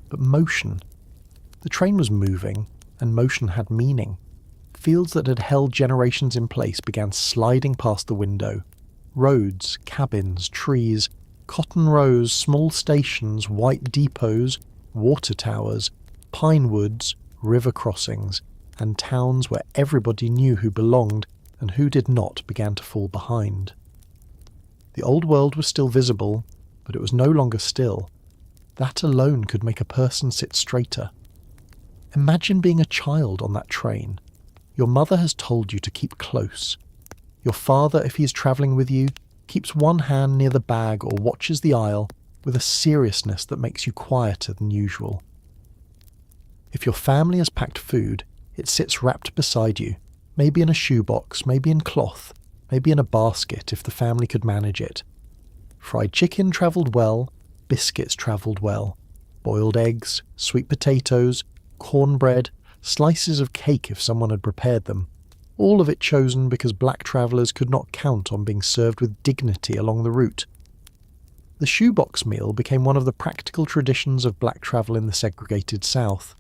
but motion. The train was moving, and motion had meaning. Fields that had held generations in place began sliding past the window. Roads, cabins, trees, cotton rows, small stations, white depots, water towers, pine woods, river crossings, and towns where everybody knew who belonged and who did not began to fall behind. The old world was still visible, but it was no longer still. That alone could make a person sit straighter. Imagine being a child on that train. Your mother has told you to keep close. Your father, if he is travelling with you, keeps one hand near the bag or watches the aisle with a seriousness that makes you quieter than usual. If your family has packed food, it sits wrapped beside you, maybe in a shoebox, maybe in cloth, maybe in a basket if the family could manage it. Fried chicken travelled well, biscuits travelled well, boiled eggs, sweet potatoes, cornbread, slices of cake if someone had prepared them, all of it chosen because black travellers could not count on being served with dignity along the route. The shoebox meal became one of the practical traditions of black travel in the segregated South.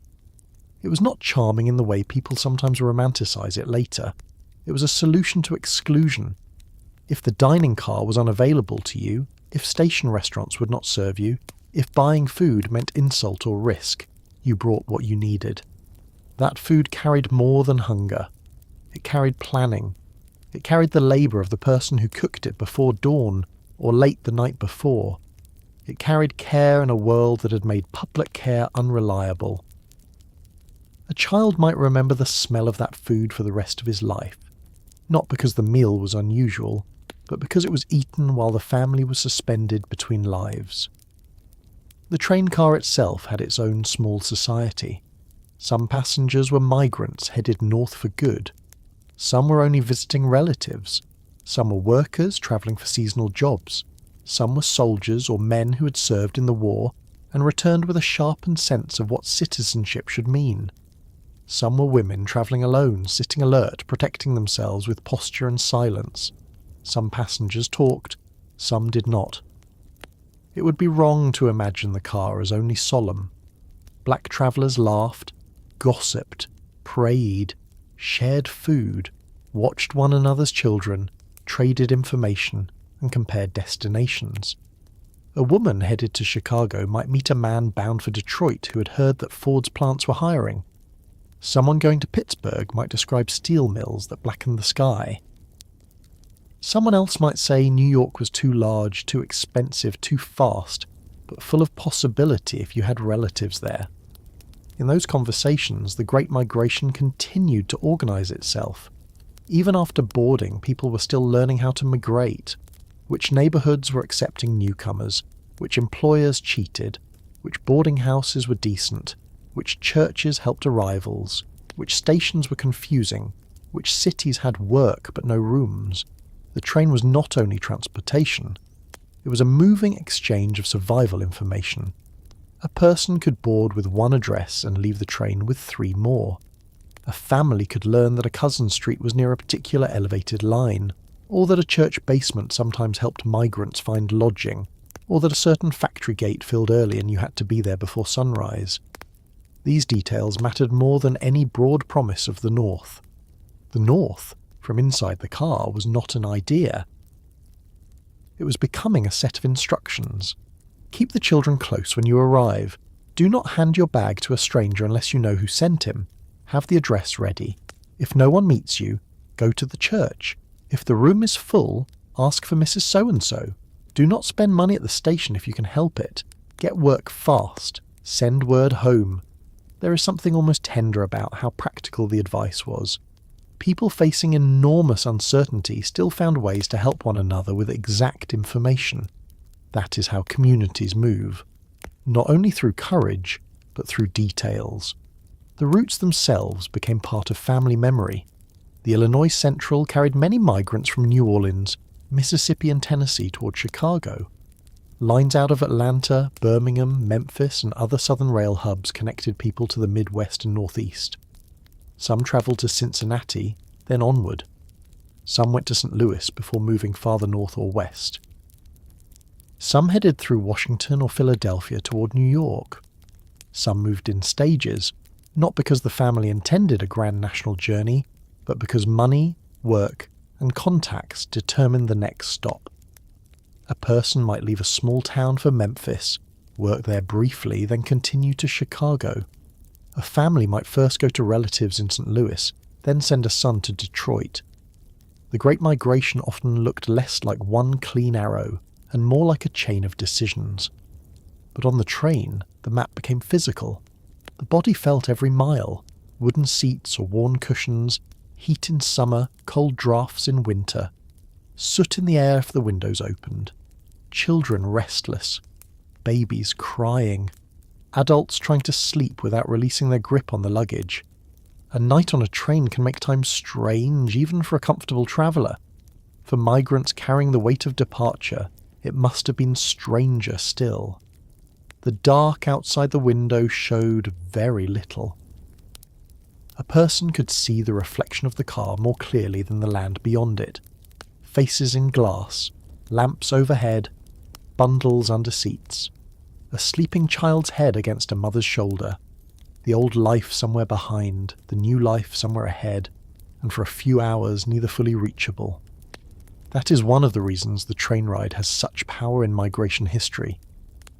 It was not charming in the way people sometimes romanticise it later. It was a solution to exclusion. If the dining car was unavailable to you, if station restaurants would not serve you, if buying food meant insult or risk, you brought what you needed. That food carried more than hunger. It carried planning. It carried the labour of the person who cooked it before dawn or late the night before. It carried care in a world that had made public care unreliable. A child might remember the smell of that food for the rest of his life, not because the meal was unusual, but because it was eaten while the family was suspended between lives. The train car itself had its own small society. Some passengers were migrants headed north for good. Some were only visiting relatives. Some were workers travelling for seasonal jobs. Some were soldiers or men who had served in the war and returned with a sharpened sense of what citizenship should mean. Some were women travelling alone, sitting alert, protecting themselves with posture and silence. Some passengers talked, some did not. It would be wrong to imagine the car as only solemn. Black travellers laughed, gossiped, prayed, shared food, watched one another's children, traded information, and compared destinations. A woman headed to Chicago might meet a man bound for Detroit who had heard that Ford's plants were hiring. Someone going to Pittsburgh might describe steel mills that blackened the sky. Someone else might say New York was too large, too expensive, too fast, but full of possibility if you had relatives there. In those conversations, the Great Migration continued to organise itself. Even after boarding, people were still learning how to migrate, which neighbourhoods were accepting newcomers, which employers cheated, which boarding houses were decent, which churches helped arrivals, which stations were confusing, which cities had work but no rooms. The train was not only transportation, it was a moving exchange of survival information. A person could board with one address and leave the train with 3 more. A family could learn that a cousin street was near a particular elevated line, or that a church basement sometimes helped migrants find lodging, or that a certain factory gate filled early and you had to be there before sunrise. These details mattered more than any broad promise of the North. The North, from inside the car, was not an idea. It was becoming a set of instructions. Keep the children close when you arrive. Do not hand your bag to a stranger unless you know who sent him. Have the address ready. If no one meets you, go to the church. If the room is full, ask for Mrs. So-and-so. Do not spend money at the station if you can help it. Get work fast. Send word home. There is something almost tender about how practical the advice was. People facing enormous uncertainty still found ways to help one another with exact information. That is how communities move. Not only through courage, but through details. The routes themselves became part of family memory. The Illinois Central carried many migrants from New Orleans, Mississippi and Tennessee toward Chicago. Lines out of Atlanta, Birmingham, Memphis and other southern rail hubs connected people to the Midwest and Northeast. Some travelled to Cincinnati, then onward. Some went to St. Louis before moving farther north or west. Some headed through Washington or Philadelphia toward New York. Some moved in stages, not because the family intended a grand national journey, but because money, work, and contacts determined the next stop. A person might leave a small town for Memphis, work there briefly, then continue to Chicago. A family might first go to relatives in St. Louis, then send a son to Detroit. The Great Migration often looked less like one clean arrow and more like a chain of decisions. But on the train, the map became physical. The body felt every mile, wooden seats or worn cushions, heat in summer, cold draughts in winter, soot in the air if the windows opened, children restless, babies crying, adults trying to sleep without releasing their grip on the luggage. A night on a train can make time strange even for a comfortable traveller. For migrants carrying the weight of departure, it must have been stranger still. The dark outside the window showed very little. A person could see the reflection of the car more clearly than the land beyond it. Faces in glass, lamps overhead, bundles under seats, a sleeping child's head against a mother's shoulder, the old life somewhere behind, the new life somewhere ahead, and for a few hours neither fully reachable. That is one of the reasons the train ride has such power in migration history.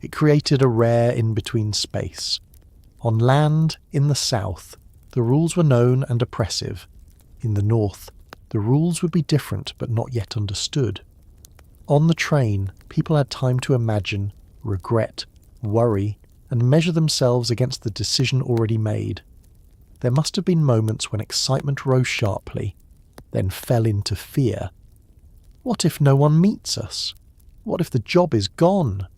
It created a rare in-between space. On land, in the south, the rules were known and oppressive. In the north, the rules would be different but not yet understood. On the train, people had time to imagine, regret, worry, and measure themselves against the decision already made. There must have been moments when excitement rose sharply, then fell into fear. What if no one meets us? What if the job is gone?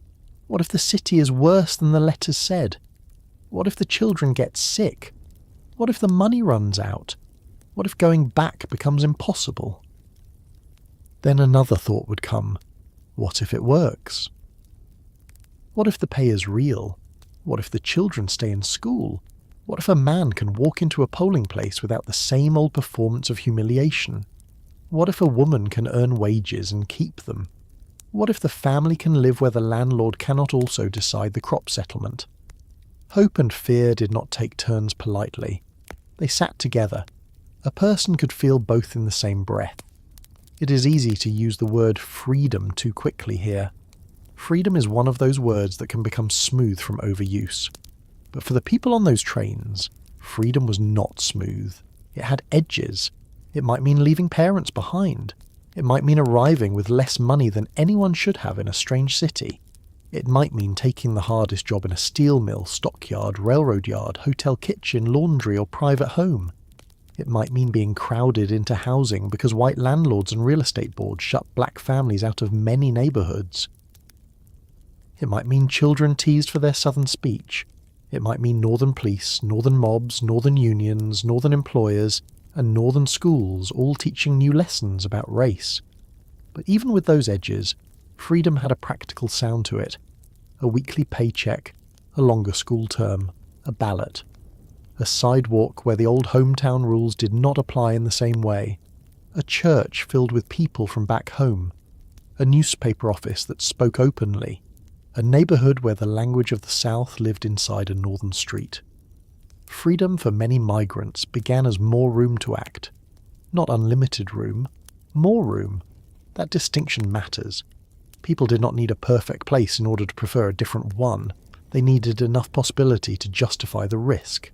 What if the city is worse than the letters said? What if the children get sick? What if the money runs out? What if going back becomes impossible? Then another thought would come. What if it works? What if the pay is real? What if the children stay in school? What if a man can walk into a polling place without the same old performance of humiliation? What if a woman can earn wages and keep them? What if the family can live where the landlord cannot also decide the crop settlement? Hope and fear did not take turns politely. They sat together. A person could feel both in the same breath. It is easy to use the word freedom too quickly here. Freedom is one of those words that can become smooth from overuse. But for the people on those trains, freedom was not smooth. It had edges. It might mean leaving parents behind. It might mean arriving with less money than anyone should have in a strange city. It might mean taking the hardest job in a steel mill, stockyard, railroad yard, hotel kitchen, laundry or private home. It might mean being crowded into housing because white landlords and real estate boards shut black families out of many neighbourhoods. It might mean children teased for their southern speech. It might mean northern police, northern mobs, northern unions, northern employers, and northern schools all teaching new lessons about race. But even with those edges, freedom had a practical sound to it. A weekly paycheck, a longer school term, a ballot. A sidewalk where the old hometown rules did not apply in the same way. A church filled with people from back home. A newspaper office that spoke openly. A neighbourhood where the language of the South lived inside a northern street. Freedom for many migrants began as more room to act. Not unlimited room, more room. That distinction matters. People did not need a perfect place in order to prefer a different one. They needed enough possibility to justify the risk.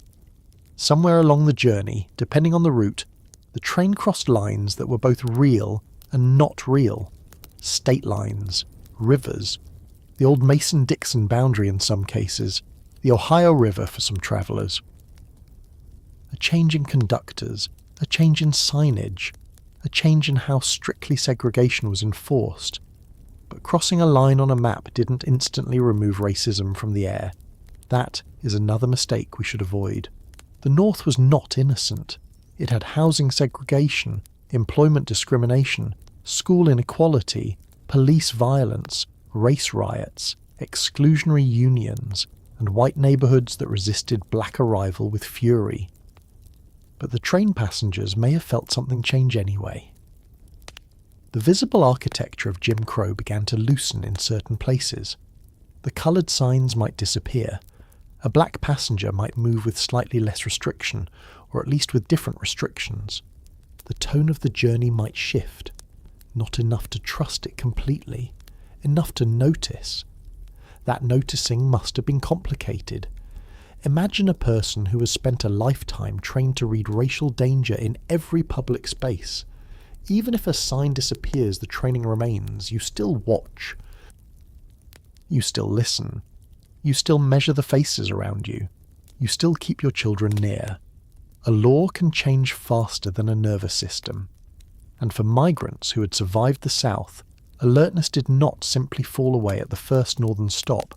Somewhere along the journey, depending on the route, the train crossed lines that were both real and not real. State lines, rivers, the old Mason-Dixon boundary in some cases, the Ohio River for some travellers. A change in conductors, a change in signage, a change in how strictly segregation was enforced. But crossing a line on a map didn't instantly remove racism from the air. That is another mistake we should avoid. The North was not innocent. It had housing segregation, employment discrimination, school inequality, police violence, race riots, exclusionary unions, and white neighbourhoods that resisted black arrival with fury. But the train passengers may have felt something change anyway. The visible architecture of Jim Crow began to loosen in certain places. The coloured signs might disappear. A black passenger might move with slightly less restriction, or at least with different restrictions. The tone of the journey might shift. Not enough to trust it completely, enough to notice. That noticing must have been complicated. Imagine a person who has spent a lifetime trained to read racial danger in every public space. Even if a sign disappears, the training remains. You still watch. You still listen. You still measure the faces around you. You still keep your children near. A law can change faster than a nervous system. And for migrants who had survived the South, alertness did not simply fall away at the first northern stop.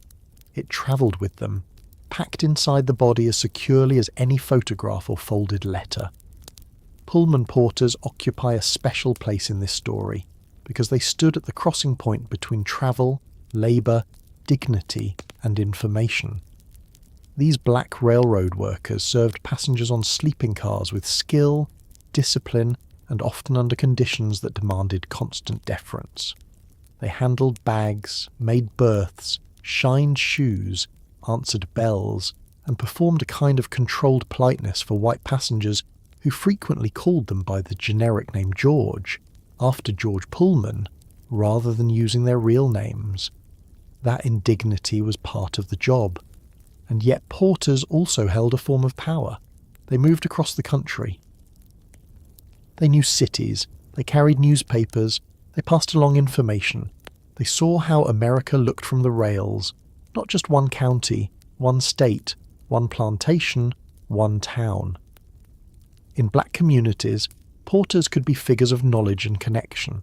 It travelled with them, packed inside the body as securely as any photograph or folded letter. Pullman porters occupy a special place in this story because they stood at the crossing point between travel, labour, dignity, and information. These black railroad workers served passengers on sleeping cars with skill, discipline, and often under conditions that demanded constant deference. They handled bags, made berths, shined shoes, answered bells, and performed a kind of controlled politeness for white passengers who frequently called them by the generic name George, after George Pullman, rather than using their real names. That indignity was part of the job. And yet porters also held a form of power. They moved across the country. They knew cities, they carried newspapers, they passed along information. They saw how America looked from the rails, not just one county, one state, one plantation, one town. In black communities, porters could be figures of knowledge and connection.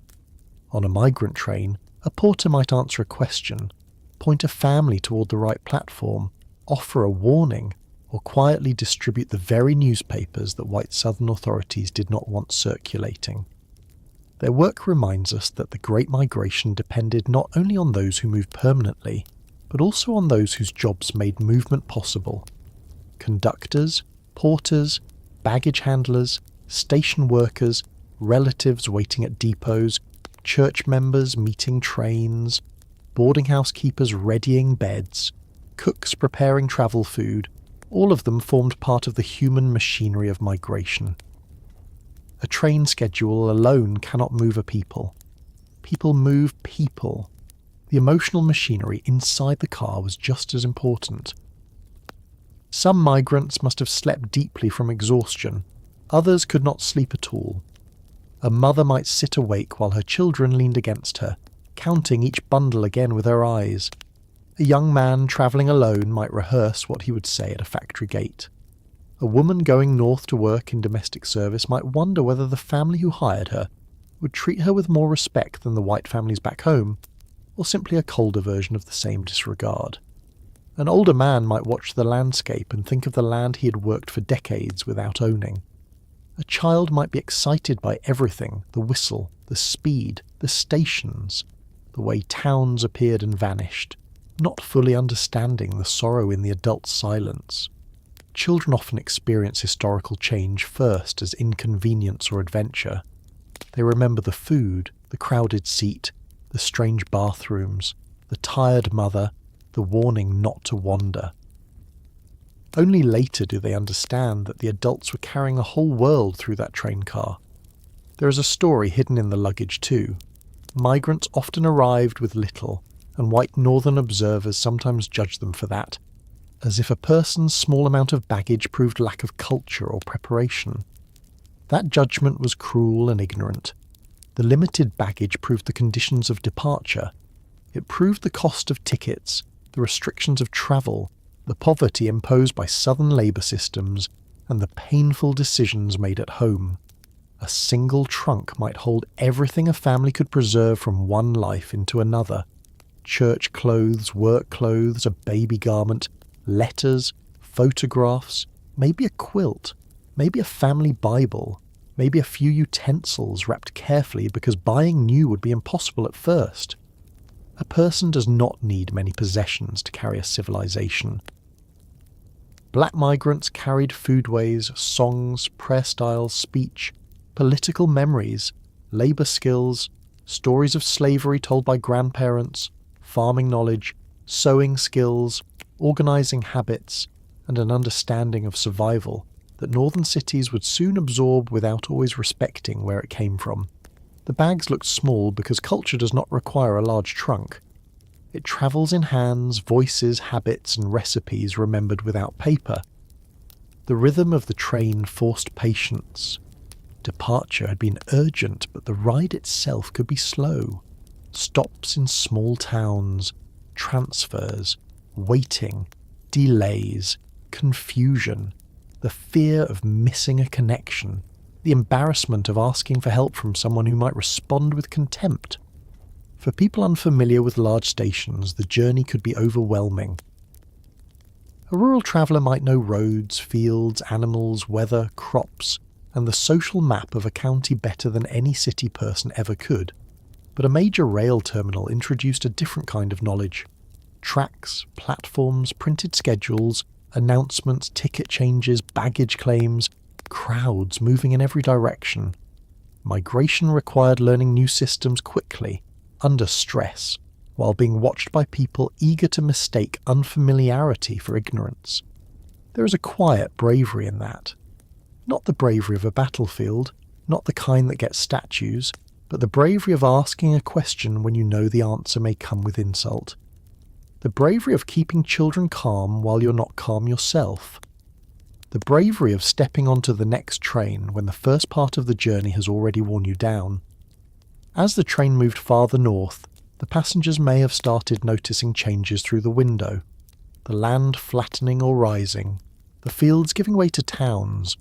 On a migrant train, a porter might answer a question, point a family toward the right platform, offer a warning, or quietly distribute the very newspapers that white Southern authorities did not want circulating. Their work reminds us that the Great Migration depended not only on those who moved permanently, but also on those whose jobs made movement possible. Conductors, porters, baggage handlers, station workers, relatives waiting at depots, church members meeting trains, boarding house keepers readying beds, cooks preparing travel food, all of them formed part of the human machinery of migration. A train schedule alone cannot move a people. People move people. The emotional machinery inside the car was just as important. Some migrants must have slept deeply from exhaustion. Others could not sleep at all. A mother might sit awake while her children leaned against her, counting each bundle again with her eyes. A young man travelling alone might rehearse what he would say at a factory gate. A woman going north to work in domestic service might wonder whether the family who hired her would treat her with more respect than the white families back home, or simply a colder version of the same disregard. An older man might watch the landscape and think of the land he had worked for decades without owning. A child might be excited by everything, the whistle, the speed, the stations, the way towns appeared and vanished, not fully understanding the sorrow in the adult's silence. Children often experience historical change first as inconvenience or adventure. They remember the food, the crowded seat, the strange bathrooms, the tired mother, the warning not to wander. Only later do they understand that the adults were carrying a whole world through that train car. There is a story hidden in the luggage too. Migrants often arrived with little, and white northern observers sometimes judged them for that, as if a person's small amount of baggage proved lack of culture or preparation. That judgment was cruel and ignorant. The limited baggage proved the conditions of departure. It proved the cost of tickets, the restrictions of travel, the poverty imposed by southern labour systems, and the painful decisions made at home. A single trunk might hold everything a family could preserve from one life into another. Church clothes, work clothes, a baby garment, letters, photographs, maybe a quilt, maybe a family Bible, Maybe a few utensils wrapped carefully because buying new would be impossible at first. A person does not need many possessions to carry a civilization. Black migrants carried foodways, songs, prayer styles, speech, political memories, labour skills, stories of slavery told by grandparents, farming knowledge, sewing skills, organising habits, and an understanding of survival that northern cities would soon absorb without always respecting where it came from. The bags looked small because culture does not require a large trunk. It travels in hands, voices, habits, and recipes remembered without paper. The rhythm of the train forced patience. Departure had been urgent, but the ride itself could be slow. Stops in small towns, transfers, waiting, delays, confusion, the fear of missing a connection, the embarrassment of asking for help from someone who might respond with contempt. For people unfamiliar with large stations, the journey could be overwhelming. A rural traveller might know roads, fields, animals, weather, crops, and the social map of a county better than any city person ever could. But a major rail terminal introduced a different kind of knowledge. Tracks, platforms, printed schedules, announcements, ticket changes, baggage claims, crowds moving in every direction. Migration required learning new systems quickly, under stress, while being watched by people eager to mistake unfamiliarity for ignorance. There is a quiet bravery in that. Not the bravery of a battlefield, not the kind that gets statues, but the bravery of asking a question when you know the answer may come with insult. The bravery of keeping children calm while you're not calm yourself. The bravery of stepping onto the next train when the first part of the journey has already worn you down. As the train moved farther north, the passengers may have started noticing changes through the window. The land flattening or rising, the fields giving way to towns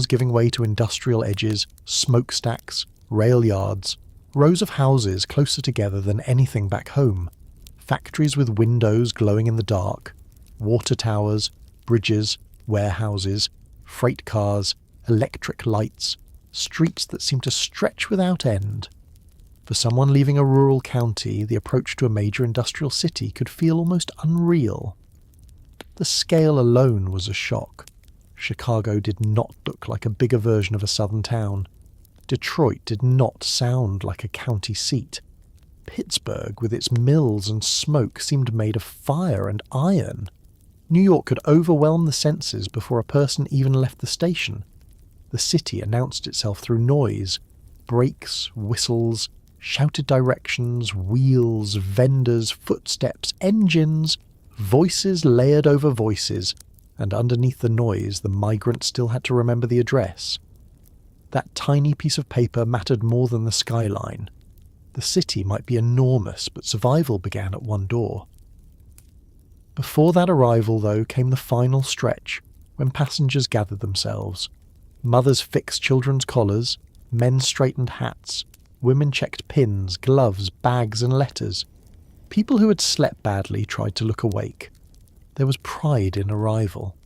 giving way to industrial edges, smokestacks, rail yards, rows of houses closer together than anything back home, factories with windows glowing in the dark, water towers, bridges, warehouses, freight cars, electric lights, streets that seem to stretch without end. For someone leaving a rural county, the approach to a major industrial city could feel almost unreal. The scale alone was a shock. Chicago did not look like a bigger version of a southern town. Detroit did not sound like a county seat. Pittsburgh, with its mills and smoke, seemed made of fire and iron. New York could overwhelm the senses before a person even left the station. The city announced itself through noise, brakes, whistles, shouted directions, wheels, vendors, footsteps, engines, voices layered over voices, and underneath the noise the migrant still had to remember the address. That tiny piece of paper mattered more than the skyline. The city might be enormous, but survival began at one door. Before that arrival, though, came the final stretch, when passengers gathered themselves. Mothers fixed children's collars, men straightened hats, women checked pins, gloves, bags and letters. People who had slept badly tried to look awake. There was pride in arrival.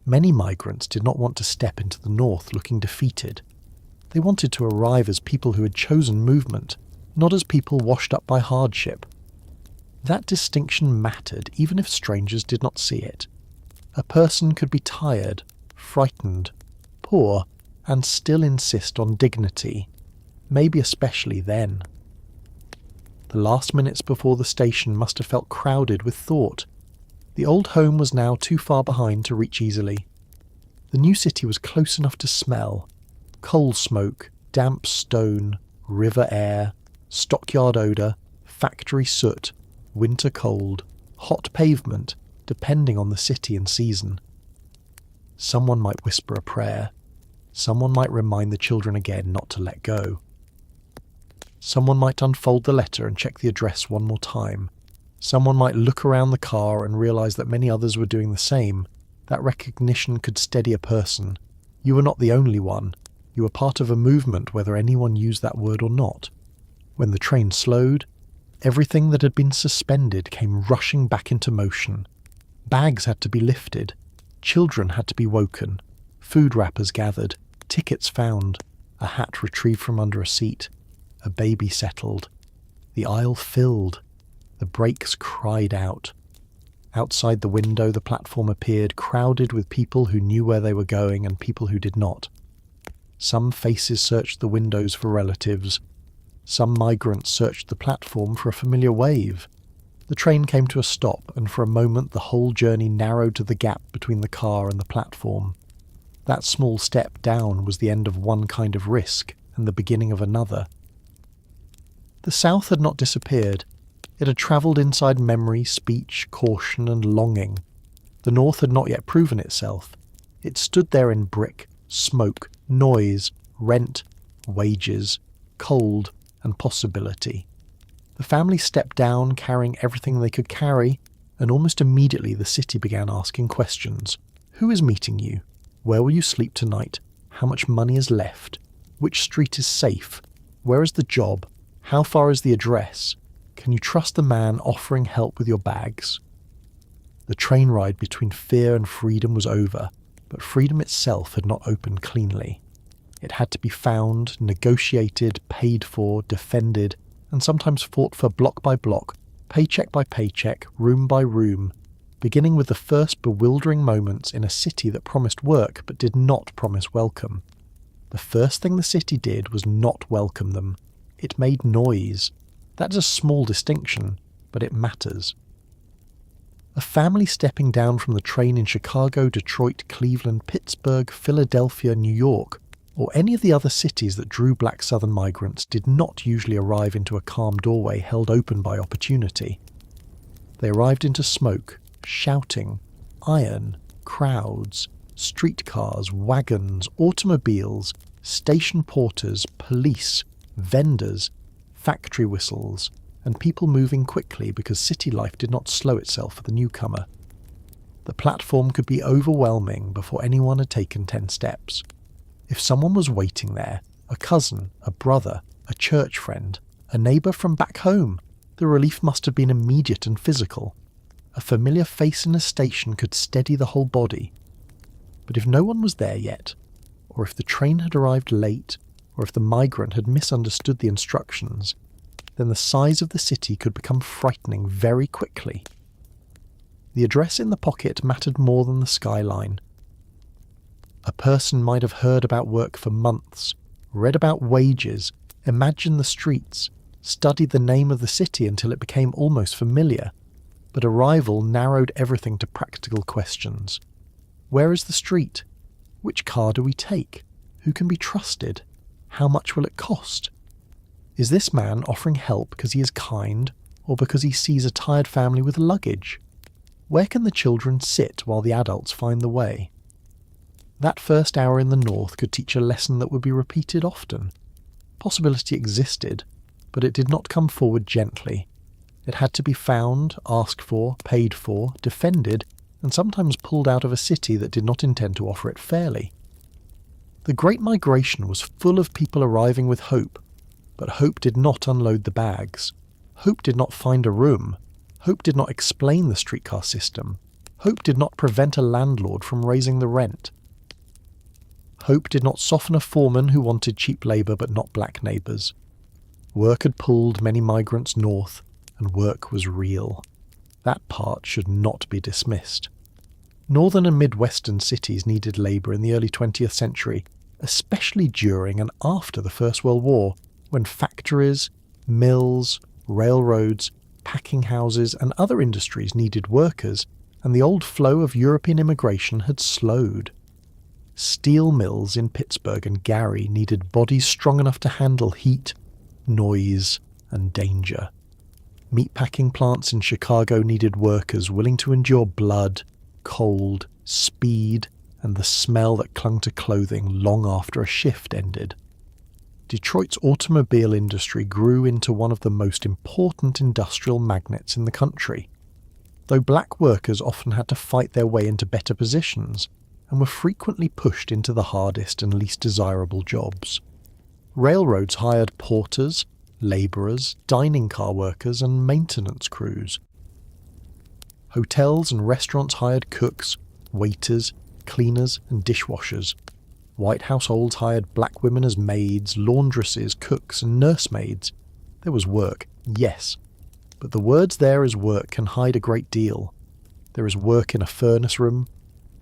Many migrants did not want to step into the north looking defeated. They wanted to arrive as people who had chosen movement, not as people washed up by hardship. That distinction mattered even if strangers did not see it. A person could be tired, frightened, poor, and still insist on dignity, maybe especially then. The last minutes before the station must have felt crowded with thought. The old home was now too far behind to reach easily. The new city was close enough to smell. Coal smoke, damp stone, river air, stockyard odour, factory soot, winter cold, hot pavement, depending on the city and season. Someone might whisper a prayer. Someone might remind the children again not to let go. Someone might unfold the letter and check the address one more time. Someone might look around the car and realise that many others were doing the same. That recognition could steady a person. You were not the only one. You were part of a movement, whether anyone used that word or not. When the train slowed, everything that had been suspended came rushing back into motion. Bags had to be lifted. Children had to be woken. food wrappers gathered, tickets found, a hat retrieved from under a seat, a baby settled. The aisle filled. The brakes cried out. Outside the window, the platform appeared, crowded with people who knew where they were going and people who did not. Some faces searched the windows for relatives. Some migrants searched the platform for a familiar wave. The train came to a stop, and for a moment the whole journey narrowed to the gap between the car and the platform. That small step down was the end of one kind of risk and the beginning of another. The South had not disappeared. It had travelled inside memory, speech, caution and longing. The North had not yet proven itself. It stood there in brick, smoke, noise, rent, wages, cold and possibility. The family stepped down, carrying everything they could carry, and almost immediately the city began asking questions. Who is meeting you? Where will you sleep tonight? How much money is left? Which street is safe? Where is the job? How far is the address? Can you trust the man offering help with your bags? The train ride between fear and freedom was over, but freedom itself had not opened cleanly. It had to be found, negotiated, paid for, defended, and sometimes fought for block by block, paycheck by paycheck, room by room, beginning with the first bewildering moments in a city that promised work but did not promise welcome. The first thing the city did was not welcome them. It made noise. That is a small distinction, but it matters. A family stepping down from the train in Chicago, Detroit, Cleveland, Pittsburgh, Philadelphia, New York, or any of the other cities that drew black southern migrants did not usually arrive into a calm doorway held open by opportunity. They arrived into smoke, shouting, iron, crowds, streetcars, wagons, automobiles, station porters, police, vendors, factory whistles, and people moving quickly because city life did not slow itself for the newcomer. The platform could be overwhelming before anyone had taken 10 steps. If someone was waiting there, a cousin, a brother, a church friend, a neighbour from back home, the relief must have been immediate and physical. A familiar face in a station could steady the whole body. But if no one was there yet, or if the train had arrived late, or if the migrant had misunderstood the instructions, then the size of the city could become frightening very quickly. The address in the pocket mattered more than the skyline. A person might have heard about work for months, read about wages, imagined the streets, studied the name of the city until it became almost familiar, but arrival narrowed everything to practical questions. Where is the street? Which car do we take? Who can be trusted? How much will it cost? Is this man offering help because he is kind, or because he sees a tired family with luggage? Where can the children sit while the adults find the way? That first hour in the north could teach a lesson that would be repeated often. Possibility existed, but it did not come forward gently. It had to be found, asked for, paid for, defended, and sometimes pulled out of a city that did not intend to offer it fairly. The Great Migration was full of people arriving with hope, but hope did not unload the bags. Hope did not find a room. Hope did not explain the streetcar system. Hope did not prevent a landlord from raising the rent. Hope did not soften a foreman who wanted cheap labour but not black neighbours. Work had pulled many migrants north, and work was real. That part should not be dismissed. Northern and Midwestern cities needed labour in the early 20th century, especially during and after the First World War, when factories, mills, railroads, packing houses and other industries needed workers, and the old flow of European immigration had slowed. Steel mills in Pittsburgh and Gary needed bodies strong enough to handle heat, noise, and danger. Meatpacking plants in Chicago needed workers willing to endure blood, cold, speed, and the smell that clung to clothing long after a shift ended. Detroit's automobile industry grew into one of the most important industrial magnets in the country. Though black workers often had to fight their way into better positions, and were frequently pushed into the hardest and least desirable jobs. Railroads hired porters, labourers, dining car workers, and maintenance crews. Hotels and restaurants hired cooks, waiters, cleaners and dishwashers. White households hired black women as maids, laundresses, cooks, and nursemaids. There was work, yes, but the words "there is work" can hide a great deal. There is work in a furnace room.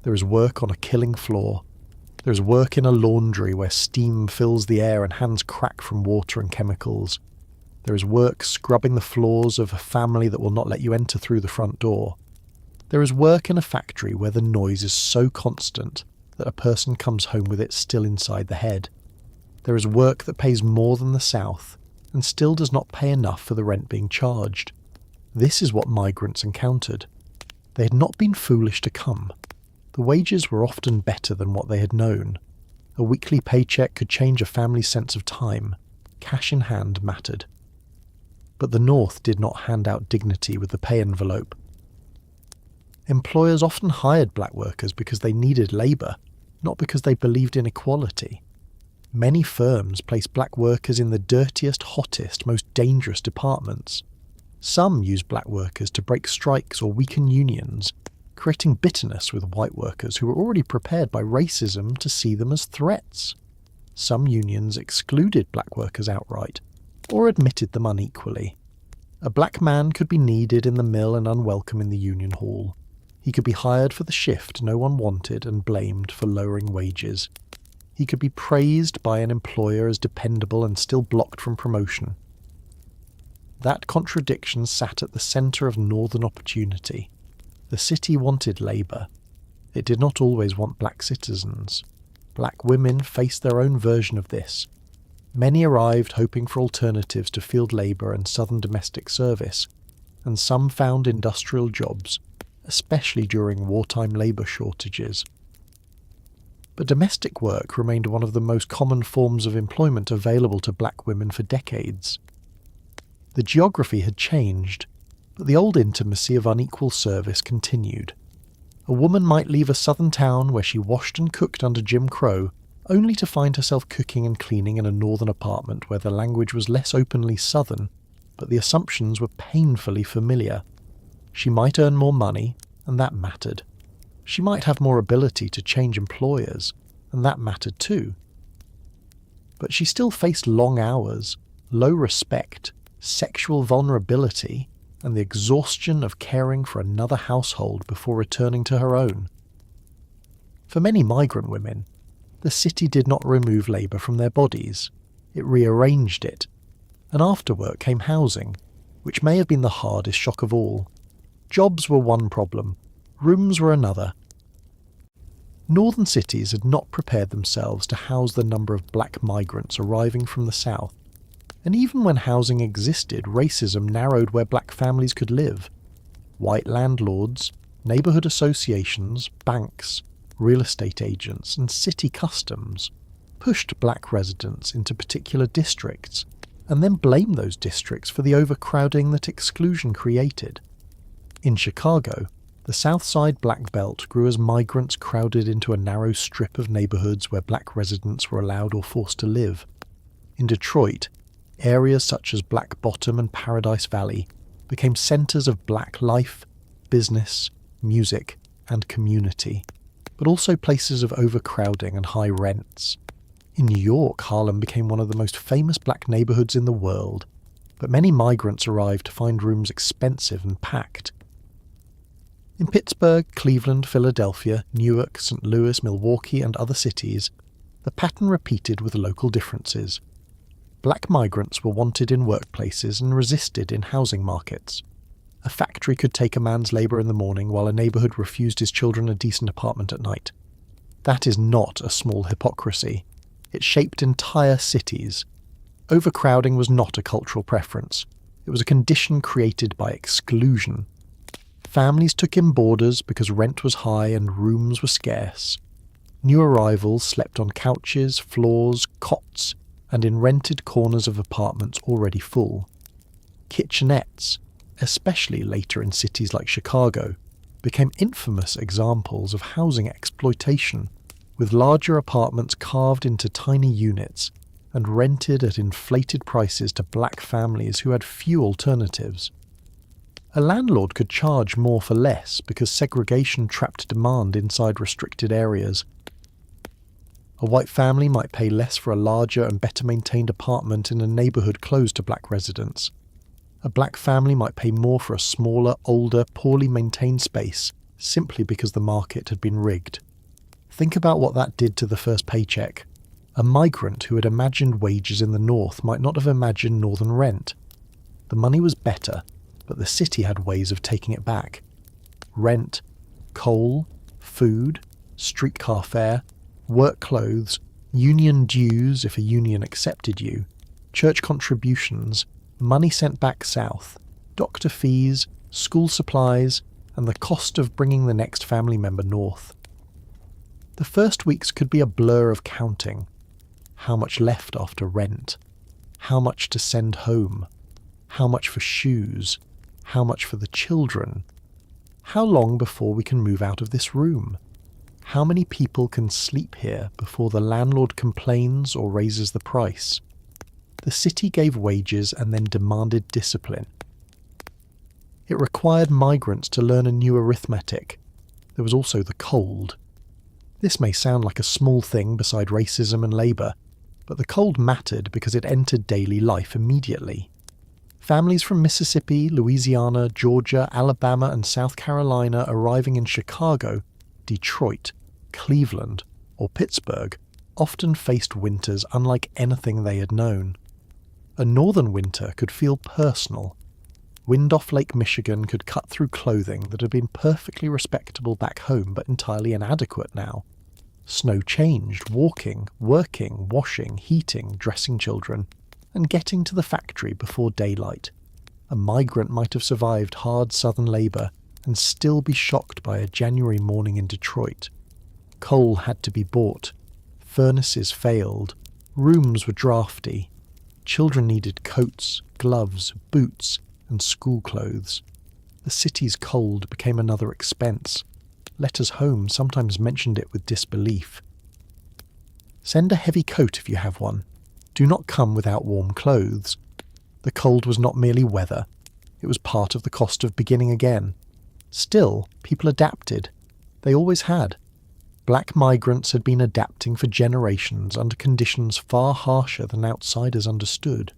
There is work on a killing floor. There is work in a laundry where steam fills the air and hands crack from water and chemicals. There is work scrubbing the floors of a family that will not let you enter through the front door. There is work in a factory where the noise is so constant that a person comes home with it still inside the head. There is work that pays more than the South and still does not pay enough for the rent being charged. This is what migrants encountered. They had not been foolish to come. The wages were often better than what they had known. A weekly paycheck could change a family's sense of time. Cash in hand mattered. But the North did not hand out dignity with the pay envelope. Employers often hired black workers because they needed labour, not because they believed in equality. Many firms placed black workers in the dirtiest, hottest, most dangerous departments. Some used black workers to break strikes or weaken unions, creating bitterness with white workers who were already prepared by racism to see them as threats. Some unions excluded black workers outright, or admitted them unequally. A black man could be needed in the mill and unwelcome in the union hall. He could be hired for the shift no one wanted and blamed for lowering wages. He could be praised by an employer as dependable and still blocked from promotion. That contradiction sat at the centre of northern opportunity. The city wanted labour. It did not always want black citizens. Black women faced their own version of this. Many arrived hoping for alternatives to field labour and southern domestic service, and some found industrial jobs, especially during wartime labour shortages. But domestic work remained one of the most common forms of employment available to black women for decades. The geography had changed, but the old intimacy of unequal service continued. A woman might leave a southern town where she washed and cooked under Jim Crow, only to find herself cooking and cleaning in a northern apartment where the language was less openly southern, but the assumptions were painfully familiar. She might earn more money, and that mattered. She might have more ability to change employers, and that mattered too. But she still faced long hours, low respect, sexual vulnerability, and the exhaustion of caring for another household before returning to her own. For many migrant women, the city did not remove labour from their bodies. It rearranged it. And afterward came housing, which may have been the hardest shock of all. Jobs were one problem, rooms were another. Northern cities had not prepared themselves to house the number of black migrants arriving from the south. And even when housing existed, racism narrowed where black families could live. White landlords, neighbourhood associations, banks, real estate agents, and city customs pushed black residents into particular districts, and then blamed those districts for the overcrowding that exclusion created. In Chicago, the South Side Black Belt grew as migrants crowded into a narrow strip of neighbourhoods where black residents were allowed or forced to live. In Detroit, areas such as Black Bottom and Paradise Valley became centres of black life, business, music, and community, but also places of overcrowding and high rents. In New York, Harlem became one of the most famous black neighbourhoods in the world, but many migrants arrived to find rooms expensive and packed. In Pittsburgh, Cleveland, Philadelphia, Newark, St. Louis, Milwaukee, and other cities, the pattern repeated with local differences. Black migrants were wanted in workplaces and resisted in housing markets. A factory could take a man's labour in the morning while a neighbourhood refused his children a decent apartment at night. That is not a small hypocrisy. It shaped entire cities. Overcrowding was not a cultural preference. It was a condition created by exclusion. Families took in boarders because rent was high and rooms were scarce. New arrivals slept on couches, floors, cots, and in rented corners of apartments already full. Kitchenettes, especially later in cities like Chicago, became infamous examples of housing exploitation, with larger apartments carved into tiny units and rented at inflated prices to black families who had few alternatives. A landlord could charge more for less because segregation trapped demand inside restricted areas. A white family might pay less for a larger and better maintained apartment in a neighbourhood closed to black residents. A black family might pay more for a smaller, older, poorly maintained space simply because the market had been rigged. Think about what that did to the first paycheck. A migrant who had imagined wages in the north might not have imagined northern rent. The money was better, but the city had ways of taking it back. Rent, coal, food, streetcar fare, work clothes, union dues if a union accepted you, church contributions, money sent back south, doctor fees, school supplies, and the cost of bringing the next family member north. The first weeks could be a blur of counting. How much left after rent? How much to send home? How much for shoes? How much for the children? How long before we can move out of this room? How many people can sleep here before the landlord complains or raises the price? The city gave wages and then demanded discipline. It required migrants to learn a new arithmetic. There was also the cold. This may sound like a small thing beside racism and labour, but the cold mattered because it entered daily life immediately. Families from Mississippi, Louisiana, Georgia, Alabama and South Carolina arriving in Chicago, Detroit, Cleveland or Pittsburgh often faced winters unlike anything they had known. A northern winter could feel personal. Wind off Lake Michigan could cut through clothing that had been perfectly respectable back home but entirely inadequate now. Snow changed walking, working, washing, heating, dressing children, and getting to the factory before daylight. A migrant might have survived hard southern labour and still be shocked by a January morning in Detroit. Coal had to be bought, furnaces failed, rooms were drafty, children needed coats, gloves, boots, and school clothes. The city's cold became another expense. Letters home sometimes mentioned it with disbelief. Send a heavy coat if you have one. Do not come without warm clothes. The cold was not merely weather. It was part of the cost of beginning again. Still, people adapted. They always had. Black migrants had been adapting for generations under conditions far harsher than outsiders understood.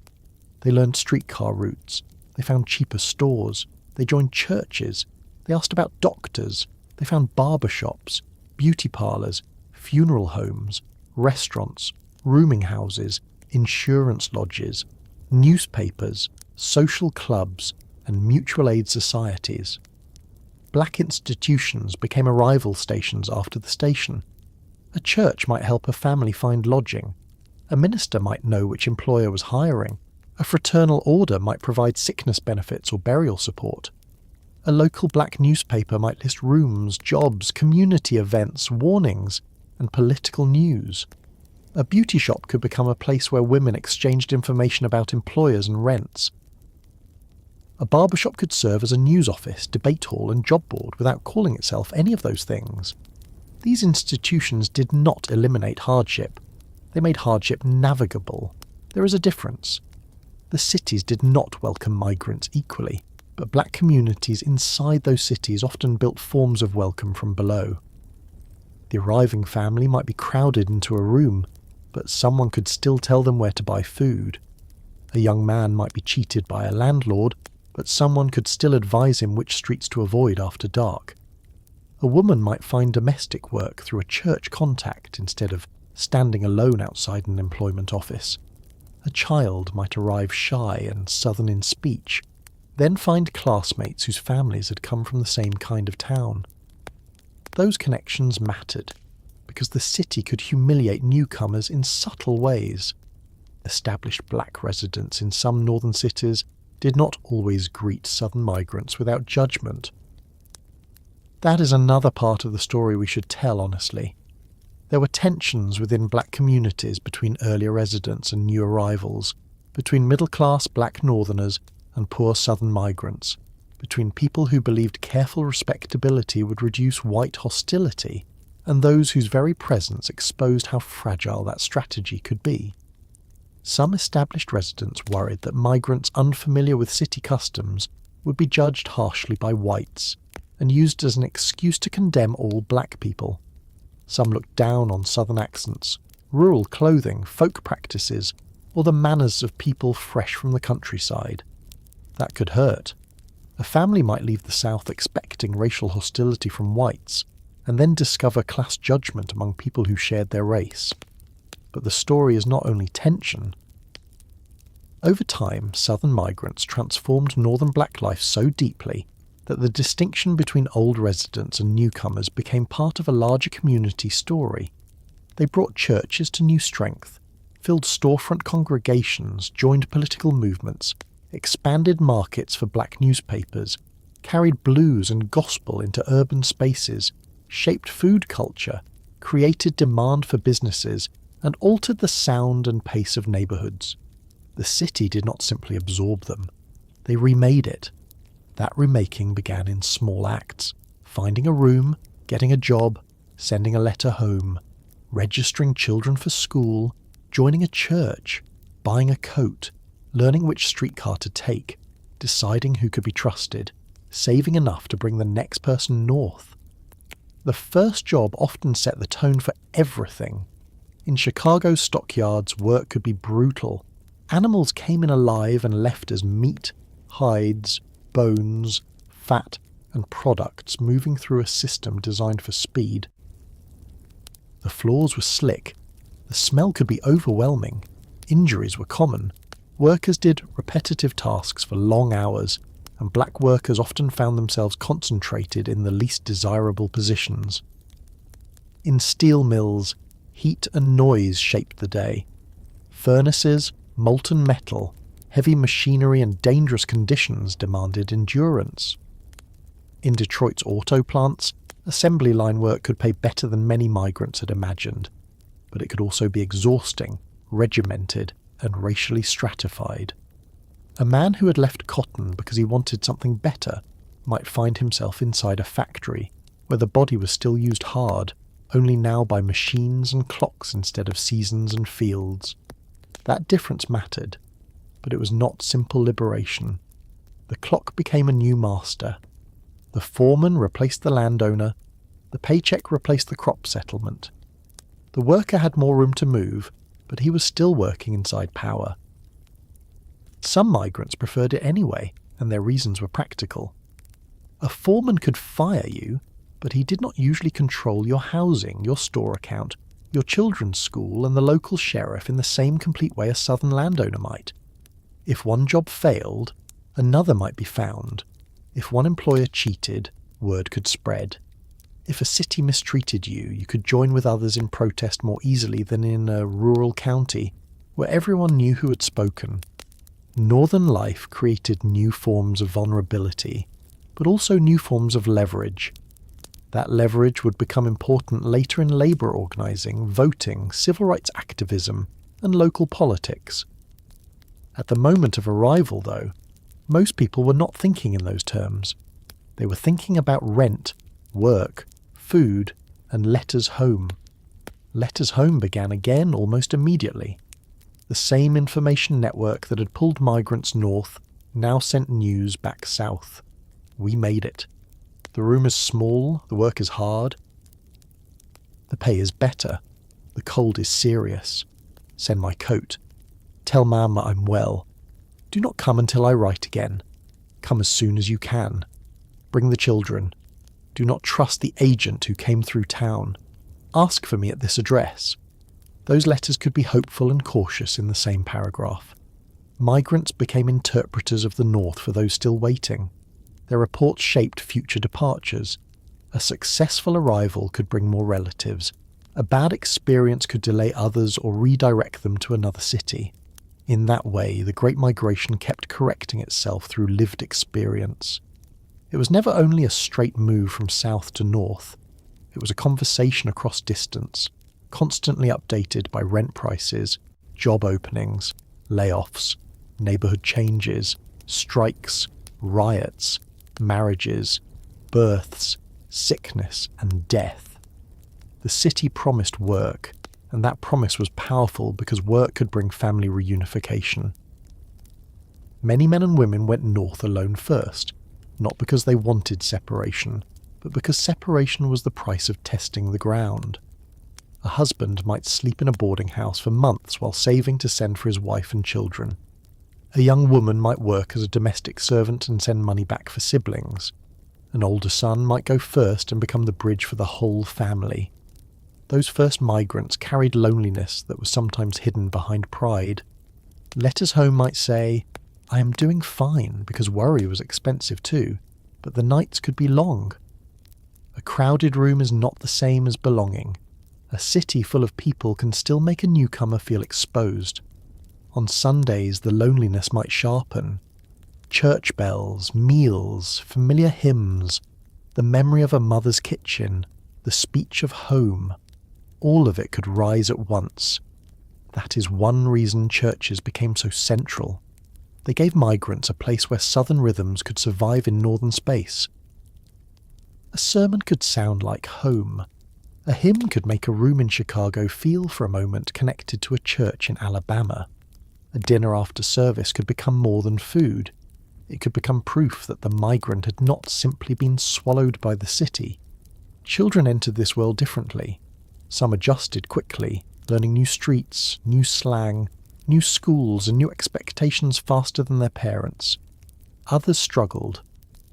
They learned streetcar routes. They found cheaper stores. They joined churches. They asked about doctors. They found barber shops, beauty parlours, funeral homes, restaurants, rooming houses, insurance lodges, newspapers, social clubs, and mutual aid societies. Black institutions became arrival stations after the station. A church might help a family find lodging. A minister might know which employer was hiring. A fraternal order might provide sickness benefits or burial support. A local black newspaper might list rooms, jobs, community events, warnings, and political news. A beauty shop could become a place where women exchanged information about employers and rents. A barbershop could serve as a news office, debate hall, and job board without calling itself any of those things. These institutions did not eliminate hardship. They made hardship navigable. There is a difference. The cities did not welcome migrants equally, but black communities inside those cities often built forms of welcome from below. The arriving family might be crowded into a room, but someone could still tell them where to buy food. A young man might be cheated by a landlord, but someone could still advise him which streets to avoid after dark. A woman might find domestic work through a church contact instead of standing alone outside an employment office. A child might arrive shy and southern in speech, then find classmates whose families had come from the same kind of town. Those connections mattered, because the city could humiliate newcomers in subtle ways. Established black residents in some northern cities did not always greet southern migrants without judgment. That is another part of the story we should tell honestly. There were tensions within black communities between earlier residents and new arrivals, between middle-class black northerners and poor southern migrants, between people who believed careful respectability would reduce white hostility and those whose very presence exposed how fragile that strategy could be. Some established residents worried that migrants unfamiliar with city customs would be judged harshly by whites and used as an excuse to condemn all black people. Some looked down on southern accents, rural clothing, folk practices, or the manners of people fresh from the countryside. That could hurt. A family might leave the South expecting racial hostility from whites, and then discover class judgment among people who shared their race. But the story is not only tension. Over time, southern migrants transformed northern black life so deeply that the distinction between old residents and newcomers became part of a larger community story. They brought churches to new strength, filled storefront congregations, joined political movements, expanded markets for black newspapers, carried blues and gospel into urban spaces, shaped food culture, created demand for businesses, and altered the sound and pace of neighbourhoods. The city did not simply absorb them. They remade it. That remaking began in small acts, finding a room, getting a job, sending a letter home, registering children for school, joining a church, buying a coat, learning which streetcar to take, deciding who could be trusted, saving enough to bring the next person north. The first job often set the tone for everything. In Chicago's stockyards, work could be brutal. Animals came in alive and left as meat, hides, bones, fat, and products moving through a system designed for speed. The floors were slick. The smell could be overwhelming. Injuries were common. Workers did repetitive tasks for long hours, and black workers often found themselves concentrated in the least desirable positions. In steel mills, heat and noise shaped the day. Furnaces, molten metal, heavy machinery and dangerous conditions demanded endurance. In Detroit's auto plants, assembly line work could pay better than many migrants had imagined, but it could also be exhausting, regimented, and racially stratified. A man who had left cotton because he wanted something better might find himself inside a factory, where the body was still used hard, only now by machines and clocks instead of seasons and fields. That difference mattered, but it was not simple liberation. The clock became a new master. The foreman replaced the landowner. The paycheck replaced the crop settlement. The worker had more room to move, but he was still working inside power. Some migrants preferred it anyway, and their reasons were practical. A foreman could fire you, but he did not usually control your housing, your store account, your children's school, and the local sheriff in the same complete way a southern landowner might. If one job failed, another might be found. If one employer cheated, word could spread. If a city mistreated you, you could join with others in protest more easily than in a rural county, where everyone knew who had spoken. Northern life created new forms of vulnerability, but also new forms of leverage. That leverage would become important later in labour organising, voting, civil rights activism, and local politics. At the moment of arrival, though, most people were not thinking in those terms. They were thinking about rent, work, food, and letters home. Letters home began again almost immediately. The same information network that had pulled migrants north now sent news back south. We made it. The room is small, the work is hard. The pay is better. The cold is serious. Send my coat. Tell Mama I'm well. Do not come until I write again. Come as soon as you can. Bring the children. Do not trust the agent who came through town. Ask for me at this address. Those letters could be hopeful and cautious in the same paragraph. Migrants became interpreters of the North for those still waiting. Their reports shaped future departures. A successful arrival could bring more relatives. A bad experience could delay others or redirect them to another city. In that way, the Great Migration kept correcting itself through lived experience. It was never only a straight move from south to north. It was a conversation across distance, constantly updated by rent prices, job openings, layoffs, neighbourhood changes, strikes, riots, marriages, births, sickness, and death. The city promised work, and that promise was powerful because work could bring family reunification. Many men and women went north alone first, not because they wanted separation, but because separation was the price of testing the ground. A husband might sleep in a boarding house for months while saving to send for his wife and children. A young woman might work as a domestic servant and send money back for siblings. An older son might go first and become the bridge for the whole family. Those first migrants carried loneliness that was sometimes hidden behind pride. Letters home might say, "I am doing fine," because worry was expensive too, but the nights could be long. A crowded room is not the same as belonging. A city full of people can still make a newcomer feel exposed. On Sundays, the loneliness might sharpen. Church bells, meals, familiar hymns, the memory of a mother's kitchen, the speech of home, all of it could rise at once. That is one reason churches became so central. They gave migrants a place where southern rhythms could survive in northern space. A sermon could sound like home. A hymn could make a room in Chicago feel for a moment connected to a church in Alabama. A dinner after service could become more than food. It could become proof that the migrant had not simply been swallowed by the city. Children entered this world differently. Some adjusted quickly, learning new streets, new slang, new schools and new expectations faster than their parents. Others struggled.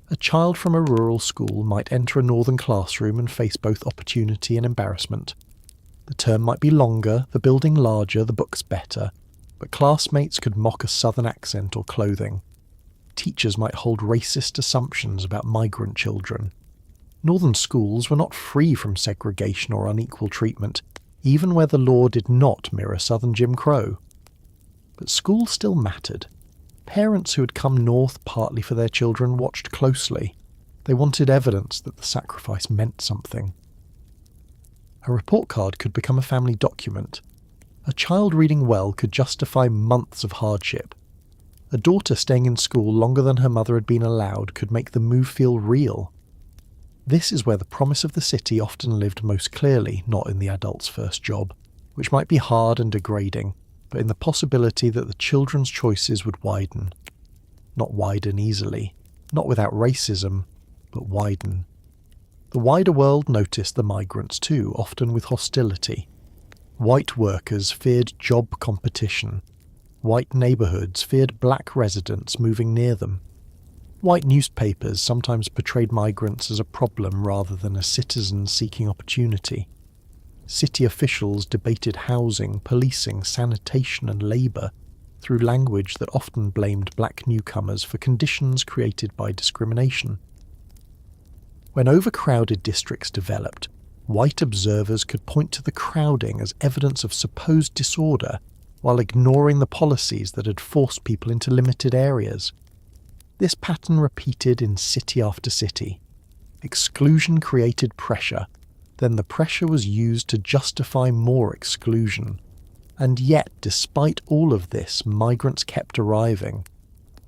A child from a rural school might enter a northern classroom and face both opportunity and embarrassment. The term might be longer, the building larger, the books better, but classmates could mock a southern accent or clothing. Teachers might hold racist assumptions about migrant children. Northern schools were not free from segregation or unequal treatment, even where the law did not mirror Southern Jim Crow. But school still mattered. Parents who had come north partly for their children watched closely. They wanted evidence that the sacrifice meant something. A report card could become a family document. A child reading well could justify months of hardship. A daughter staying in school longer than her mother had been allowed could make the move feel real. This is where the promise of the city often lived most clearly, not in the adult's first job, which might be hard and degrading, but in the possibility that the children's choices would widen. Not widen easily, not without racism, but widen. The wider world noticed the migrants too, often with hostility. White workers feared job competition. White neighbourhoods feared black residents moving near them. White newspapers sometimes portrayed migrants as a problem rather than as citizens seeking opportunity. City officials debated housing, policing, sanitation and labour through language that often blamed black newcomers for conditions created by discrimination. When overcrowded districts developed, white observers could point to the crowding as evidence of supposed disorder while ignoring the policies that had forced people into limited areas. This pattern repeated in city after city. Exclusion created pressure, then the pressure was used to justify more exclusion. And yet, despite all of this, migrants kept arriving.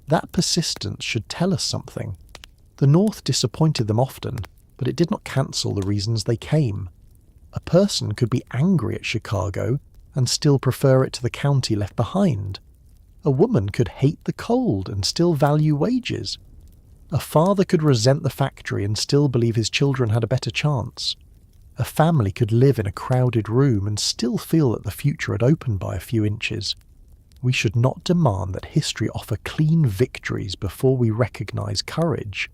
That persistence should tell us something. The North disappointed them often, but it did not cancel the reasons they came. A person could be angry at Chicago and still prefer it to the county left behind. A woman could hate the cold and still value wages. A father could resent the factory and still believe his children had a better chance. A family could live in a crowded room and still feel that the future had opened by a few inches. We should not demand that history offer clean victories before we recognise courage.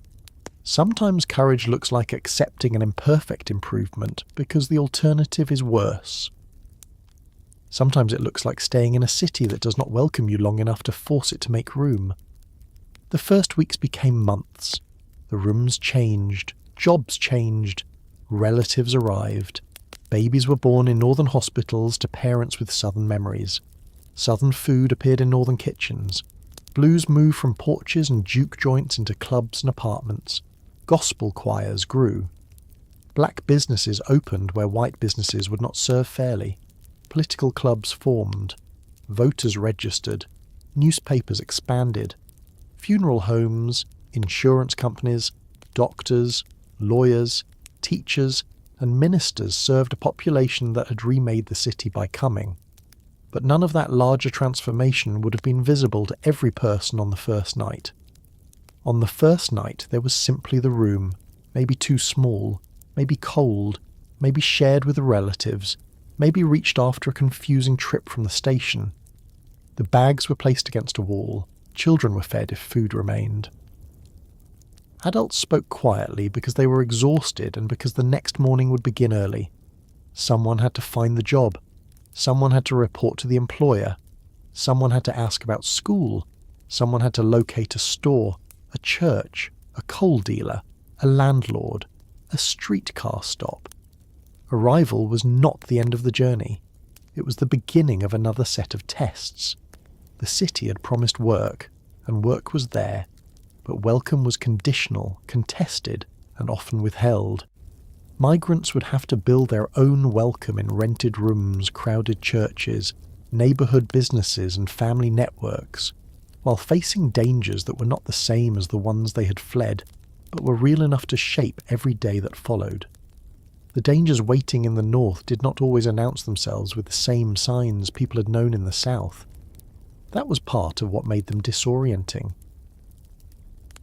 Sometimes courage looks like accepting an imperfect improvement because the alternative is worse. Sometimes it looks like staying in a city that does not welcome you long enough to force it to make room. The first weeks became months. The rooms changed, jobs changed, relatives arrived. Babies were born in northern hospitals to parents with southern memories. Southern food appeared in northern kitchens. Blues moved from porches and juke joints into clubs and apartments. Gospel choirs grew. Black businesses opened where white businesses would not serve fairly. Political clubs formed. Voters registered. Newspapers expanded. Funeral homes, insurance companies, doctors, lawyers, teachers, and ministers served a population that had remade the city by coming. but none of that larger transformation would have been visible to every person on the first night. On the first night, there was simply the room, maybe too small, maybe cold, maybe shared with the relatives, maybe reached after a confusing trip from the station. The bags were placed against a wall. Children were fed if food remained. Adults spoke quietly because they were exhausted and because the next morning would begin early. Someone had to find the job. Someone had to report to the employer. Someone had to ask about school. Someone had to locate a store, a church, a coal dealer, a landlord, a streetcar stop. Arrival was not the end of the journey. It was the beginning of another set of tests. The city had promised work, and work was there, but welcome was conditional, contested, and often withheld. Migrants would have to build their own welcome in rented rooms, crowded churches, neighbourhood businesses and family networks, while facing dangers that were not the same as the ones they had fled, but were real enough to shape every day that followed. The dangers waiting in the north did not always announce themselves with the same signs people had known in the south. That was part of what made them disorienting.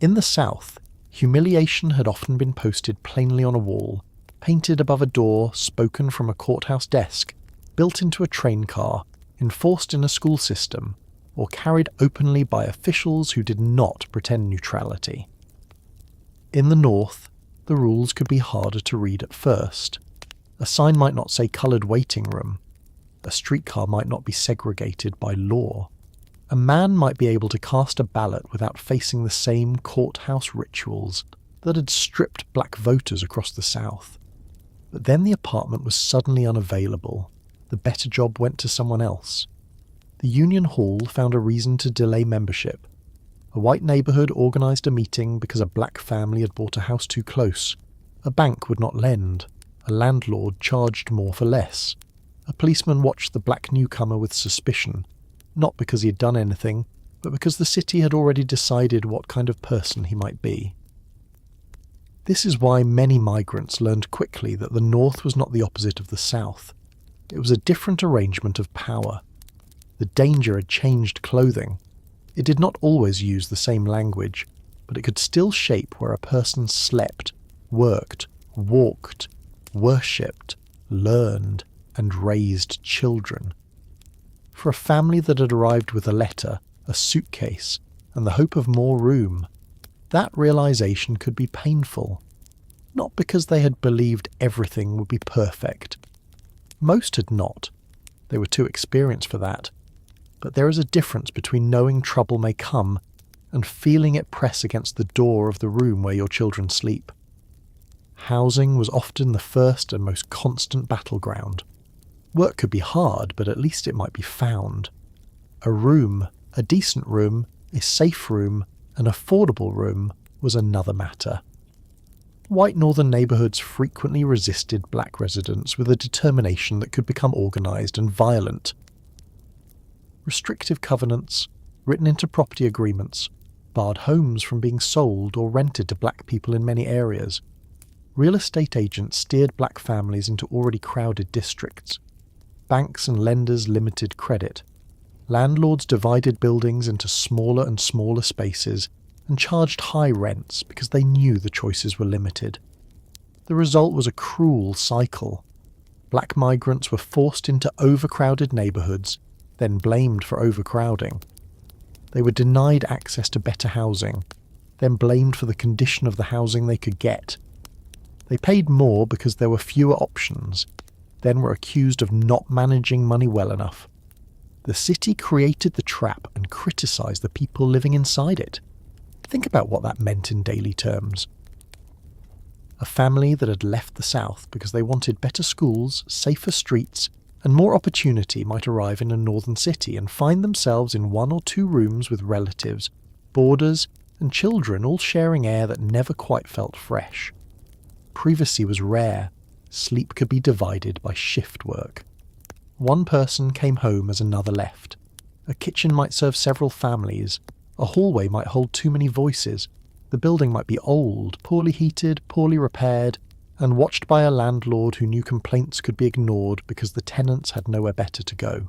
In the south, humiliation had often been posted plainly on a wall, painted above a door, spoken from a courthouse desk, built into a train car, enforced in a school system, or carried openly by officials who did not pretend neutrality. In the north, the rules could be harder to read at first. A sign might not say coloured waiting room. A streetcar might not be segregated by law. A man might be able to cast a ballot without facing the same courthouse rituals that had stripped black voters across the South. But then the apartment was suddenly unavailable. The better job went to someone else. The Union Hall found a reason to delay membership. A white neighbourhood organised a meeting because a black family had bought a house too close. A bank would not lend. A landlord charged more for less. A policeman watched the black newcomer with suspicion, not because he had done anything, but because the city had already decided what kind of person he might be. This is why many migrants learned quickly that the North was not the opposite of the South. It was a different arrangement of power. The danger had changed clothing. It did not always use the same language, but it could still shape where a person slept, worked, walked, worshipped, learned, and raised children. For a family that had arrived with a letter, a suitcase, and the hope of more room, that realization could be painful. Not because they had believed everything would be perfect. Most had not. They were too experienced for that. But there is a difference between knowing trouble may come and feeling it press against the door of the room where your children sleep. Housing was often the first and most constant battleground. Work could be hard, but at least it might be found. A room, a decent room, a safe room, an affordable room was another matter. White northern neighbourhoods frequently resisted black residents with a determination that could become organised and violent. Restrictive covenants, written into property agreements, barred homes from being sold or rented to black people in many areas. Real estate agents steered black families into already crowded districts. Banks and lenders limited credit. Landlords divided buildings into smaller and smaller spaces and charged high rents because they knew the choices were limited. The result was a cruel cycle. Black migrants were forced into overcrowded neighbourhoods, then blamed for overcrowding. They were denied access to better housing, then blamed for the condition of the housing they could get. They paid more because there were fewer options, then were accused of not managing money well enough. The city created the trap and criticised the people living inside it. Think about what that meant in daily terms. A family that had left the South because they wanted better schools, safer streets, and more opportunity might arrive in a northern city and find themselves in one or two rooms with relatives, boarders, and children all sharing air that never quite felt fresh. Privacy was rare. Sleep could be divided by shift work. One person came home as another left. A kitchen might serve several families. A hallway might hold too many voices. The building might be old, poorly heated, poorly repaired, and watched by a landlord who knew complaints could be ignored because the tenants had nowhere better to go.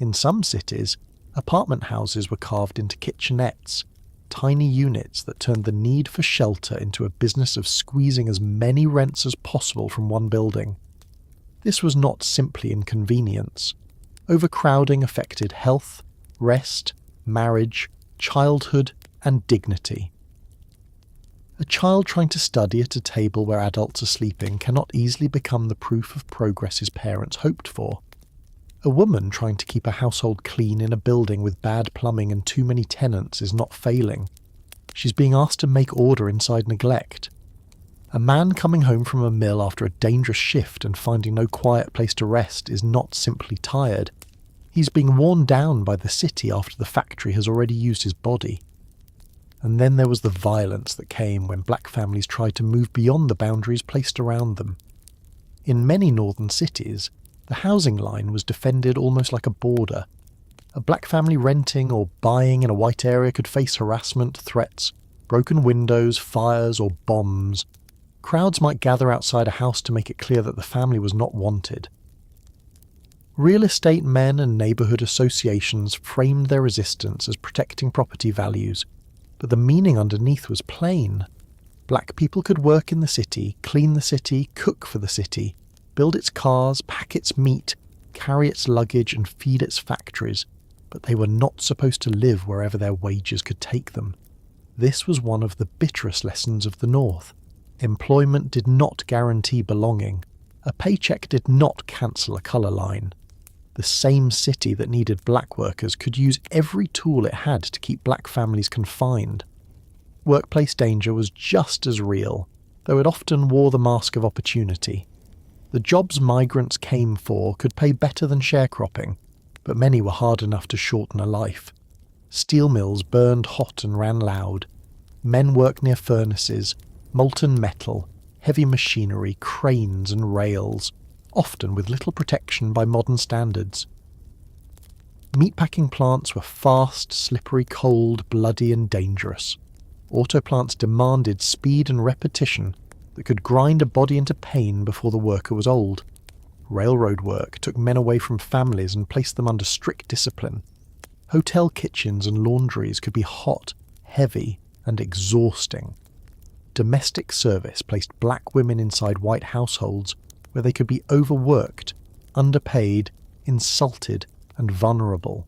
In some cities, apartment houses were carved into kitchenettes, tiny units that turned the need for shelter into a business of squeezing as many rents as possible from one building. This was not simply inconvenience. Overcrowding affected health, rest, marriage, childhood, and dignity. A child trying to study at a table where adults are sleeping cannot easily become the proof of progress his parents hoped for. A woman trying to keep a household clean in a building with bad plumbing and too many tenants is not failing. She's being asked to make order inside neglect. A man coming home from a mill after a dangerous shift and finding no quiet place to rest is not simply tired. He's being worn down by the city after the factory has already used his body. And then there was the violence that came when black families tried to move beyond the boundaries placed around them. In many northern cities, the housing line was defended almost like a border. A black family renting or buying in a white area could face harassment, threats, broken windows, fires, or bombs. Crowds might gather outside a house to make it clear that the family was not wanted. Real estate men and neighbourhood associations framed their resistance as protecting property values, but the meaning underneath was plain. Black people could work in the city, clean the city, cook for the city, build its cars, pack its meat, carry its luggage and feed its factories, but they were not supposed to live wherever their wages could take them. This was one of the bitterest lessons of the North. Employment did not guarantee belonging. A paycheck did not cancel a colour line. The same city that needed black workers could use every tool it had to keep black families confined. Workplace danger was just as real, though it often wore the mask of opportunity. The jobs migrants came for could pay better than sharecropping, but many were hard enough to shorten a life. Steel mills burned hot and ran loud. Men worked near furnaces, molten metal, heavy machinery, cranes and rails, often with little protection by modern standards. Meatpacking plants were fast, slippery, cold, bloody and dangerous. Auto plants demanded speed and repetition that could grind a body into pain before the worker was old. Railroad work took men away from families and placed them under strict discipline. Hotel kitchens and laundries could be hot, heavy, and exhausting. Domestic service placed black women inside white households where they could be overworked, underpaid, insulted, and vulnerable.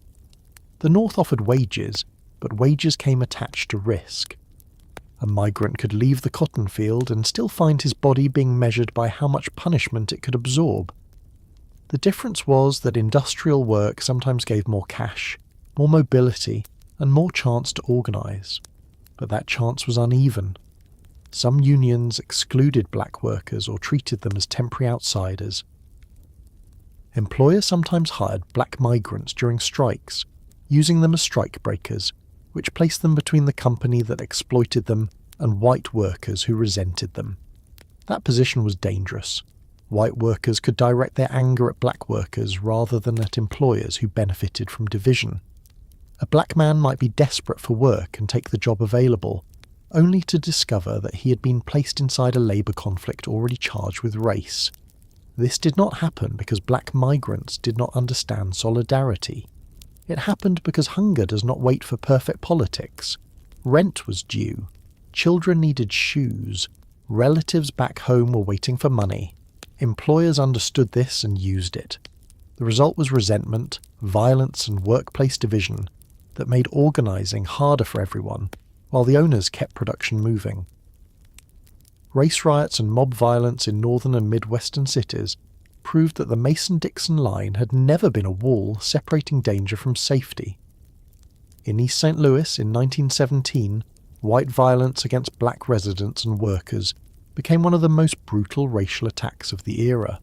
The North offered wages, but wages came attached to risk. A migrant could leave the cotton field and still find his body being measured by how much punishment it could absorb. The difference was that industrial work sometimes gave more cash, more mobility, and more chance to organise. But that chance was uneven. Some unions excluded black workers or treated them as temporary outsiders. Employers sometimes hired black migrants during strikes, using them as strike breakers, which placed them between the company that exploited them and white workers who resented them. That position was dangerous. White workers could direct their anger at black workers rather than at employers who benefited from division. A black man might be desperate for work and take the job available, only to discover that he had been placed inside a labour conflict already charged with race. This did not happen because black migrants did not understand solidarity. It happened because hunger does not wait for perfect politics. Rent was due. Children needed shoes. Relatives back home were waiting for money. Employers understood this and used it. The result was resentment, violence and workplace division that made organising harder for everyone, while the owners kept production moving. Race riots and mob violence in northern and midwestern cities proved that the Mason-Dixon line had never been a wall separating danger from safety. In East St. Louis in 1917, white violence against black residents and workers became one of the most brutal racial attacks of the era.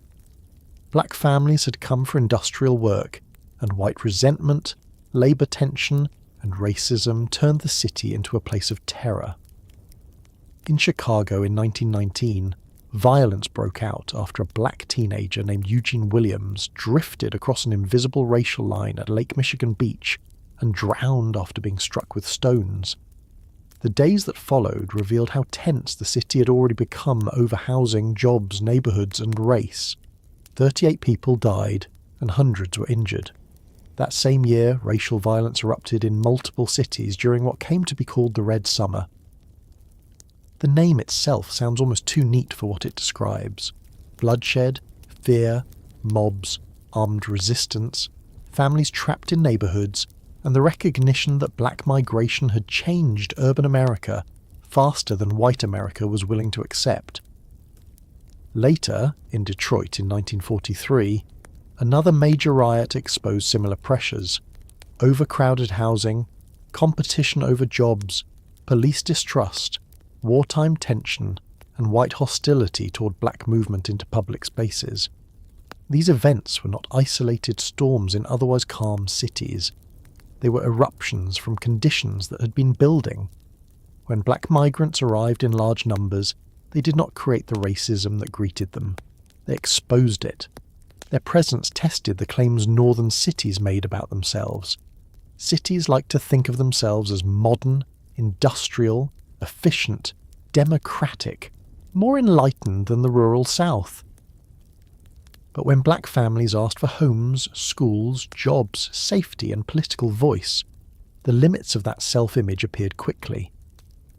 Black families had come for industrial work, and white resentment, labour tension, and racism turned the city into a place of terror. In Chicago in 1919, violence broke out after a black teenager named Eugene Williams drifted across an invisible racial line at Lake Michigan Beach and drowned after being struck with stones. The days that followed revealed how tense the city had already become over housing, jobs, neighbourhoods, and race. 38 people died and hundreds were injured. That same year, racial violence erupted in multiple cities during what came to be called the Red Summer. The name itself sounds almost too neat for what it describes. Bloodshed, fear, mobs, armed resistance, families trapped in neighbourhoods, and the recognition that black migration had changed urban America faster than white America was willing to accept. Later, in Detroit in 1943, another major riot exposed similar pressures: overcrowded housing, competition over jobs, police distrust, wartime tension, and white hostility toward black movement into public spaces. These events were not isolated storms in otherwise calm cities. They were eruptions from conditions that had been building. When black migrants arrived in large numbers, they did not create the racism that greeted them. They exposed it. Their presence tested the claims northern cities made about themselves. Cities like to think of themselves as modern, industrial, efficient, democratic, more enlightened than the rural South. But when black families asked for homes, schools, jobs, safety, and political voice, the limits of that self-image appeared quickly.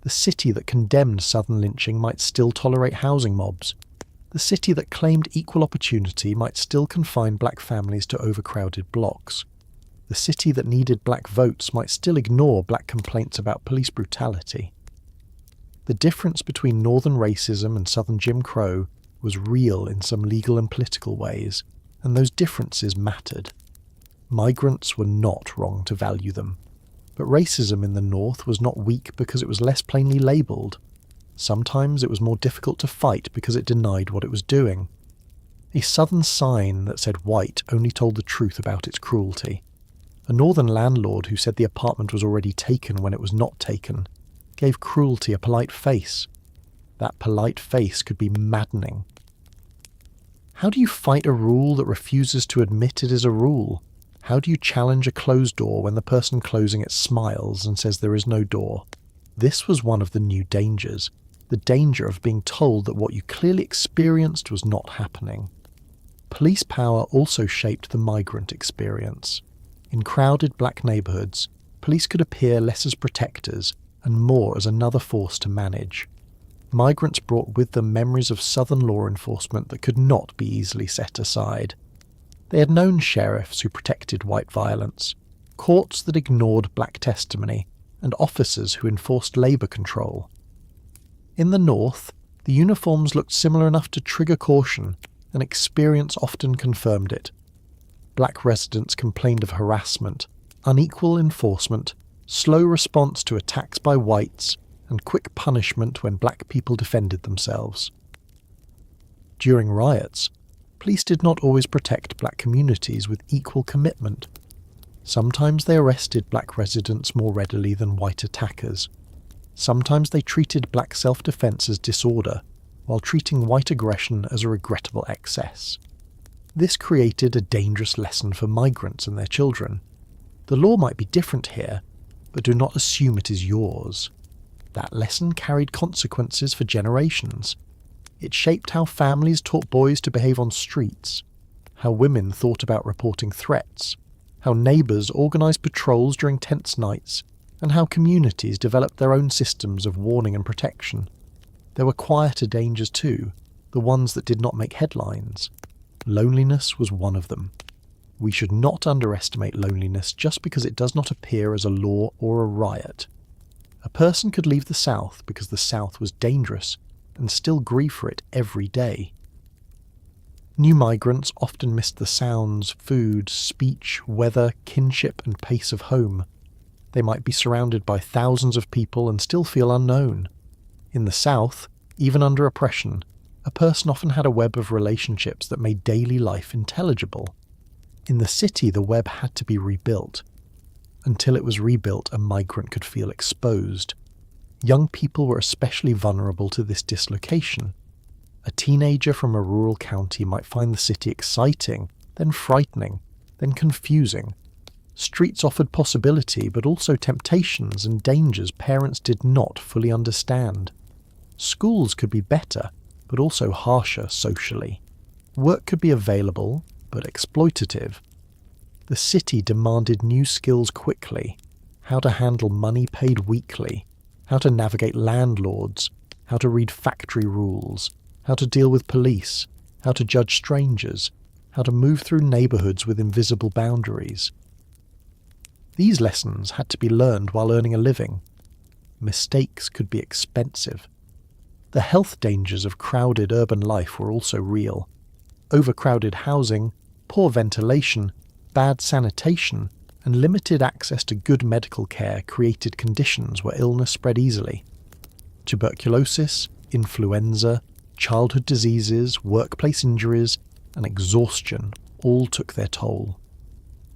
The city that condemned Southern lynching might still tolerate housing mobs. The city that claimed equal opportunity might still confine black families to overcrowded blocks. The city that needed black votes might still ignore black complaints about police brutality. The difference between northern racism and southern Jim Crow was real in some legal and political ways, and those differences mattered. Migrants were not wrong to value them, but racism in the North was not weak because it was less plainly labelled. Sometimes it was more difficult to fight because it denied what it was doing. A southern sign that said white only told the truth about its cruelty. A northern landlord who said the apartment was already taken when it was not taken gave cruelty a polite face. That polite face could be maddening. How do you fight a rule that refuses to admit it is a rule? How do you challenge a closed door when the person closing it smiles and says there is no door? This was one of the new dangers, the danger of being told that what you clearly experienced was not happening. Police power also shaped the migrant experience. In crowded black neighbourhoods, police could appear less as protectors and more as another force to manage. Migrants brought with them memories of southern law enforcement that could not be easily set aside. They had known sheriffs who protected white violence, courts that ignored black testimony, and officers who enforced labour control. In the North, the uniforms looked similar enough to trigger caution, and experience often confirmed it. Black residents complained of harassment, unequal enforcement, slow response to attacks by whites, and quick punishment when black people defended themselves. During riots, police did not always protect black communities with equal commitment. Sometimes they arrested black residents more readily than white attackers. Sometimes they treated black self-defense as disorder, while treating white aggression as a regrettable excess. This created a dangerous lesson for migrants and their children. The law might be different here, but do not assume it is yours. That lesson carried consequences for generations. It shaped how families taught boys to behave on streets, how women thought about reporting threats, how neighbours organised patrols during tense nights, and how communities developed their own systems of warning and protection. There were quieter dangers too, the ones that did not make headlines. Loneliness was one of them. We should not underestimate loneliness just because it does not appear as a law or a riot. A person could leave the South because the South was dangerous and still grieve for it every day. New migrants often missed the sounds, food, speech, weather, kinship, and pace of home. They might be surrounded by thousands of people and still feel unknown. In the South, even under oppression, a person often had a web of relationships that made daily life intelligible. In the city, the web had to be rebuilt. Until it was rebuilt, a migrant could feel exposed. Young people were especially vulnerable to this dislocation. A teenager from a rural county might find the city exciting, then frightening, then confusing. Streets offered possibility, but also temptations and dangers parents did not fully understand. Schools could be better, but also harsher socially. Work could be available, but exploitative. The city demanded new skills quickly: how to handle money paid weekly, how to navigate landlords, how to read factory rules, how to deal with police, how to judge strangers, how to move through neighbourhoods with invisible boundaries. These lessons had to be learned while earning a living. Mistakes could be expensive. The health dangers of crowded urban life were also real. Overcrowded housing, poor ventilation, bad sanitation, and limited access to good medical care created conditions where illness spread easily. Tuberculosis, influenza, childhood diseases, workplace injuries, and exhaustion all took their toll.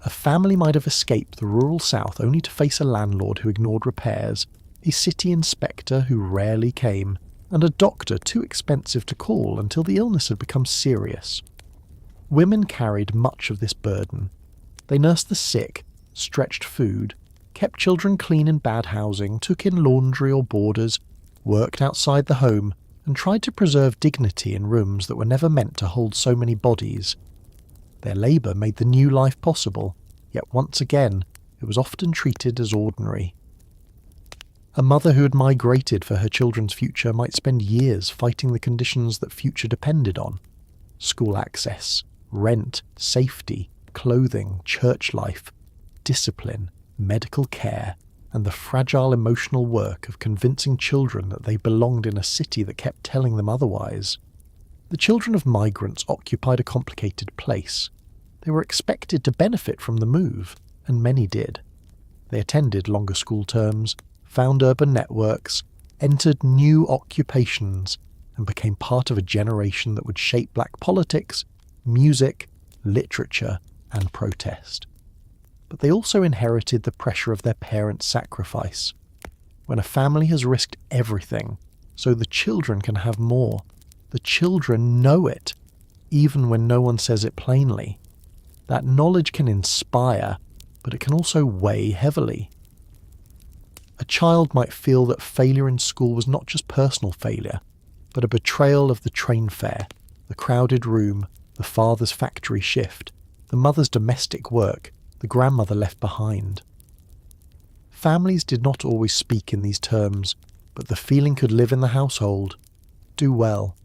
A family might have escaped the rural south only to face a landlord who ignored repairs, a city inspector who rarely came, and a doctor too expensive to call until the illness had become serious. Women carried much of this burden. They nursed the sick, stretched food, kept children clean in bad housing, took in laundry or boarders, worked outside the home, and tried to preserve dignity in rooms that were never meant to hold so many bodies. Their labour made the new life possible, yet once again it was often treated as ordinary. A mother who had migrated for her children's future might spend years fighting the conditions that future depended on: school access, rent, safety, clothing, church life, discipline, medical care, and the fragile emotional work of convincing children that they belonged in a city that kept telling them otherwise. The children of migrants occupied a complicated place. They were expected to benefit from the move, and many did. They attended longer school terms, found urban networks, entered new occupations, and became part of a generation that would shape black politics, music, literature, and protest. But they also inherited the pressure of their parents' sacrifice. When a family has risked everything so the children can have more, the children know it, even when no one says it plainly. That knowledge can inspire, but it can also weigh heavily. A child might feel that failure in school was not just personal failure, but a betrayal of the train fare, the crowded room, the father's factory shift, the mother's domestic work, the grandmother left behind. Families did not always speak in these terms, but the feeling could live in the household. Do well.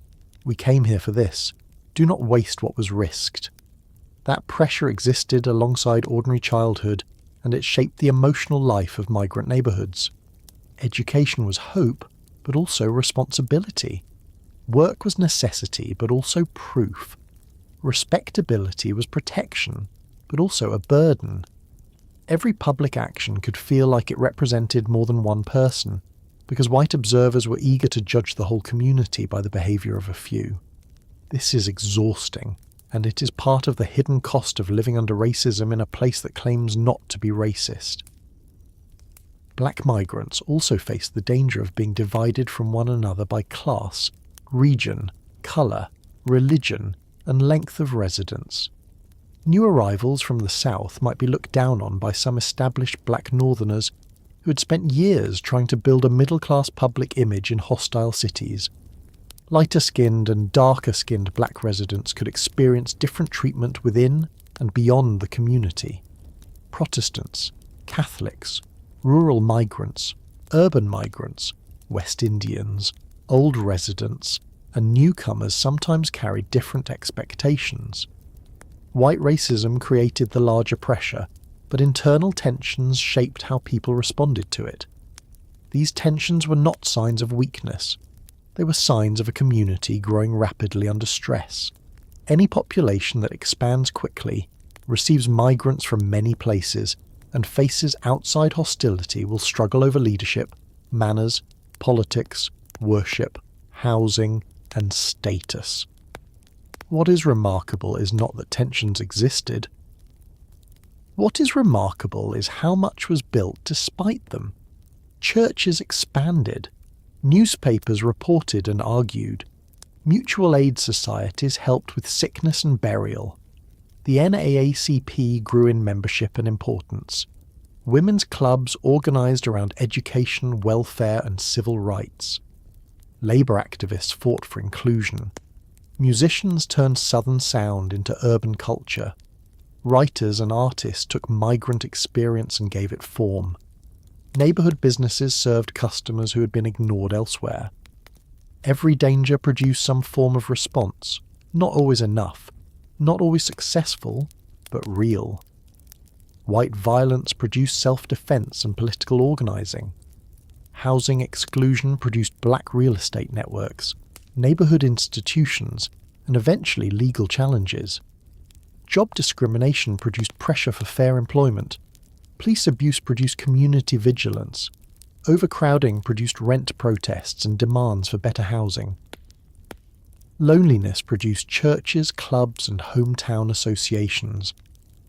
We came here for this. Do not waste what was risked. That pressure existed alongside ordinary childhood, and it shaped the emotional life of migrant neighbourhoods. Education was hope, but also responsibility. Work was necessity, but also proof. Respectability was protection, but also a burden. Every public action could feel like it represented more than one person, because white observers were eager to judge the whole community by the behaviour of a few. This is exhausting, and it is part of the hidden cost of living under racism in a place that claims not to be racist. Black migrants also faced the danger of being divided from one another by class, region, colour, religion, and length of residence. New arrivals from the south might be looked down on by some established black northerners who had spent years trying to build a middle-class public image in hostile cities. Lighter-skinned and darker-skinned black residents could experience different treatment within and beyond the community. Protestants, Catholics, rural migrants, urban migrants, West Indians, old residents, and newcomers sometimes carried different expectations. White racism created the larger pressure, but internal tensions shaped how people responded to it. These tensions were not signs of weakness. They were signs of a community growing rapidly under stress. Any population that expands quickly, receives migrants from many places, and faces outside hostility will struggle over leadership, manners, politics, worship, housing, and status. What is remarkable is not that tensions existed. What is remarkable is how much was built despite them. Churches expanded. Newspapers reported and argued. Mutual aid societies helped with sickness and burial. The NAACP grew in membership and importance. Women's clubs organised around education, welfare and civil rights. Labour activists fought for inclusion. Musicians turned Southern sound into urban culture. Writers and artists took migrant experience and gave it form. Neighbourhood businesses served customers who had been ignored elsewhere. Every danger produced some form of response, not always enough, not always successful, but real. White violence produced self-defense and political organising. Housing exclusion produced black real estate networks, neighbourhood institutions, and eventually legal challenges. Job discrimination produced pressure for fair employment. Police abuse produced community vigilance. Overcrowding produced rent protests and demands for better housing. Loneliness produced churches, clubs, and hometown associations.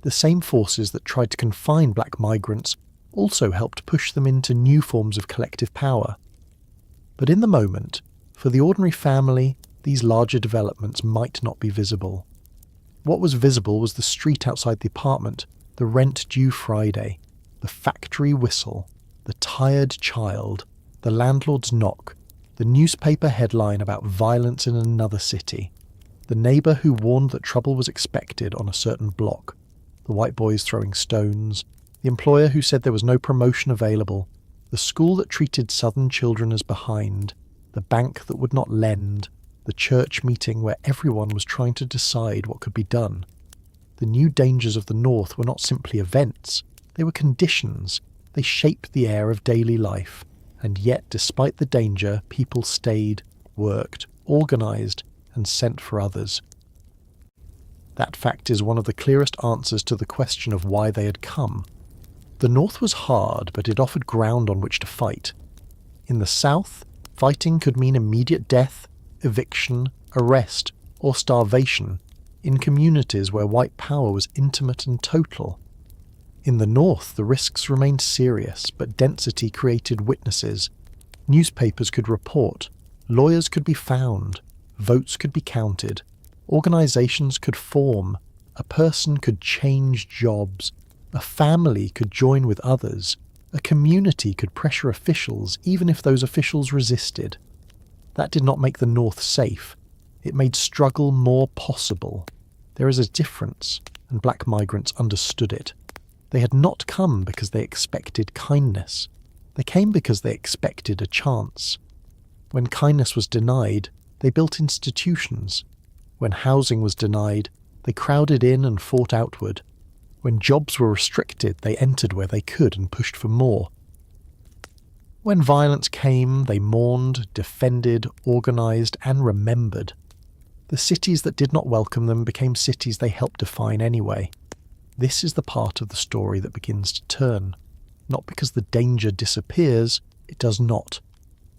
The same forces that tried to confine black migrants also helped push them into new forms of collective power. But in the moment, for the ordinary family, these larger developments might not be visible. What was visible was the street outside the apartment, the rent due Friday, the factory whistle, the tired child, the landlord's knock, the newspaper headline about violence in another city, the neighbour who warned that trouble was expected on a certain block, the white boys throwing stones, the employer who said there was no promotion available, the school that treated southern children as behind, the bank that would not lend, the church meeting where everyone was trying to decide what could be done. The new dangers of the North were not simply events, they were conditions. They shaped the air of daily life, and yet despite the danger, people stayed, worked, organised, and sent for others. That fact is one of the clearest answers to the question of why they had come. The North was hard, but it offered ground on which to fight. In the South, fighting could mean immediate death, eviction, arrest, or starvation, in communities where white power was intimate and total. In the North, the risks remained serious, but density created witnesses. Newspapers could report, lawyers could be found, votes could be counted, organisations could form, a person could change jobs, a family could join with others, a community could pressure officials even if those officials resisted. That did not make the North safe. It made struggle more possible. There is a difference, and black migrants understood it. They had not come because they expected kindness. They came because they expected a chance. When kindness was denied, they built institutions. When housing was denied, they crowded in and fought outward. When jobs were restricted, they entered where they could and pushed for more. When violence came, they mourned, defended, organised, and remembered. The cities that did not welcome them became cities they helped define anyway. This is the part of the story that begins to turn. Not because the danger disappears, it does not,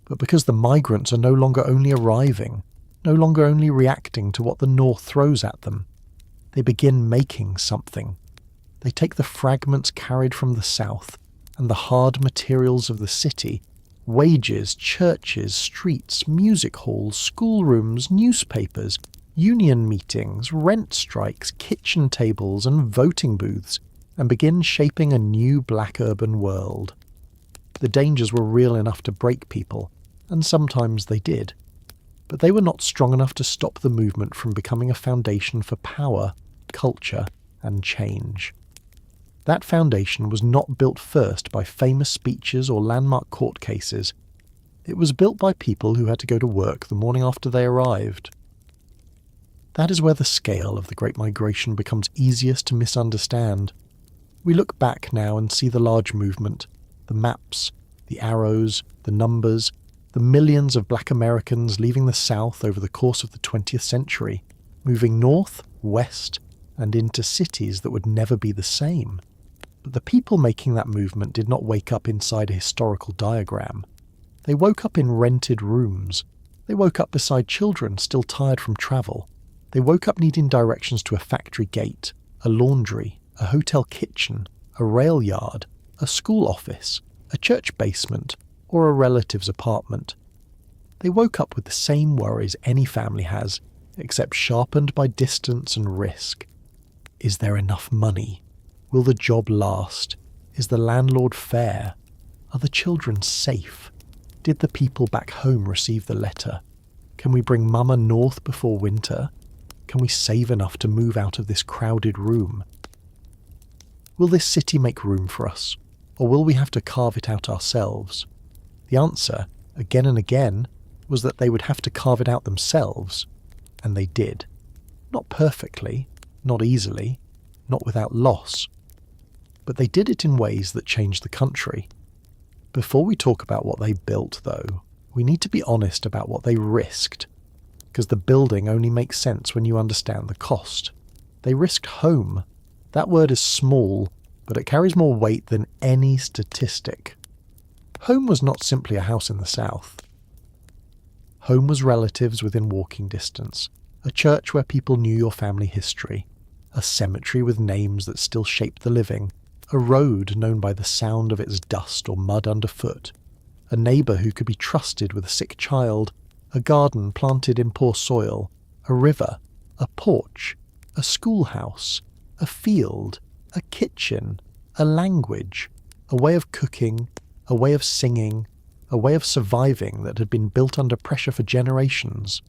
but because the migrants are no longer only arriving, no longer only reacting to what the North throws at them. They begin making something. They take the fragments carried from the South and the hard materials of the city, wages, churches, streets, music halls, schoolrooms, newspapers, union meetings, rent strikes, kitchen tables, and voting booths, and begin shaping a new black urban world. The dangers were real enough to break people, and sometimes they did. But they were not strong enough to stop the movement from becoming a foundation for power, culture, and change. That foundation was not built first by famous speeches or landmark court cases. It was built by people who had to go to work the morning after they arrived. That is where the scale of the Great Migration becomes easiest to misunderstand. We look back now and see the large movement, the maps, the arrows, the numbers, the millions of black Americans leaving the South over the course of the 20th century, moving north, west, and into cities that would never be the same. But the people making that movement did not wake up inside a historical diagram. They woke up in rented rooms. They woke up beside children still tired from travel. They woke up needing directions to a factory gate, a laundry, a hotel kitchen, a rail yard, a school office, a church basement, or a relative's apartment. They woke up with the same worries any family has, except sharpened by distance and risk. Is there enough money? Will the job last? Is the landlord fair? Are the children safe? Did the people back home receive the letter? Can we bring Mama north before winter? Can we save enough to move out of this crowded room? Will this city make room for us, or will we have to carve it out ourselves? The answer, again and again, was that they would have to carve it out themselves, and they did. Not perfectly, not easily, not without loss. But they did it in ways that changed the country. Before we talk about what they built, though, we need to be honest about what they risked, because the building only makes sense when you understand the cost. They risked home. That word is small, but it carries more weight than any statistic. Home was not simply a house in the South. Home was relatives within walking distance, a church where people knew your family history, a cemetery with names that still shape the living, a road known by the sound of its dust or mud underfoot, a neighbour who could be trusted with a sick child, a garden planted in poor soil, a river, a porch, a schoolhouse, a field, a kitchen, a language, a way of cooking, a way of singing, a way of surviving that had been built under pressure for generations.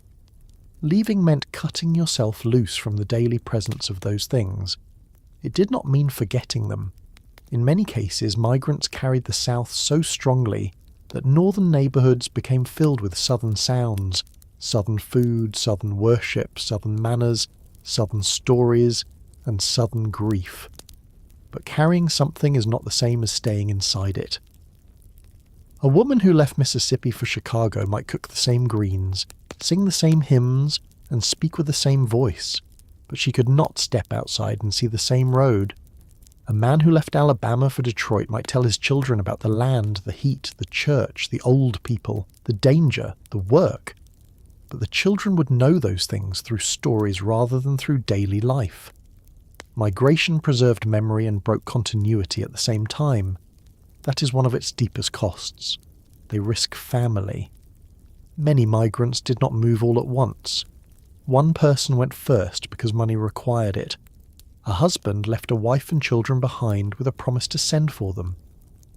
Leaving meant cutting yourself loose from the daily presence of those things. It did not mean forgetting them. In many cases, migrants carried the South so strongly that northern neighbourhoods became filled with southern sounds, southern food, southern worship, southern manners, southern stories, and southern grief. But carrying something is not the same as staying inside it. A woman who left Mississippi for Chicago might cook the same greens, sing the same hymns, and speak with the same voice, but she could not step outside and see the same road. A man who left Alabama for Detroit might tell his children about the land, the heat, the church, the old people, the danger, the work. But the children would know those things through stories rather than through daily life. Migration preserved memory and broke continuity at the same time. That is one of its deepest costs. They risk family. Many migrants did not move all at once. One person went first because money required it. A husband left a wife and children behind with a promise to send for them.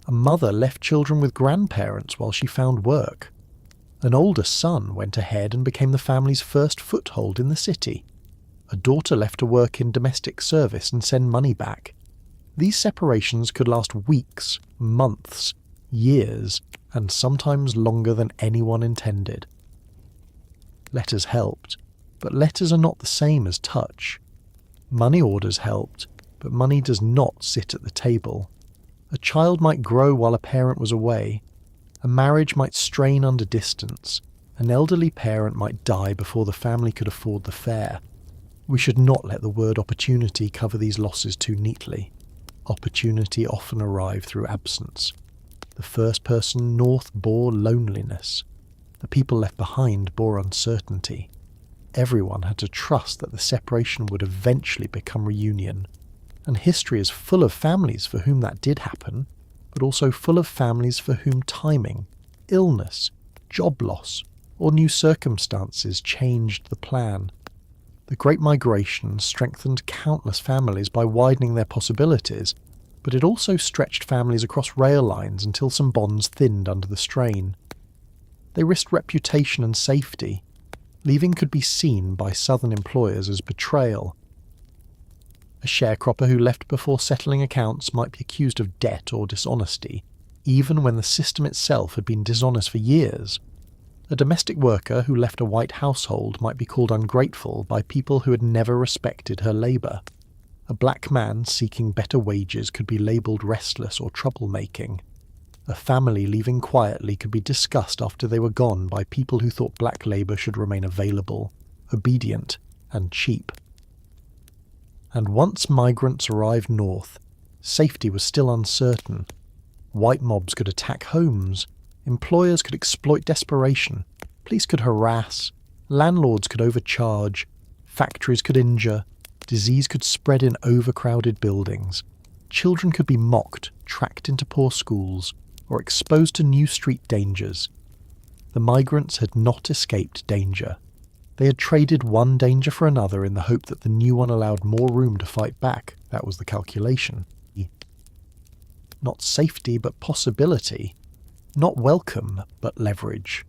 A mother left children with grandparents while she found work. An older son went ahead and became the family's first foothold in the city. A daughter left to work in domestic service and send money back. These separations could last weeks, months, years, and sometimes longer than anyone intended. Letters helped, but letters are not the same as touch. Money orders helped, but money does not sit at the table. A child might grow while a parent was away. A marriage might strain under distance. An elderly parent might die before the family could afford the fare. We should not let the word opportunity cover these losses too neatly. Opportunity often arrived through absence. The first person north bore loneliness. The people left behind bore uncertainty. Everyone had to trust that the separation would eventually become reunion. And history is full of families for whom that did happen, but also full of families for whom timing, illness, job loss, or new circumstances changed the plan. The Great Migration strengthened countless families by widening their possibilities, but it also stretched families across rail lines until some bonds thinned under the strain. They risked reputation and safety. Leaving could be seen by southern employers as betrayal. A sharecropper who left before settling accounts might be accused of debt or dishonesty, even when the system itself had been dishonest for years. A domestic worker who left a white household might be called ungrateful by people who had never respected her labour. A black man seeking better wages could be labelled restless or troublemaking. A family leaving quietly could be discussed after they were gone by people who thought black labour should remain available, obedient, and cheap. And once migrants arrived north, safety was still uncertain. White mobs could attack homes, employers could exploit desperation, police could harass, landlords could overcharge, factories could injure, disease could spread in overcrowded buildings, children could be mocked, tracked into poor schools, or exposed to new street dangers. The migrants had not escaped danger. They had traded one danger for another in the hope that the new one allowed more room to fight back. That was the calculation. Not safety, but possibility. Not welcome, but leverage.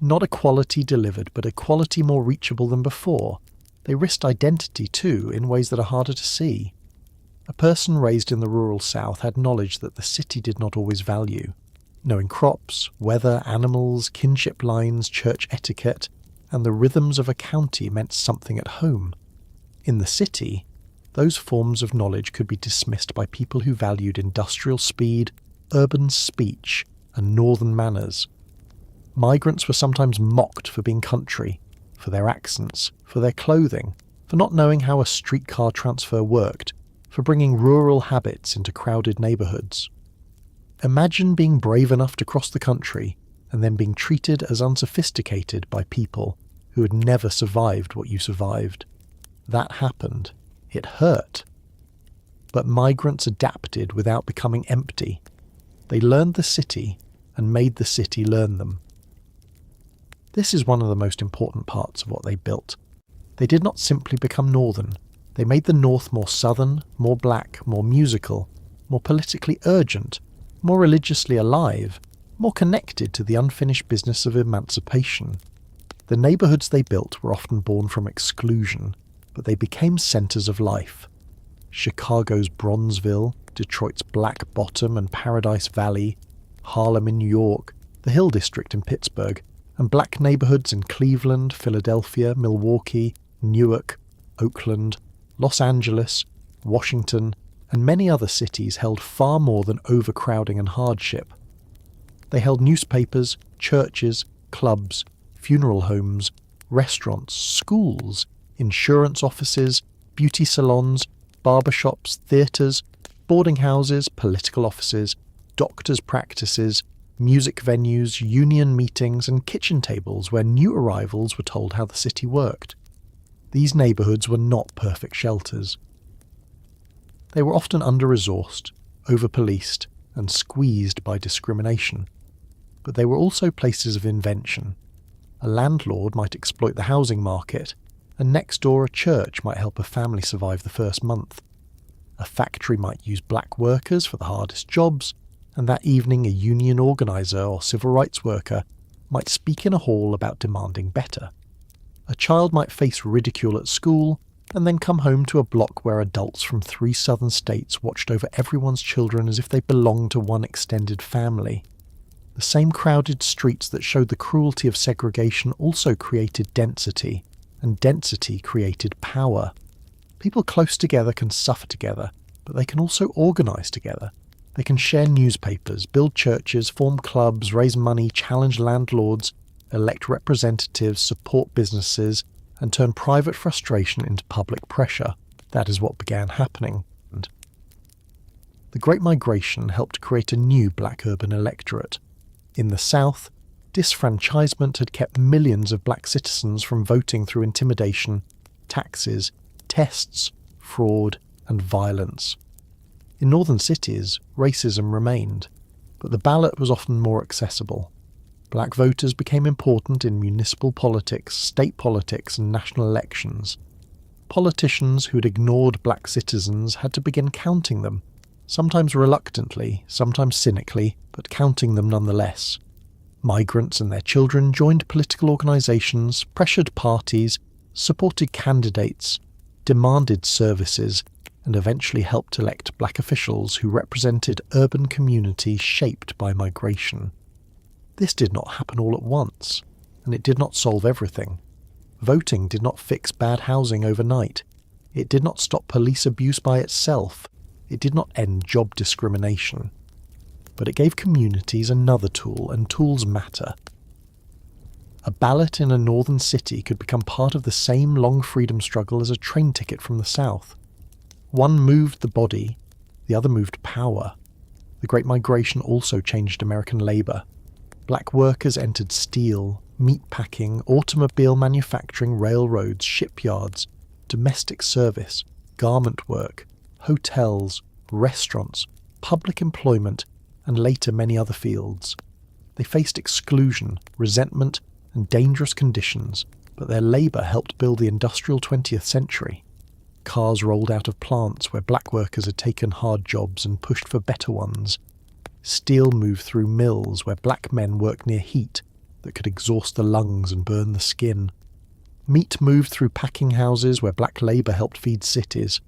Not equality delivered, but equality more reachable than before. They risked identity too, in ways that are harder to see. A person raised in the rural South had knowledge that the city did not always value. Knowing crops, weather, animals, kinship lines, church etiquette, and the rhythms of a county meant something at home. In the city, those forms of knowledge could be dismissed by people who valued industrial speed, urban speech, and northern manners. Migrants were sometimes mocked for being country, for their accents, for their clothing, for not knowing how a streetcar transfer worked, for bringing rural habits into crowded neighbourhoods. Imagine being brave enough to cross the country and then being treated as unsophisticated by people who had never survived what you survived. That happened. It hurt. But migrants adapted without becoming empty. They learned the city and made the city learn them. This is one of the most important parts of what they built. They did not simply become northern. They made the north more southern, more black, more musical, more politically urgent, more religiously alive, more connected to the unfinished business of emancipation. The neighbourhoods they built were often born from exclusion, but they became centres of life. Chicago's Bronzeville, Detroit's Black Bottom and Paradise Valley, Harlem in New York, the Hill District in Pittsburgh, and black neighbourhoods in Cleveland, Philadelphia, Milwaukee, Newark, Oakland, Los Angeles, Washington, and many other cities held far more than overcrowding and hardship. They held newspapers, churches, clubs, funeral homes, restaurants, schools, insurance offices, beauty salons, barbershops, theatres, boarding houses, political offices, doctors' practices, music venues, union meetings, and kitchen tables where new arrivals were told how the city worked. These neighbourhoods were not perfect shelters. They were often under-resourced, over-policed, and squeezed by discrimination. But they were also places of invention. A landlord might exploit the housing market, and next door a church might help a family survive the first month. A factory might use black workers for the hardest jobs, and that evening a union organiser or civil rights worker might speak in a hall about demanding better. A child might face ridicule at school, and then come home to a block where adults from 3 southern states watched over everyone's children as if they belonged to one extended family. The same crowded streets that showed the cruelty of segregation also created density, and density created power. People close together can suffer together, but they can also organise together. They can share newspapers, build churches, form clubs, raise money, challenge landlords, elect representatives, support businesses, and turn private frustration into public pressure. That is what began happening. The Great Migration helped create a new black urban electorate. In the South, disfranchisement had kept millions of black citizens from voting through intimidation, taxes, tests, fraud, and violence. In northern cities, racism remained, but the ballot was often more accessible. Black voters became important in municipal politics, state politics, and national elections. Politicians who had ignored black citizens had to begin counting them, sometimes reluctantly, sometimes cynically, but counting them nonetheless. Migrants and their children joined political organisations, pressured parties, supported candidates, demanded services, and eventually helped elect black officials who represented urban communities shaped by migration. This did not happen all at once, and it did not solve everything. Voting did not fix bad housing overnight. It did not stop police abuse by itself. It did not end job discrimination. But it gave communities another tool, and tools matter. A ballot in a northern city could become part of the same long freedom struggle as a train ticket from the south. One moved the body, the other moved power. The Great Migration also changed American labour. Black workers entered steel, meatpacking, automobile manufacturing, railroads, shipyards, domestic service, garment work, hotels, restaurants, public employment, and later many other fields. They faced exclusion, resentment, and dangerous conditions, but their labour helped build the industrial 20th century. Cars rolled out of plants where black workers had taken hard jobs and pushed for better ones. Steel moved through mills where black men worked near heat that could exhaust the lungs and burn the skin. Meat moved through packing houses where black labour helped feed cities.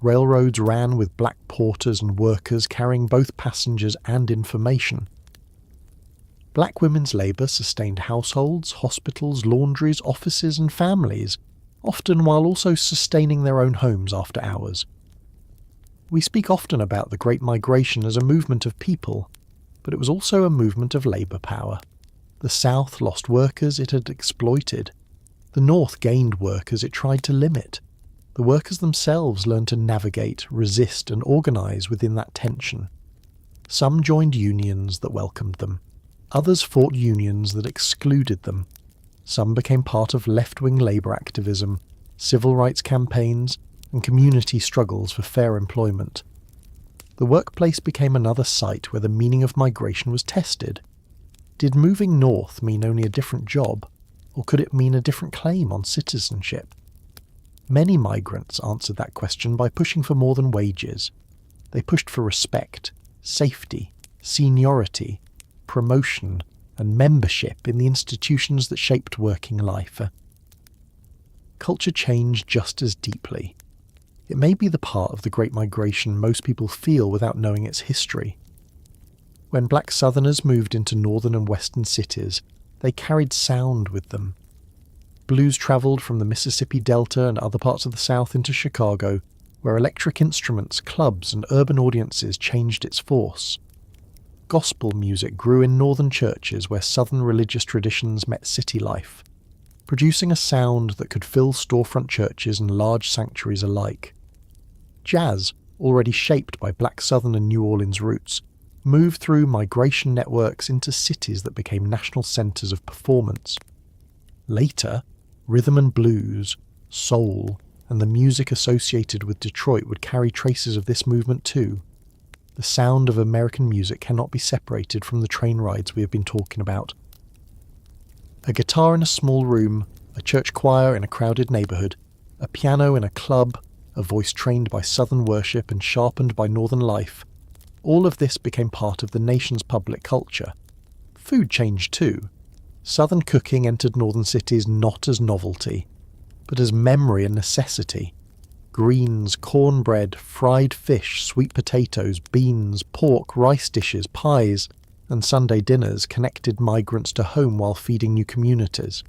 Railroads ran with black porters and workers carrying both passengers and information. Black women's labour sustained households, hospitals, laundries, offices and families, often while also sustaining their own homes after hours. We speak often about the Great Migration as a movement of people, but it was also a movement of labour power. The South lost workers it had exploited. The North gained workers it tried to limit. The workers themselves learned to navigate, resist and organise within that tension. Some joined unions that welcomed them. Others fought unions that excluded them. Some became part of left-wing labour activism, civil rights campaigns, and community struggles for fair employment. The workplace became another site where the meaning of migration was tested. Did moving north mean only a different job, or could it mean a different claim on citizenship? Many migrants answered that question by pushing for more than wages. They pushed for respect, safety, seniority, promotion, and membership in the institutions that shaped working life. Culture changed just as deeply. It may be the part of the Great Migration most people feel without knowing its history. When black Southerners moved into northern and western cities, they carried sound with them. Blues travelled from the Mississippi Delta and other parts of the South into Chicago, where electric instruments, clubs, and urban audiences changed its force. Gospel music grew in northern churches where southern religious traditions met city life, producing a sound that could fill storefront churches and large sanctuaries alike. Jazz, already shaped by black Southern and New Orleans roots, moved through migration networks into cities that became national centres of performance. Later, rhythm and blues, soul, and the music associated with Detroit would carry traces of this movement too. The sound of American music cannot be separated from the train rides we have been talking about. A guitar in a small room, a church choir in a crowded neighbourhood, a piano in a club, a voice trained by Southern worship and sharpened by Northern life, all of this became part of the nation's public culture. Food changed too. Southern cooking entered northern cities not as novelty, but as memory and necessity. Greens, cornbread, fried fish, sweet potatoes, beans, pork, rice dishes, pies, and Sunday dinners connected migrants to home while feeding new communities.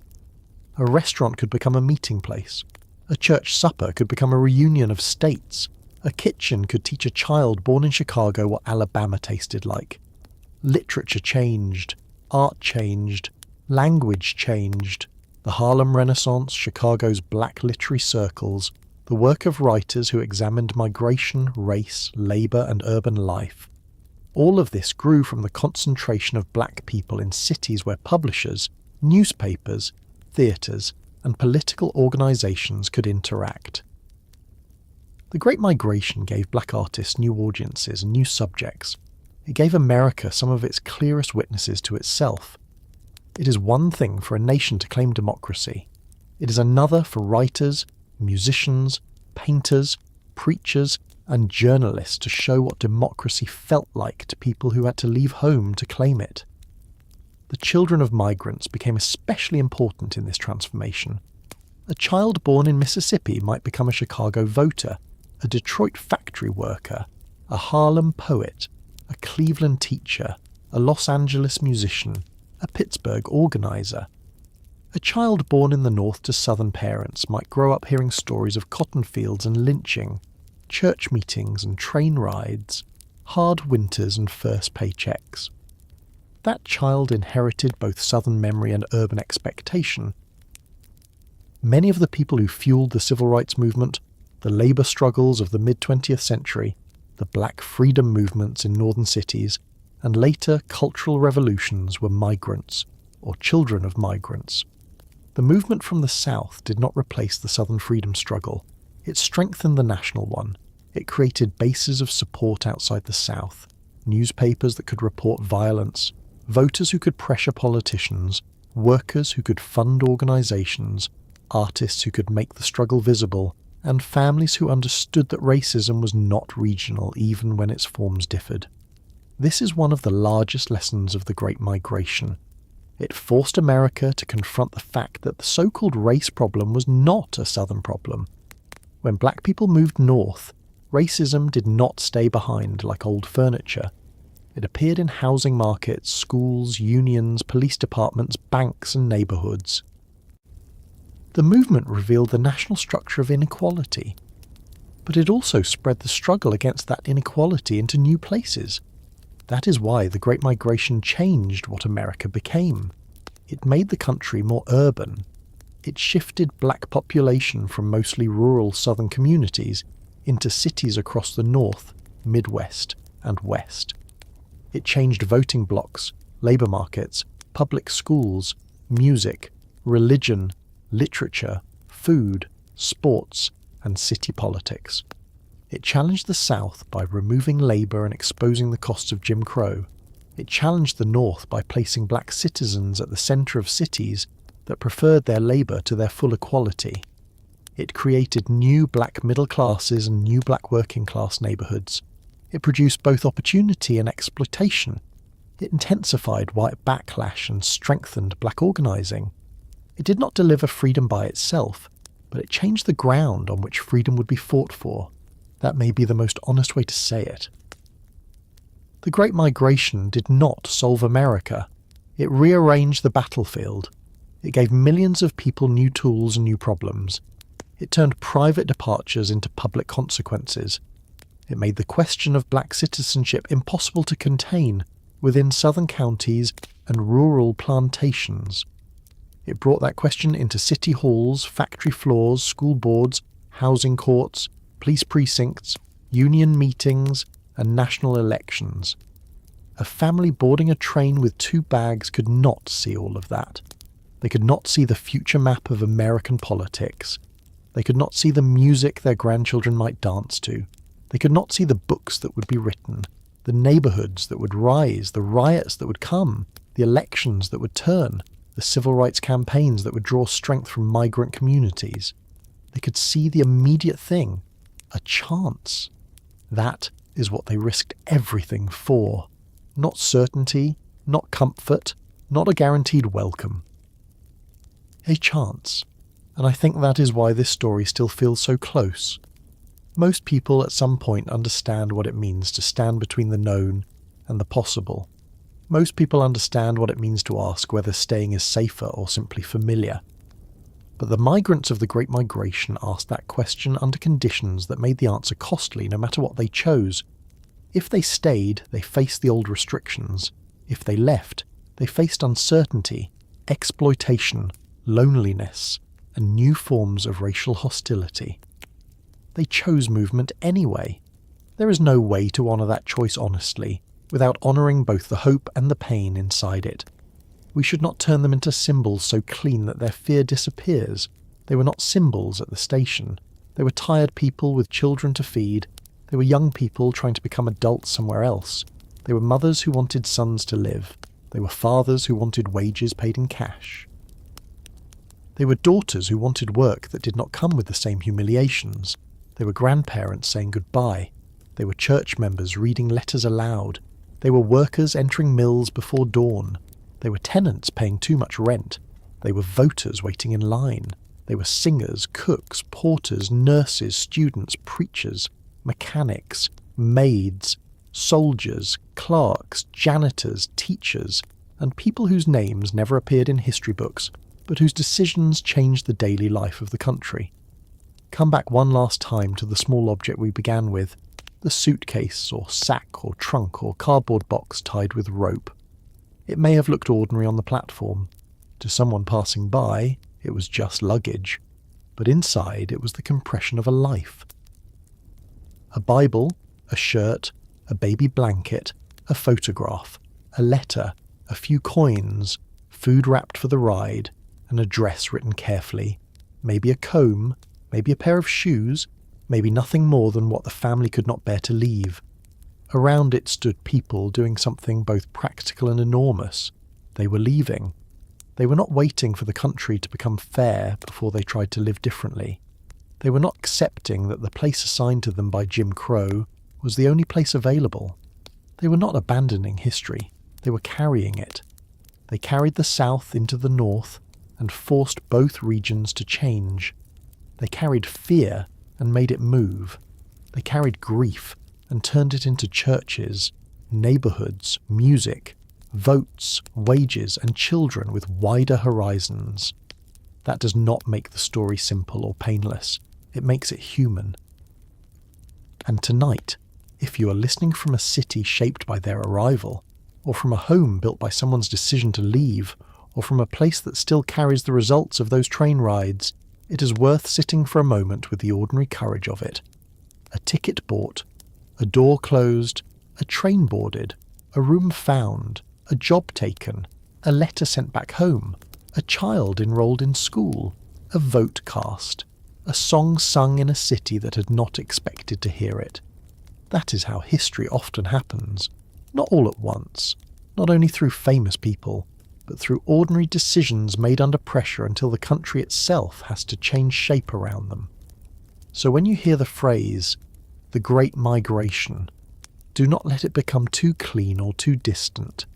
A restaurant could become a meeting place. A church supper could become a reunion of states. A kitchen could teach a child born in Chicago what Alabama tasted like. Literature changed. Art changed. Language changed. The Harlem Renaissance, Chicago's black literary circles, the work of writers who examined migration, race, labour and urban life. All of this grew from the concentration of black people in cities where publishers, newspapers, theatres and political organisations could interact. The Great Migration gave black artists new audiences and new subjects. It gave America some of its clearest witnesses to itself. It is one thing for a nation to claim democracy. It is another for writers, musicians, painters, preachers, and journalists to show what democracy felt like to people who had to leave home to claim it. The children of migrants became especially important in this transformation. A child born in Mississippi might become a Chicago voter, a Detroit factory worker, a Harlem poet, a Cleveland teacher, a Los Angeles musician, a Pittsburgh organizer. A child born in the North to Southern parents might grow up hearing stories of cotton fields and lynching, church meetings and train rides, hard winters and first paychecks. That child inherited both Southern memory and urban expectation. Many of the people who fueled the civil rights movement, the labour struggles of the mid-20th century, the black freedom movements in northern cities, and later cultural revolutions were migrants, or children of migrants. The movement from the South did not replace the Southern freedom struggle. It strengthened the national one. It created bases of support outside the South, newspapers that could report violence, voters who could pressure politicians, workers who could fund organisations, artists who could make the struggle visible, and families who understood that racism was not regional even when its forms differed. This is one of the largest lessons of the Great Migration. It forced America to confront the fact that the so-called race problem was not a Southern problem. When black people moved north, Racism did not stay behind like old furniture. It appeared in housing markets, schools, unions, police departments, banks and neighbourhoods. The movement revealed the national structure of inequality, but it also spread the struggle against that inequality into new places. That is why the Great Migration changed what America became. It made the country more urban. It shifted black population from mostly rural southern communities into cities across the north, Midwest, and west. It changed voting blocks, labour markets, public schools, music, religion, literature, food, sports, and city politics. It challenged the South by removing labour and exposing the costs of Jim Crow. It challenged the North by placing black citizens at the centre of cities that preferred their labour to their full equality. It created new black middle classes and new black working class neighbourhoods. It produced both opportunity and exploitation. It intensified white backlash and strengthened black organising. It did not deliver freedom by itself, but it changed the ground on which freedom would be fought for. That may be the most honest way to say it. The Great Migration did not solve America. It rearranged the battlefield. It gave millions of people new tools and new problems. It turned private departures into public consequences. It made the question of black citizenship impossible to contain within southern counties and rural plantations. It brought that question into city halls, factory floors, school boards, housing courts, police precincts, union meetings, and national elections. A family boarding a train with 2 bags could not see all of that. They could not see the future map of American politics. They could not see the music their grandchildren might dance to. They could not see the books that would be written, the neighbourhoods that would rise, the riots that would come, the elections that would turn, the civil rights campaigns that would draw strength from migrant communities. They could see the immediate thing, a chance. That is what they risked everything for. Not certainty, not comfort, not a guaranteed welcome. A chance. And I think that is why this story still feels so close. Most people at some point understand what it means to stand between the known and the possible. Most people understand what it means to ask whether staying is safer or simply familiar. But the migrants of the Great Migration asked that question under conditions that made the answer costly no matter what they chose. If they stayed, they faced the old restrictions. If they left, they faced uncertainty, exploitation, loneliness, and new forms of racial hostility. They chose movement anyway. There is no way to honour that choice honestly, without honouring both the hope and the pain inside it. We should not turn them into symbols so clean that their fear disappears. They were not symbols at the station. They were tired people with children to feed. They were young people trying to become adults somewhere else. They were mothers who wanted sons to live. They were fathers who wanted wages paid in cash. They were daughters who wanted work that did not come with the same humiliations. They were grandparents saying goodbye. They were church members reading letters aloud. They were workers entering mills before dawn. They were tenants paying too much rent. They were voters waiting in line. They were singers, cooks, porters, nurses, students, preachers, mechanics, maids, soldiers, clerks, janitors, teachers, and people whose names never appeared in history books, but whose decisions changed the daily life of the country. Come back one last time to the small object we began with, the suitcase or sack or trunk or cardboard box tied with rope. It may have looked ordinary on the platform. To someone passing by, it was just luggage, but inside it was the compression of a life. A Bible, a shirt, a baby blanket, a photograph, a letter, a few coins, food wrapped for the ride, an address written carefully, maybe a comb, maybe a pair of shoes, maybe nothing more than what the family could not bear to leave. Around it stood people doing something both practical and enormous. They were leaving. They were not waiting for the country to become fair before they tried to live differently. They were not accepting that the place assigned to them by Jim Crow was the only place available. They were not abandoning history. They were carrying it. They carried the South into the North and forced both regions to change. They carried fear and made it move. They carried grief and turned it into churches, neighbourhoods, music, votes, wages, and children with wider horizons. That does not make the story simple or painless. It makes it human. And tonight, if you are listening from a city shaped by their arrival, or from a home built by someone's decision to leave, or from a place that still carries the results of those train rides, it is worth sitting for a moment with the ordinary courage of it. A ticket bought, a door closed, a train boarded, a room found, a job taken, a letter sent back home, a child enrolled in school, a vote cast, a song sung in a city that had not expected to hear it. That is how history often happens, not all at once, not only through famous people, but through ordinary decisions made under pressure until the country itself has to change shape around them. So when you hear the phrase, the Great Migration, do not let it become too clean or too distant.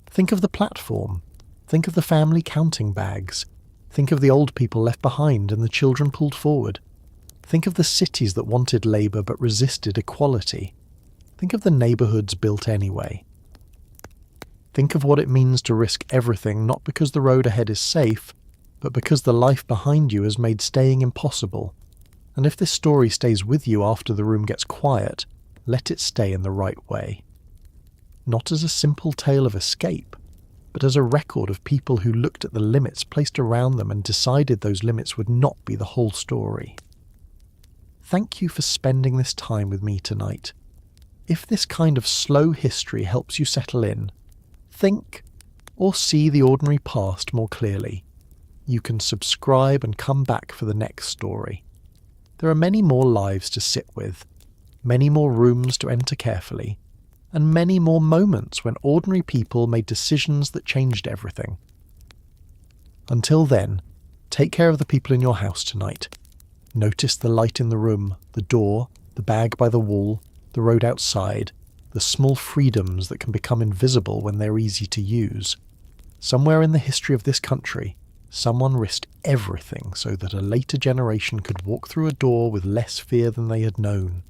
Think of the platform. Think of the family counting bags. Think of the old people left behind and the children pulled forward. Think of the cities that wanted labour but resisted equality. Think of the neighbourhoods built anyway. Think of what it means to risk everything not because the road ahead is safe, but because the life behind you has made staying impossible. And if this story stays with you after the room gets quiet, let it stay in the right way. Not as a simple tale of escape, but as a record of people who looked at the limits placed around them and decided those limits would not be the whole story. Thank you for spending this time with me tonight. If this kind of slow history helps you settle in, think or see the ordinary past more clearly, you can subscribe and come back for the next story. There are many more lives to sit with, many more rooms to enter carefully, and many more moments when ordinary people made decisions that changed everything. Until then, take care of the people in your house tonight. Notice the light in the room, the door, the bag by the wall, the road outside, the small freedoms that can become invisible when they're easy to use. Somewhere in the history of this country, someone risked everything so that a later generation could walk through a door with less fear than they had known.